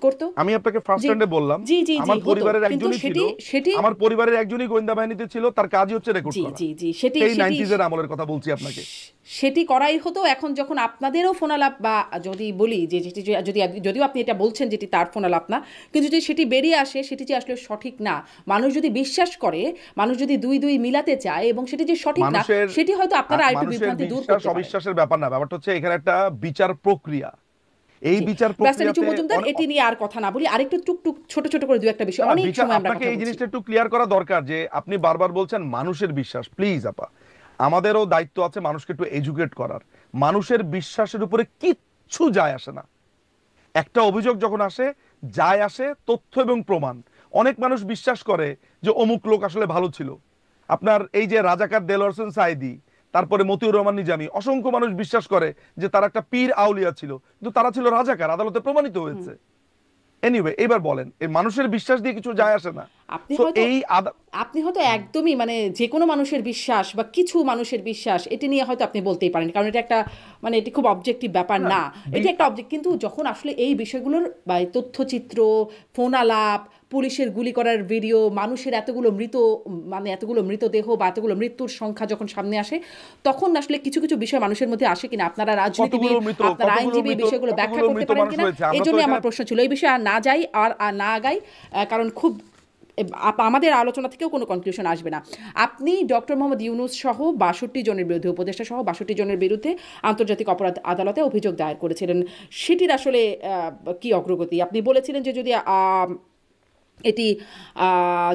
করতো আমি আপনাকে ফার্স্ট জি হ্যান্ডে বললাম, জি জি জি আমার হতো, পরিবারের কিন্তু একজনই ছিল, সেটি সেটি আমার পরিবারের একজনই গোয়েন্দা বাহিনীতে ছিল, তার কাজই হচ্ছে রেকর্ড জি করা। জি জি সেটি সেই সেটি 90s এর আমলের কথা বলছি আপনাকে। সেটি করাই হতো। এখন যখন আপনাদেরও ফোনালাপ, বা যদি বলি যে যদি যদিও আপনি এটা বলছেন যেটি তার ফোনালাপ না, কিন্তু যদি সেটি বেরিয়ে আসে সেটি যে আসলে সঠিক না, মানুষ যদি বিশ্বাস করে, মানুষ যদি দুই দুই মিলাতে চায় এবং সেটি যে সঠিক না, সেটি হয়তো আপনারা আরেকটু মানুষের বিভ্রান্তি দূর বিশ্বাস করতে পারেন। অবিশ্বাসের ব্যাপার না, ব্যাপারটা হচ্ছে এখানে একটা বিচার প্রক্রিয়া। এই বিচার ব্যাস লিচু প্রক্রিয়াতে মজুমদার, এটি নিয়ে আর কথা না বলি, আরেকটু টুকটুক ছোট ছোট করে দু একটা বিষয়, অনেক সময় আমরা আপনাকে কথা এই বলছি। জিনিসটা একটু ক্লিয়ার করা দরকার যে আপনি বারবার বলছেন মানুষের বিশ্বাস। প্লিজ আপা, আমাদেরও দায়িত্ব আছে মানুষকে একটু এডুকেট করার। মানুষের বিশ্বাসের উপরে কিচ্ছু যায় আসে না। একটা অভিযোগ যখন আসে, যায় আসে তথ্য এবং প্রমাণ। অনেক মানুষ বিশ্বাস করে যে অমুক লোক আসলে ভালো ছিল। আপনার এই যে রাজাকার দেলোয়ার হোসেন সাঈদী, তারপরে মতিউর রহমান নিজামী, অসংখ্য মানুষ বিশ্বাস করে যে তারা একটা পীর আউলিয়া ছিল, কিন্তু তারা ছিল রাজাকার, আদালতে প্রমাণিত হয়েছে। এনিওয়ে, এবার বলেন, এই মানুষের বিশ্বাস দিয়ে কিছু যায় আসে না। আপনি So, হয়তো এই আপনি হয়তো একদমই মানে যে কোনো মানুষের বিশ্বাস বা কিছু মানুষের বিশ্বাস এটি নিয়ে হয়তো আপনি বলতেই পারেন, কারণ এটা একটা মানে এটি খুব অবজেক্টিভ ব্যাপার না, এটি একটা অবজেক্ট। কিন্তু যখন আসলে এই বিষয়গুলোর বা এই তথ্যচিত্র, ফোন আলাপ, পুলিশের গুলি করার ভিডিও, মানুষের এতগুলো মানে এতগুলো মৃতদেহ বা এতগুলো মৃত্যুর সংখ্যা যখন সামনে আসে, তখন আসলে কিছু কিছু বিষয় মানুষের মধ্যে আসে কিনা, আপনারা রাজনীতিবিদ, আপনারা আইনজীবী, বিষয়গুলো ব্যাখ্যা করতে পারেন কিনা, এই জন্য আমার প্রশ্ন ছিল। এই বিষয়ে আর না যাই, আর না আগাই, কারণ খুব আমাদের আলোচনা থেকেও কোনো কনক্লুশন আসবে না। আপনি ডক্টর মোহাম্মদ ইউনূস সহ 62 জনের বিরুদ্ধে, উপদেষ্টা সহ 62 জনের বিরুদ্ধে আন্তর্জাতিক অপরাধ আদালতে অভিযোগ দায়ের করেছিলেন। সেটির আসলে কি অগ্রগতি? আপনি বলেছিলেন যে যদি এটি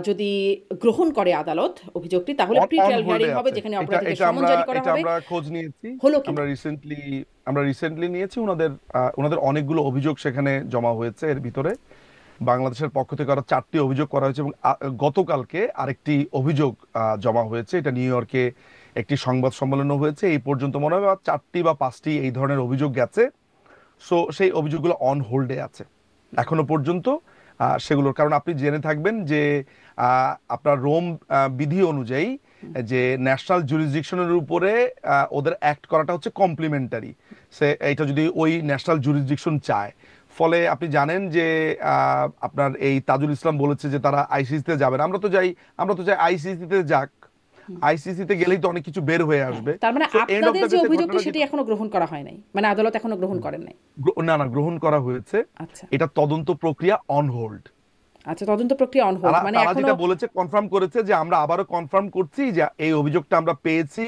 যদি গ্রহণ করে আদালত অভিযোগটি, তাহলে প্রি-ট্রায়াল হিয়ারিং হবে, যেখানে অপরাধীদের সমন জারি করা হবে। আমরা খোঁজ নিয়েছি, হলো কি আমরা রিসেন্টলি নিয়েছি। ওনাদের অনেকগুলো অভিযোগ সেখানে জমা হয়েছে। এর ভিতরে বাংলাদেশের পক্ষ থেকে আরো 4টি অভিযোগ করা হয়েছে এবং গতকালকে আরেকটি অভিযোগ জমা হয়েছে। এটা নিউ ইয়র্কে একটি সংবাদ সম্মেলনও হয়েছে। এই পর্যন্ত মনে হয় 4টি বা 5টি এই ধরনের অভিযোগ গেছে। সো সেই অভিযোগগুলো অন হোল্ডে আছে এখনো পর্যন্ত। সেগুলোর কারণ আপনি জেনে থাকবেন যে আপনার রোম বিধি অনুযায়ী যে ন্যাশনাল জুরিসডিকশনের উপরে ওদের অ্যাক্ট করাটা হচ্ছে কমপ্লিমেন্টারি। এটা যদি ওই ন্যাশনাল জুরিসডিকশন চায়, ফলে আপনি জানেন যে আপনার এই তাজুল ইসলাম বলেছে যে তারা আইসিসিতে যাবেন। আমরা তো চাই আইসিসিতে যাক, আইসিসিতে গেলেই তো অনেক কিছু বের হয়ে আসবে। তার মানে আপনাদের যে অভিযোগটি সেটি এখনো গ্রহণ করা হয় নাই, মানে আদালত এখনো গ্রহণ করেন নাই? না, গ্রহণ করা হয়েছে। আচ্ছা, এটা তদন্ত প্রক্রিয়া অন হোল্ড। আচ্ছা, তদন্ত প্রক্রিয়া অন হোল্ড, মানে তারা এখনো যেটা বলেছে, কনফার্ম করেছে যে আমরা আবারও কনফার্ম করছি যে এই অভিযোগটা আমরা পেয়েছি,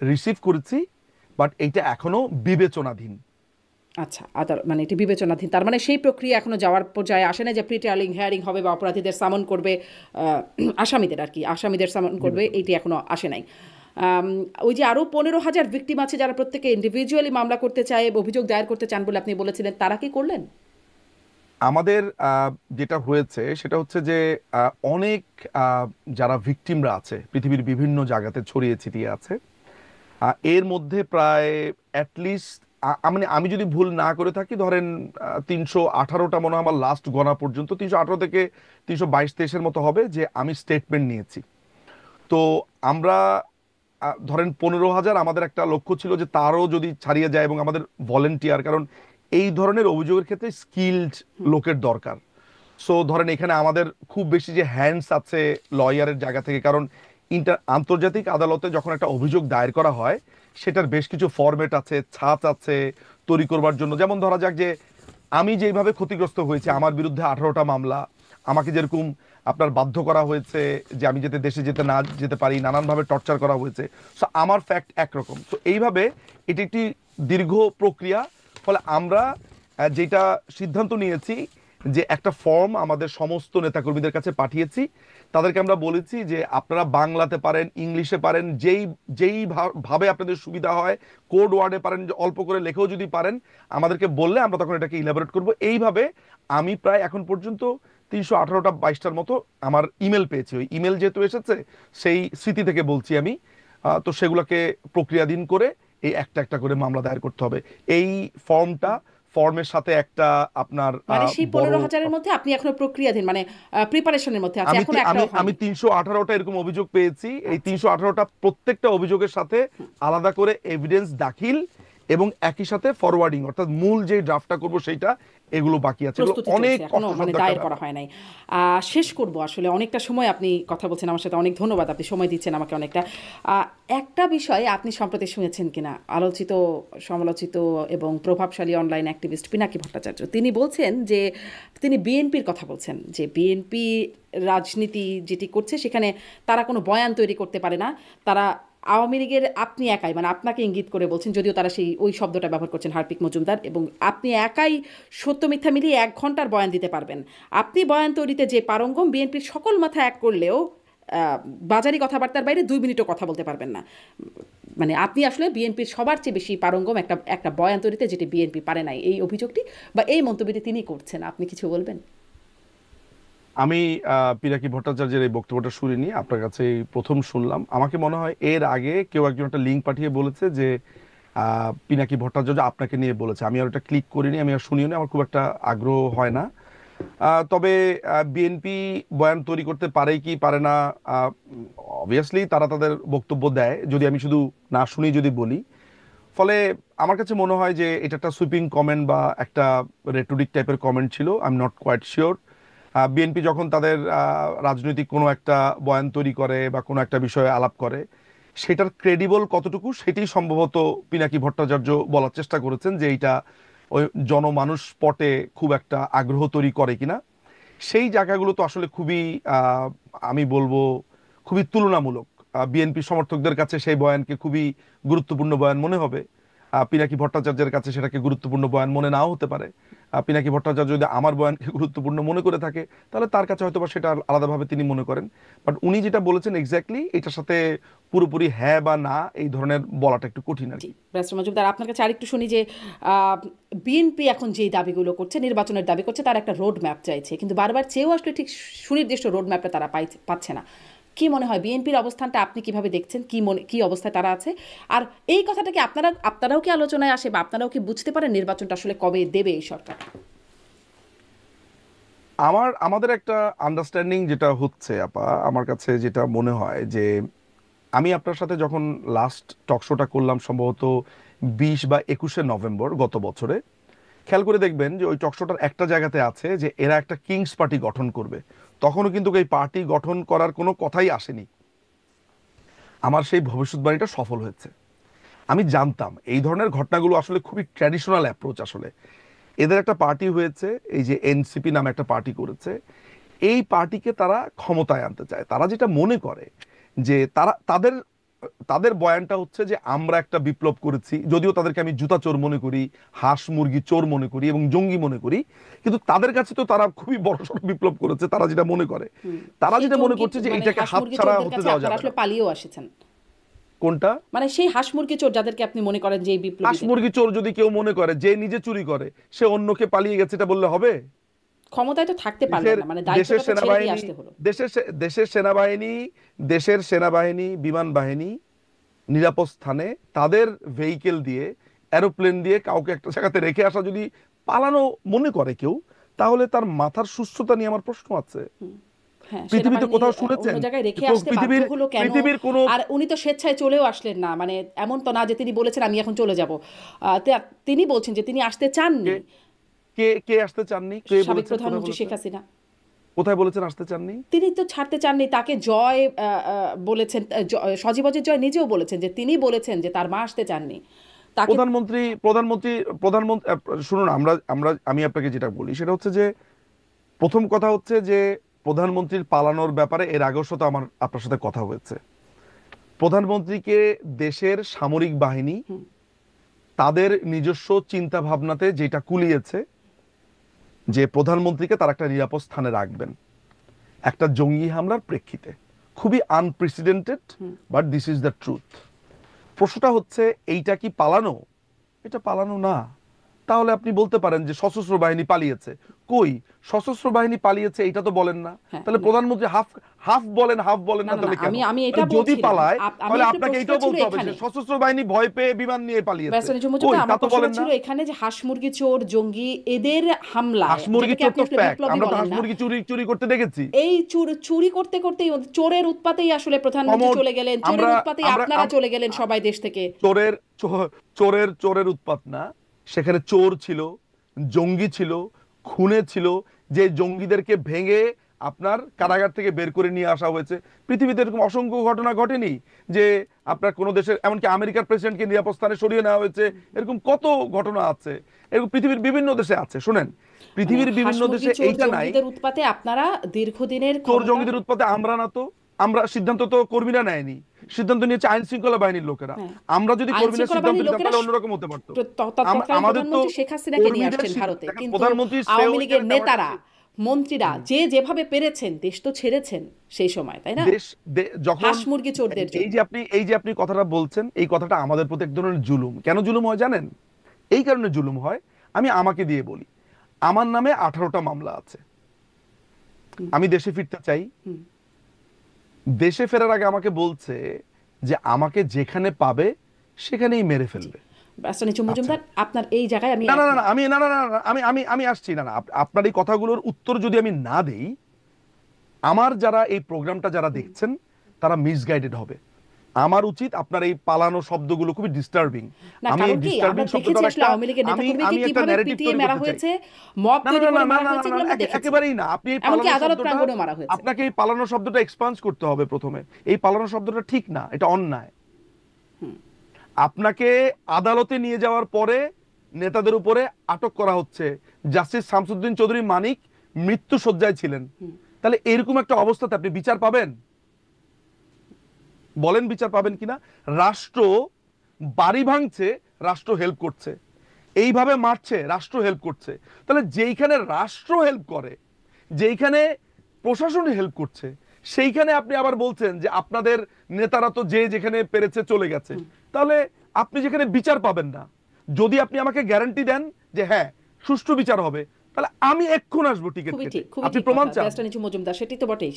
রিসিভ করেছি, বাট এইটা এখনো বিবেচনাধীন। আচ্ছা, মানে এটি বিবেচনাধীন। তার মানে সেই প্রক্রিয়া এখনো যাওয়ার পর্যায়ে আসে না যে প্রি-ট্রায়াল হিয়ারিং হবে বা অপরাধীদের সামন করবে, আসামিদের সামন করবে, এইটি এখনো আসে নাই। ওই যে আরো 15,000 ভিকটিম আছে যারা প্রত্যেকে ইন্ডিভিজুয়ালি মামলা করতে চায়, অভিযোগ দায়ের করতে চান বলে আপনি বলেছিলেন, তারা কি করলেন? আমাদের যেটা হয়েছে সেটা হচ্ছে যে অনেক যারা ভিকটিমরা আছে পৃথিবীর বিভিন্ন জায়গাতে ছড়িয়ে ছিটিয়ে আছে, এর মধ্যে প্রায় অ্যাটলিস্ট আমি যদি ভুল না করে থাকি, ধরেন 318টা মনে হয় আমার লাস্ট গণা পর্যন্ত, 318 থেকে 322-23-এর মতো হবে যে আমি স্টেটমেন্ট নিয়েছি। তো আমরা ধরেন 15,000 আমাদের একটা লক্ষ্য ছিল যে তারও যদি ছাড়িয়ে যায়, এবং আমাদের ভলেন্টিয়ার, কারণ এই ধরনের অভিযোগের ক্ষেত্রে স্কিলড লোকের দরকার। সো ধরেন এখানে আমাদের খুব বেশি যে হ্যান্ডস আছে লয়ারের জায়গা থেকে, কারণ আন্তর্জাতিক আদালতে যখন একটা অভিযোগ দায়ের করা হয় সেটার বেশ কিছু ফরম্যাট আছে, ছাঁচ আছে তৈরি করবার জন্য। যেমন ধরা যাক যে আমি যেভাবে ক্ষতিগ্রস্ত হয়েছে, আমার বিরুদ্ধে 18টা মামলা, আমাকে যেরকম আপনার বাধ্য করা হয়েছে যে আমি যাতে দেশে না যেতে পারি, নানানভাবে টর্চার করা হয়েছে, সো আমার ফ্যাক্ট একরকম। তো এইভাবে এটি একটি দীর্ঘ প্রক্রিয়া। ফলে আমরা যেটা সিদ্ধান্ত নিয়েছি যে একটা ফর্ম আমাদের সমস্ত নেতাকর্মীদের কাছে পাঠিয়েছি, তাদেরকে আমরা বলেছি যে আপনারা বাংলাতে পারেন, ইংলিশে পারেন, যেই ভাবে আপনাদের সুবিধা হয়, কোড ওয়ার্ডে পারেন, অল্প করে লেখেও যদি পারেন আমাদেরকে বললে আমরা তখন এটাকে ইলাবোরেট করব। এইভাবে আমি প্রায় এখন পর্যন্ত 318টা 22টার মতো আমার ইমেল পেয়েছি। ওই ইমেল যেহেতু এসেছে সেই স্মৃতি থেকে বলছি আমি, তো সেগুলোকে প্রক্রিয়াধীন করে এই একটা একটা করে মামলা দায়ের করতে হবে। এই ফর্মটা ফর্মের সাথে একটা আপনার মানে সেই বড় 15,000-এর মধ্যে আপনি এখনো প্রক্রিয়াধীন, মানে প্রিপারেশনের মধ্যে আছে, আমি এখনো তি- আমি একটাও আমি হয়নি। 318টা এরকম অভিযোগ পেয়েছি। এই আচ্ছা। 318টা প্রত্যেকটা অভিযোগের সাথে আলাদা করে এভিডেন্স দাখিল এবং একই সাথে ফরওয়ার্ডিং, অর্থাৎ মূল যে ড্রাফটটা করব সেইটা, এগুলো বাকি আছে। এগুলো প্রস্তুতি অনেক চলছে, এখনো মানে কষ্টসাধ্য একটা দায়ের করা ব্যাপার। হয় নাই। শেষ করব আসলে, অনেকটা সময় আপনি কথা বলছেন আমার সাথে, অনেক ধন্যবাদ, আপনি সময় দিচ্ছেন আমাকে অনেকটা। একটা বিষয়ে আপনি সম্প্রতি শুনেছেন কিনা, আলোচিত সমালোচিত এবং প্রভাবশালী অনলাইন অ্যাক্টিভিস্ট পিনাকি ভট্টাচার্য তিনি বলছেন যে, তিনি বিএনপির কথা বলছেন যে বিএনপি রাজনীতি যেটি করছে সেখানে তারা কোনো বয়ান তৈরি করতে পারে না, তারা আওয়ামী লীগের আপনি একাই, মানে আপনাকে ইঙ্গিত করে বলছেন, যদিও তারা সেই ওই শব্দটা ব্যবহার করছেন হার্পিক মজুমদার, এবং আপনি একাই সত্য মিথ্যা মিলিয়ে 1 ঘন্টার বয়ান দিতে পারবেন। আপনি বয়ান তৈরিতে যে পারঙ্গম, বিএনপির সকল মাথা এক করলেও বাজারি কথাবার্তার বাইরে 2 মিনিটও কথা বলতে পারবেন না। মানে আপনি আসলে বিএনপির সবার চেয়ে বেশি পারঙ্গম একটা বয়ান তৈরিতে, যেটি বিএনপি পারে নাই। এই অভিযোগটি বা এই মন্তব্যটি তিনি করছেন, আপনি কিছু বলবেন? আমি পিনাকি ভট্টাচার্যের এই বক্তব্যটা শুনিনি, আপনার কাছে এই প্রথম শুনলাম। আমাকে মনে হয় এর আগে কেউ একজন একটা লিঙ্ক পাঠিয়ে বলেছে যে পিনাকি ভট্টাচার্য আপনাকে নিয়ে বলেছে। আমি আর ওটা ক্লিক করিনি, আমি আর শুনিনি, আমার খুব একটা আগ্রহ হয় না। তবে বিএনপি বয়ান তৈরি করতে পারে কি পারে না, অবভিয়াসলি তারা তাদের বক্তব্য দেয়, যদি আমি শুধু না শুনি যদি বলি। ফলে আমার কাছে মনে হয় যে এটা একটা সুইপিং কমেন্ট বা একটা রেটোরিক টাইপের কমেন্ট ছিল। I am not quite sure BNP যখন তাদের রাজনৈতিক কোনো একটা বয়ান তৈরি করে বা কোনো একটা বিষয়ে আলাপ করে, সেটার ক্রেডিবল কতটুকু সেটি সম্ভবত পিনাকি ভট্টাচার্য বলার চেষ্টা করেছেন, যে এইটা ওই জনমানুষ পটে খুব একটা আগ্রহ তৈরি করে কিনা। সেই জায়গাগুলো তো আসলে খুবই আমি বলবো খুবই তুলনামূলক। বিএনপি সমর্থকদের কাছে সেই বয়ানকে খুবই গুরুত্বপূর্ণ বয়ান মনে হবে, পিনাকি ভট্টাচার্যের কাছে সেটাকে গুরুত্বপূর্ণ বয়ান মনে নাও হতে পারে। পিনাকি ভট্টাচার্য যদি আমার বয়ানকে গুরুত্বপূর্ণ মনে করে থাকে, তাহলে তার কাছে হয়তো বা সেটা আলাদাভাবে তিনি মনে করেন। বাট উনি যেটা বলেছেন এক্স্যাক্টলি এটার সাথে পুরোপুরি হ্যাঁ বা না এই ধরনের বলাটা একটু কঠিন আর জি, কি। ব্যারিস্টার মজুমদার, আপনার কাছে আরেকটু শুনি যে বিএনপি এখন যেই দাবিগুলো করছে, নির্বাচনের দাবি করছে, তার একটা রোড ম্যাপ চাইছে, কিন্তু বারবার চেয়েও আসলে ঠিক সুনির্দিষ্ট রোড ম্যাপটা তারা পাচ্ছে না। কি মনে হয় বিএনপির অবস্থানটা আপনি কিভাবে দেখছেন, কি অবস্থায় তারা আছে? আর এই কথাটা কি আপনারাও কি আলোচনায় আসে বা আপনারাও কি বুঝতে পারেন নির্বাচনটা আসলে কবে দেবে এই সরকার? আমাদের একটা আন্ডারস্ট্যান্ডিং যেটা হচ্ছে আপা, আমার কাছে যেটা মনে হয় যে, আমি আপনার সাথে যখন লাস্ট টক শোটা করলাম সম্ভবত 20 বা 21শে নভেম্বর গত বছরে, খেয়াল করে দেখবেন যে ওই টক শোটার একটা জায়গাতে আছে যে এরা একটা কিংস পার্টি গঠন করবে। তখনও কিন্তু এই পার্টি গঠন করার কোনো কথাই আসেনি। আমার সেই ভবিষ্যৎবাণীটা সফল হয়েছে। আমি জানতাম এই ধরনের ঘটনাগুলো আসলে খুবই ট্র্যাডিশনাল অ্যাপ্রোচ। আসলে এদের একটা পার্টি হয়েছে, এই যে এনসিপি নামে একটা পার্টি করেছে, এই পার্টিকে তারা ক্ষমতায় আনতে চায়। তারা যেটা মনে করে যে তাদের তাদের বয়ানটা হচ্ছে যে আমরা একটা বিপ্লব করেছি, যদিও তাদেরকে আমি জুতা চোর মনে করি, হাঁস মুরগি চোর মনে করি এবং জঙ্গি মনে করি, কিন্তু তাদের কাছে তো তারা খুবই বড়সড় বিপ্লব করেছে। তারা যেটা মনে করে, তারা সেই যেটা মনে জঙ্গি করছে যে মানে এইটাকে হাঁস মুরগি হাতছাড়া চোরদের হতে কাছে দেওয়া আপনারা যাবে আসলে না। পালিয়েও আসেছেন? কোনটা? মানে সেই হাঁস মুরগি চোর যাদেরকে আপনি মনে করেন যে এই হাঁস বিপ্লবীদের মুরগি চোর যদি কেউ মনে করে, যে নিজে চুরি করে সে অন্যকে পালিয়ে গেছে, এটা বললে হবে? ক্ষমতায় তো থাকতে পারলেন দেশের না, মানে দেশের দায়িত্বটা তো ছেড়ে দিয়ে সেনাবাহিনী আসতে হলো। দেশের সেনাবাহিনী বিমান বাহিনী নিরাপদ স্থানে তাদের ভেহিকেল দিয়ে, এরোপ্লেন দিয়ে কাউকে একটা জায়গাতে রেখে আসা যদি পালানো মনে করে কেউ, তাহলে তার মাথার সুস্থতা নিয়ে আমার প্রশ্ন আছে। হ্যাঁ, পৃথিবীতে সেনাবাহিনী কোথাও অন্য শুনেছেন জায়গায় রেখে যে আসতে বাধ্য পৃথিবীর হলো কেন? পৃথিবীর কোনো আর উনি তো স্বেচ্ছায় চলেও আসলেন না, মানে এমন তো না যে তিনি বলেছেন আমি এখন চলে যাব। তিনি বলছেন যে তিনি আসতে চাননি। কে কে কে আসতে চাননি? কে সাবেক বলেছেন? কোথায় প্রধানমন্ত্রী শেখ বলেছেন? হাসিনা কোথায় বলেছেন আসতে চাননি? তিনি তো ছাড়তে চাননি, তাকে জয় বলেছেন, সজীব অজিত জয় নিজেও বলেছেন যে তিনি বলেছেন যে তার মা আসতে চাননি তাকে। প্রধানমন্ত্রী প্রধানমন্ত্রী প্রধানমন্ত্রী শুনুন, আমি আপনাকে যেটা বলি সেটা হচ্ছে যে, প্রথম কথা হচ্ছে যে প্রধানমন্ত্রীর পালানোর ব্যাপারে এর আগেও সাথে আমার আপনার সাথে কথা হয়েছে। প্রধানমন্ত্রীকে দেশের সামরিক বাহিনী তাদের নিজস্ব চিন্তা ভাবনাতে যেটা কুলিয়েছে যে প্রধানমন্ত্রীকে তার একটা নিরাপদ স্থানে রাখবেন একটা জঙ্গি হামলার প্রেক্ষিতে, খুবই unprecedented, but this is the truth. প্রশ্নটা হচ্ছে এইটা কি পালানো? এটা পালানো না। তাহলে আপনি বলতে পারেন যে সশস্ত্র বাহিনী পালিয়েছে। কই সশস্ত্র বাহিনী পালিয়েছে এটা তো বলেন না। তাহলে প্রধানমন্ত্রী হাফ হাফ বলেন না না না তাহলে না, কেন? আমি এটা যদি বলছিলাম, পালায় আমি তাহলে একটা আপনাকে প্রশ্ন এটাও ছিল বলতে হবে এখানে, যে সশস্ত্র বাহিনী ভয় পেয়ে বিমান নিয়ে পালিয়েছে। ব্যাসানীজ কই মজুমদার, তা আমার তো প্রশ্ন বলেন না। ছিল এখানে যে হাঁস মুরগি চোর জঙ্গি এদের হামলায়, হাঁস মুরগি যেটাকে চোর আপনি তো আসলে ফ্যাক্ট, বিপ্লবী আমরা তো বলেন হাঁস না, মুরগি চুরি করতে দেখেছি। এই চুরি করতে করতে চোরের উৎপাতেই আসলে প্রধানমন্ত্রী কমোড চলে গেলেন, চোরের আমরা উৎপাতেই আমরা আপনারা চলে গেলেন সবাই দেশ থেকে। চোরের চোরের উৎপাত না, সেখানে চোর ছিল, জঙ্গি ছিল, খুনে ছিল, যে জঙ্গিদেরকে ভেঙে আপনার কারাগার থেকে বের করে নিয়ে আসা হয়েছে। পৃথিবীতে এরকম অসংখ্য ঘটনা ঘটেনি যে আপনার কোনো দেশের, এমনকি আমেরিকার প্রেসিডেন্টকে নিরাপদ স্থানে সরিয়ে নেওয়া হয়েছে, এরকম কত ঘটনা আছে, এরকম পৃথিবীর বিভিন্ন দেশে আছে। শোনেন, পৃথিবীর বিভিন্ন দেশে এইটা নাই। জঙ্গিদের উৎপাতে আপনারা দীর্ঘদিনের চোর জঙ্গিদের উৎপাতে আমরা না তো, আমরা সিদ্ধান্ত তো কর্মীরা নেয়নি, সিদ্ধান্ত নিয়েছে আইন শৃঙ্খলা বাহিনীর লোকেরা। আমরা যদি কর্মীরা সিদ্ধান্ত নিতাম তাহলে অন্যরকম হতে পারতো। আমাদের তো প্রধানমন্ত্রী শেখ হাসিনাকে নিয়ে আসছেন ভারতে, কিন্তু আওয়ামী লীগের নেতারা মন্ত্রীরা যে যেভাবে পেরেছেন দেশ তো ছেড়েছেন সেই সময়, তাই না? যখন হাঁস মুরগি চোরদের জন্য এই যে আপনি কথাটা বলছেন, এই কথাটা আমাদের প্রতি এক ধরনের জুলুম। কেন জুলুম হয় জানেন? এই কারণে জুলুম হয়, আমি আমাকে দিয়ে বলি। আমার নামে 18টা মামলা আছে, আমি দেশে ফিরতে চাই। দেশে ফেরার আগে আমাকে বলছে যে আমাকে যেখানে পাবে সেখানেই মেরে ফেলবে। ব্যাসানীজ মজুমদার, আপনার এই জায়গায় আমি আমি আসছি না। আপনার এই কথাগুলোর উত্তর যদি আমি না দেই, আমার যারা এই প্রোগ্রামটা যারা দেখছেন তারা মিসগাইডেড হবে। আমার উচিত, আপনার এই পালানো শব্দগুলো খুবই ডিস্টার্বিং। আমি এই ডিস্টার্বিং শব্দটা একটা ন্যারেটিভ তৈরি করতে চাই। একেবারেই না। আপনি এই আপনাকে এই পালানো শব্দটা এক্সপান্স করতে হবে প্রথমে। এই পালানো শব্দটা ঠিক না, এটা অন্যায়। আপনাকে আদালতে নিয়ে যাওয়ার পরে নেতাদের উপরে আটক করা হচ্ছে। জাস্টিস শামসুদ্দিন চৌধুরী মানিক মৃত্যু শয্যায় ছিলেন। তাহলে এরকম একটা অবস্থাতে আপনি বিচার পাবেন? বলেন বিচার পাবেন কিনা? রাষ্ট্র বাড়ি ভাঙছে, রাষ্ট্র হেল্প করছে, এইভাবে মারছে, রাষ্ট্র হেল্প করছে। তাহলে যেইখানে রাষ্ট্র হেল্প করে, যেইখানে প্রশাসন হেল্প করছে, সেইখানে আপনি আবার বলছেন যে আপনাদের নেতারা তো যে যেখানে পেরেছে চলে গেছে। তাহলে আপনি যেখানে বিচার পাবেন না, যদি আপনি আমাকে গ্যারান্টি দেন যে হ্যাঁ সুষ্ঠু বিচার হবে, তাহলে আমি এক্ষুন আসবো টিকিট কেটে। আপনি প্রমাণ চান? সেটি তো বটেই।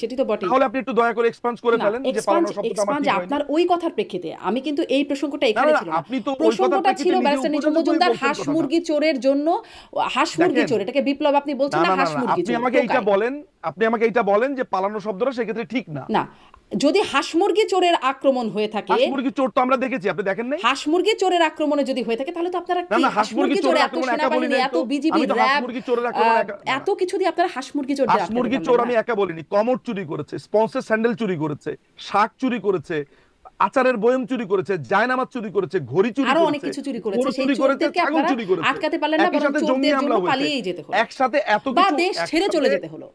তাহলে আপনি একটু দয়া করে এক্সপান্ড করে ফেলেন যে পালানো শব্দটা আমার ঠিক হয়নি। আপনার ওই কথার প্রেক্ষিতে আমি কিন্তু এই প্রসঙ্গটা এখানে ছিল না। আপনি তো ওই কথার প্রেক্ষিতে ব্যাসানীজ মজুমদার হাঁস মুরগি চোরের জন্য, হাঁস মুরগি চোর, এটাকে বিপ্লব আপনি বলছেন না, হাঁস মুরগি চোর। আপনি আমাকে এইটা বলেন যে পালানো শব্দটা সেক্ষেত্রে ঠিক না। না, যদি হাঁস মুরগি চোরের আক্রমণ হয়ে থাকে, হাঁস মুরগি চোর তো আমরা দেখেছি, আপনি দেখেন নাই? হাঁস মুরগি চোরের আক্রমণে যদি হয়ে থাকে তাহলে তো আপনারা কি হাঁস মুরগি চোরের এত সেনাবাহিনী, এত বিজিবি, র‍্যাব, এত কিছু দিয়ে আপনারা হাঁস মুরগি চোর, হাঁস মুরগি চোর আমি একা বলিনি। কমোড চুরি করেছে, স্পন্সর স্যান্ডেল চুরি করেছে, শাক চুরি করেছে, আচারের বয়ম চুরি করেছে, জায়নামাজ চুরি করেছে, ঘড়ি চুরি করেছে, আরো অনেক কিছু চুরি করেছে। সেই চোরদেরকে আপনারা আটকাতে পারলেন না, বরং চোরদের জন্য পালিয়েই যেতে হলো, একসাথে এত বা কিছু, দেশ ছেড়ে চলে যেতে হলো।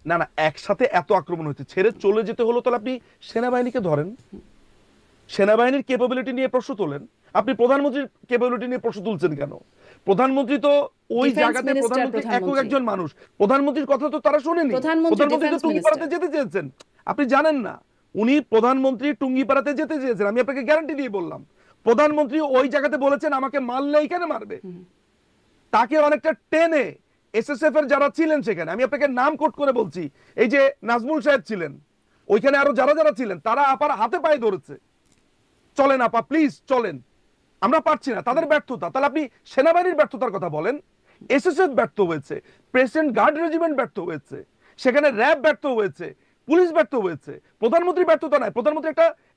না একসাথে এত আক্রমণ হয়েছে, ছেড়ে চলে যেতে হলো। তাহলে আপনি সেনাবাহিনীকে ধরেন, সেনাবাহিনীর ক্যাপাবিলিটি নিয়ে প্রশ্ন তোলেন। আপনি প্রধানমন্ত্রীর ক্যাপাবিলিটি নিয়ে প্রশ্ন তুলছেন কেন? প্রধানমন্ত্রী তো ওই জায়গাতে, প্রধানমন্ত্রী একজন মানুষ, প্রধানমন্ত্রীর কথা তো তারা শোনেনি। প্রধানমন্ত্রী তো টুঙ্গিপাড়াতে যেতে চেয়েছেন, আপনি জানেন না? উনি প্রধানমন্ত্রী টুঙ্গিপাড়াতে যেতে চেয়েছেন, আমি আপনাকে গ্যারান্টি দিয়ে বললাম। প্রধানমন্ত্রী ওই জায়গাতে বলেছেন আমাকে মারলে এইখানে মারবে। তাকে অনেকটা টেনে এসএসএফ এর যারা ছিলেন সেখানে, আমি আপনাকে নাম কোট করে বলছি, এই যে নাজমুল সাহেব ছিলেন, ওইখানে আরো যারা যারা ছিলেন, তারা আপার হাতে পায়ে ধরেছে, চলেন আপা প্লিজ চলেন, আমরা পারছি না, তাদের ব্যর্থতা। তাহলে আপনি সেনাবাহিনীর ব্যর্থতার কথা বলেন। এসএসএফ ব্যর্থ হয়েছে, প্রেসিডেন্ট গার্ড রেজিমেন্ট ব্যর্থ হয়েছে, সেখানে র‍্যাব ব্যর্থ হয়েছে, পুলিশ ব্যর্থ হয়েছে। প্রধানমন্ত্রী ব্যর্থতা নাই, প্রধানমন্ত্রী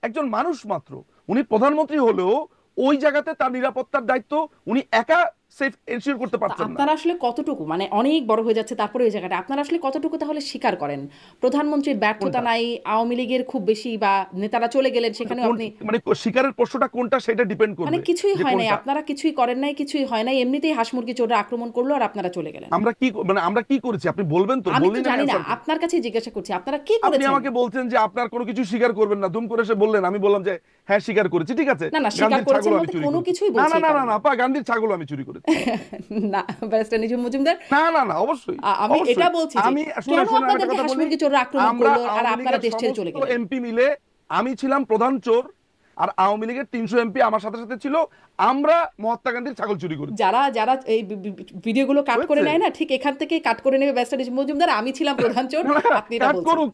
একজন মানুষ মাত্র। উনি প্রধানমন্ত্রী হলেও ওই জায়গাতে তার নিরাপত্তার দায়িত্ব উনি একা সেফ এনশিওর করতে পারছেন না। আপনারা আসলে কতটুকু, মানে অনেক বড় হয়ে যাচ্ছে তারপরে ওই জায়গাটা আপনারা আসলে কতটুকু তাহলে স্বীকার করেন প্রধানমন্ত্রীর ব্যর্থতা নাই, আওয়ামী লীগের খুব বেশি, বা নেতারা চলে গেলেন সেখানে আপনি, মানে স্বীকারের প্রশ্নটা কোনটা সেটা ডিপেন্ড করবে। মানে কিছুই হয় নাই, আপনারা কিছুই করেন নাই, কিছুই হয় নাই, এমনিতেই হাঁস মুরগি চোররা আক্রমণ করলো আর আপনারা চলে গেলেন। আমরা কি করেছি আপনি বলবেন তো? আমি তো জানি না, আপনার কাছে জিজ্ঞাসা করছি আপনারা কি করেছেন। আপনি আমাকে বলছেন যে আপনার কোনো কিছু স্বীকার করবেন না, দুম করে এসে বললেন, আমি বললাম যে হ্যাঁ স্বীকার করেছি, ঠিক আছে। না স্বীকার করেছেন বলতে কোনো কিছুই বলছি না আপা, গান্ধীর ছাগল আমি চুরি করেছি না ব্যারিস্টার নিজুম মজুমদার, না অবশ্যই আমি এটা বলছি যে কেন আপনাদেরকে হাঁস মুরগি চোররা আক্রমণ করলো আর আপনারা দেশ ছেড়ে চলে গেলেন? এমপি মিলে আমি ছিলাম প্রধান চোর, আর আওয়ামী লীগের 300 এমপি আমার সাথে সাথে ছিল, আমরা মহাত্মা গান্ধীর ছাগল চুরি করি। যারা যারা এই ভিডিওগুলো কাট করে হয়েছে? নেয় না, ঠিক এখান থেকে কাট করে নেবে ব্যারিস্টার নিজাম মজুমদার, আমি ছিলাম প্রধান চোর, আপনি এটা কাট বলছেন। করুক,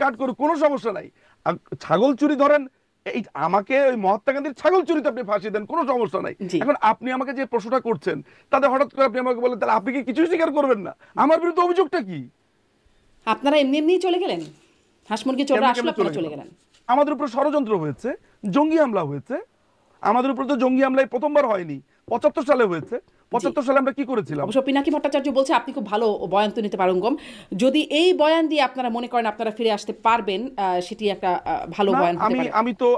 কাট করুক, কোনো সমস্যা নাই। ছাগল চুরি ধরেন, এই আমাকে ওই মহাত্মা গান্ধীর ছাগল চুরিতে আপনি ফাঁসি দেন, কোনো সমস্যা নাই। জি। এখন আপনি আমাকে যে প্রশ্নটা করছেন, তাতে হঠাৎ করে আপনি আমাকে বলেন তাহলে আপনি কি কিছুই স্বীকার করবেন না? আমার বিরুদ্ধে অভিযোগটা কি? আপনারা এমনি এমনি চলে গেলেন, হাঁস মুরগি চোররা কেমনে আসলে কেমনে আপনারা চলে গেলেন। আমাদের উপর ষড়যন্ত্র হয়েছে, জঙ্গি হামলা হয়েছে। আমাদের উপর তো জঙ্গি হামলায় প্রথমবার হয়নি, 75 সালে হয়েছে। 75 সালে আমরা কি করেছিলাম? অবশ্য পিনাকি ভট্টাচার্য বলছে আপনি খুব ভালো বয়ান তো নিতে পারঙ্গম, যদি এই বয়ান দিয়ে আপনারা মনে করেন আপনারা ফিরে আসতে পারবেন, সেটি একটা ভালো না, বয়ান হতে আমি পারে।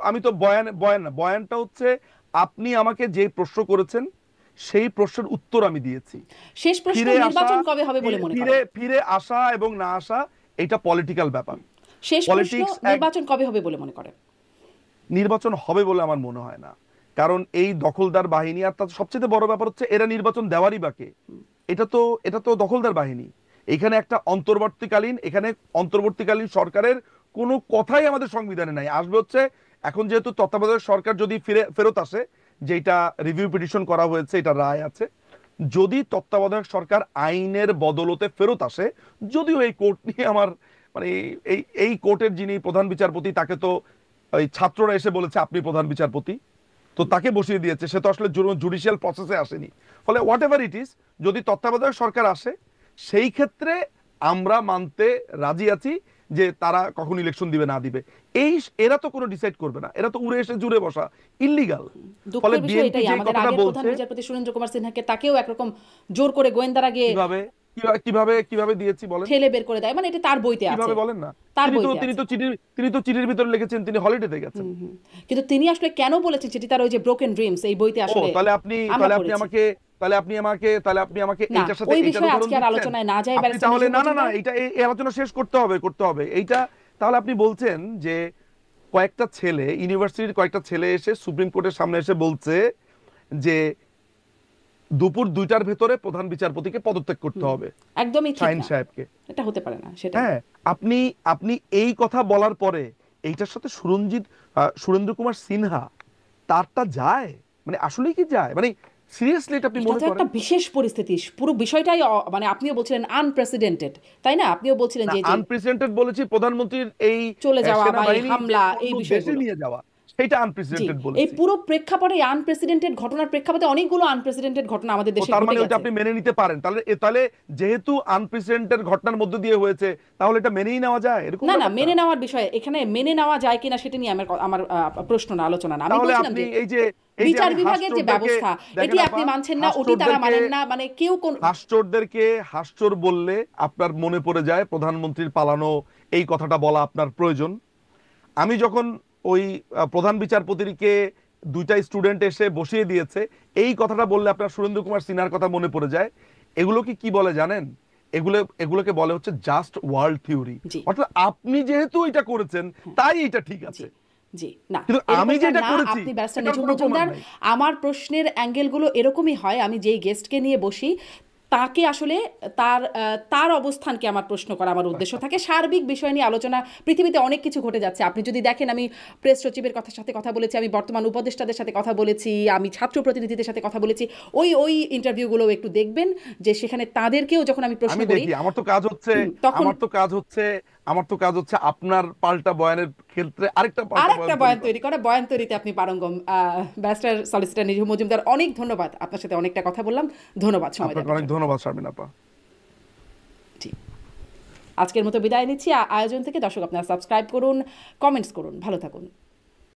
আমি তো বয়ান না, বয়ানটা হচ্ছে আপনি আমাকে যে প্রশ্ন করেছেন সেই প্রশ্নের উত্তর আমি দিয়েছি। শেষ প্রশ্ন, ফিরে নির্বাচন আসা, কবে হবে বলে মনে ফিরে করেন? ফিরে আসা এবং না আসা এটা পলিটিক্যাল ব্যাপার। শেষ প্রশ্ন, Politics নির্বাচন কবে হবে বলে মনে করেন? নির্বাচন হবে বলে আমার মনে হয় না, কারণ এই দখলদার বাহিনী, আর তার সবচেয়ে বড় ব্যাপার হচ্ছে এরা নির্বাচন দেওয়ারই বাকে। এটা তো দখলদার বাহিনী। এখানে একটা অন্তর্বর্তীকালীন সরকারের কোনো কথাই আমাদের সংবিধানে নাই। আসবে হচ্ছে এখন যেহেতু তত্ত্বাবধায়ক সরকার যদি ফেরত আসে, যেটা রিভিউ পিটিশন করা হয়েছে, এটা রায় আছে, যদি তত্ত্বাবধায়ক সরকার আইনের বদলতে ফেরত আসে, যদিও এই কোর্ট নিয়ে আমার মানে এই কোর্টের যিনি প্রধান বিচারপতি, তাকে তো ওই ছাত্ররা এসে বলেছে আপনি প্রধান বিচারপতি, তো তাকে বসিয়ে দিয়েছে, সে তো আসলে জুডিশিয়াল প্রসেসে আসেনি। ফলে হোয়াট এভার ইট ইজ, যদি তত্ত্বাবধায়ক সরকার আসে, সেই ক্ষেত্রে আমরা মানতে রাজি আছি যে তারা কখন ইলেকশন দিবে না দিবে, এরা তো কোনো ডিসাইড করবে না, এরা তো উড়ে এসে জুড়ে বসা, ইল্লিগাল। ফলে দুঃখের বিষয় বিএনপি এটাই, যে আমাদের কথাটা আগের প্রধান বলছে, বিচারপতি সুরেন্দ্র কুমার সিনহাকে তাকেও একরকম জোর করে গোয়েন্দারা গিয়ে কিভাবে কিভাবে কিভাবে দিয়েছি বলেন, ঠেলে বের করে দেয়, মানে এটা তার বইতে আছে। কিভাবে বলেন না? তার তিনি বইতে আছে। তো চিঠির ভিতরে লিখেছেন তিনি হলিডেতে গেছেন। কিন্তু তিনি আসলে কেন বলেছেন সেটি তার ওই যে ব্রোকেন ড্রিমস এই বইতে ও, আসলে তাহলে আপনি আমরা তাহলে আপনি পড়েছি। আমাকে তাহলে আপনি আমাকে না, এইটার সাথে ওই এইটার বিষয়ে উদাহরণ আজকে আর দিচ্ছেন? আলোচনায় না যাই আপনি ব্যারিস্টার তাহলে নিজাম না মজুমদার। এটা এই আলোচনা শেষ করতে হবে এইটা। তাহলে আপনি বলছেন যে কয়েকটা ছেলে, ইউনিভার্সিটির কয়েকটা ছেলে এসে সুপ্রিম কোর্টের সামনে এসে বলছে যে দুপুর 2টার ভেতরে প্রধান বিচারপতিকে পদত্যাগ করতে হবে, একদমই ঠিক শাহিন না, সাহেবকে। এটা হতে পারে না সেটা। হ্যাঁ, আপনি এই কথা বলার পরে এইটার সাথে সুরেন্দ্র কুমার সিনহা তারটা যায়, মানে আসলেই কি যায়, মানে সিরিয়াসলি এটা আপনি এটা মনে তো একটা করেন? বিশেষ পরিস্থিতি, পুরো বিষয়টাই মানে আপনিও বলছিলেন আনপ্রেসিডেন্টেড, তাই না? আপনিও বলছিলেন যে আনপ্রেসিডেন্টেড বলেছি, প্রধানমন্ত্রীর এই চলে যাওয়া বা এই সেনাবাহিনী হামলা, এই অন্য বিষয়গুলো। দেশে নিয়ে যাওয়া, সেটা জি, আনপ্রেসিডেন্টেড এই বলেছি। পুরো প্রেক্ষাপটে আনপ্রেসিডেন্টেড ঘটনার প্রেক্ষাপটে অনেকগুলো আনপ্রেসিডেন্টেড ঘটনা আমাদের দেশে তার ঘটে মানে ওটা গেছে। আপনি মেনে নিতে পারেন? তাহলে যেহেতু আনপ্রেসিডেন্টেড ঘটনার মধ্য দিয়ে হয়েছে, তাহলে এটা মেনেই নেওয়া যায় এরকম না না, ব্যাপারটা? মেনে নেওয়ার বিষয়ে এখানে মেনে নেওয়া যায় কিনা সেটা নিয়ে আমার প্রশ্ন না, আলোচনা না। আমি তাহলে বলছিলাম আপনি যে এই যে বিচার আমি বিভাগের যে হাসচোরদেরকে- ব্যবস্থা, এটি দেখেন আপনি আপা, মানছেন না, ওটি তারা মানেন না, মানে কেউ কোন হাসচোরদেরকে হাসচোর বললে আপনার মনে পড়ে যায় প্রধানমন্ত্রীর পালানো, এই কথাটা বলা আপনার প্রয়োজন। আমি যখন ওই প্রধান বিচারপতিকে 2টা স্টুডেন্ট এসে বসিয়ে দিয়েছে, এই কথাটা বললে আপনার সুরেন্দ্র কুমার সিনহার কথা মনে পড়ে যায়। এগুলোকে কি বলে জানেন? এগুলোকে বলে হচ্ছে জাস্ট ওয়ার্ল্ড থিওরি। জি। অর্থাৎ আপনি যেহেতু এটা করেছেন তাই এটা ঠিক আছে। জি, না, কিন্তু আমি এরকমটা যেটা না। করেছি, আপনি ব্যারিস্টার এটার নিজাম কোনো প্রমাণ মজুমদার, নাই। আমার প্রশ্নের অ্যাঙ্গেলগুলো এরকমই হয়, আমি যেই গেস্টকে নিয়ে বসি তাকে আসলে তার অবস্থানকে আমার প্রশ্ন করা আমার উদ্দেশ্য থাকে। সার্বিক বিষয় নিয়ে আলোচনা, পৃথিবীতে অনেক কিছু ঘটে যাচ্ছে। আপনি যদি দেখেন, আমি প্রেস সচিবের সাথে কথা বলেছি, আমি বর্তমান উপদেষ্টাদের সাথে কথা বলেছি, আমি ছাত্র প্রতিনিধিদের সাথে কথা বলেছি। ওই ইন্টারভিউগুলো একটু দেখবেন, যে সেখানে তাদেরকেও যখন আমি প্রশ্ন আমি করি, দেখি, আমার তো কাজ হচ্ছে আপনার পাল্টা বয়ানের ক্ষেত্রে আরেকটা বয়ান তৈরি করা, বয়ান তৈরিতে আপনি পারঙ্গম। ব্যারিস্টার সলিসিটর নিজাম মজুমদার, অনেক ধন্যবাদ, আপনার সাথে অনেকটা কথা বললাম, ধন্যবাদ সময় দেওয়ার আপনাকে অনেক জন্য। ধন্যবাদ শারমিন আপা। জি, আজকের মতো বিদায় নিচ্ছি আয়োজন থেকে। দর্শক, আপনারা সাবস্ক্রাইব করুন, কমেন্টস করুন, ভালো থাকুন।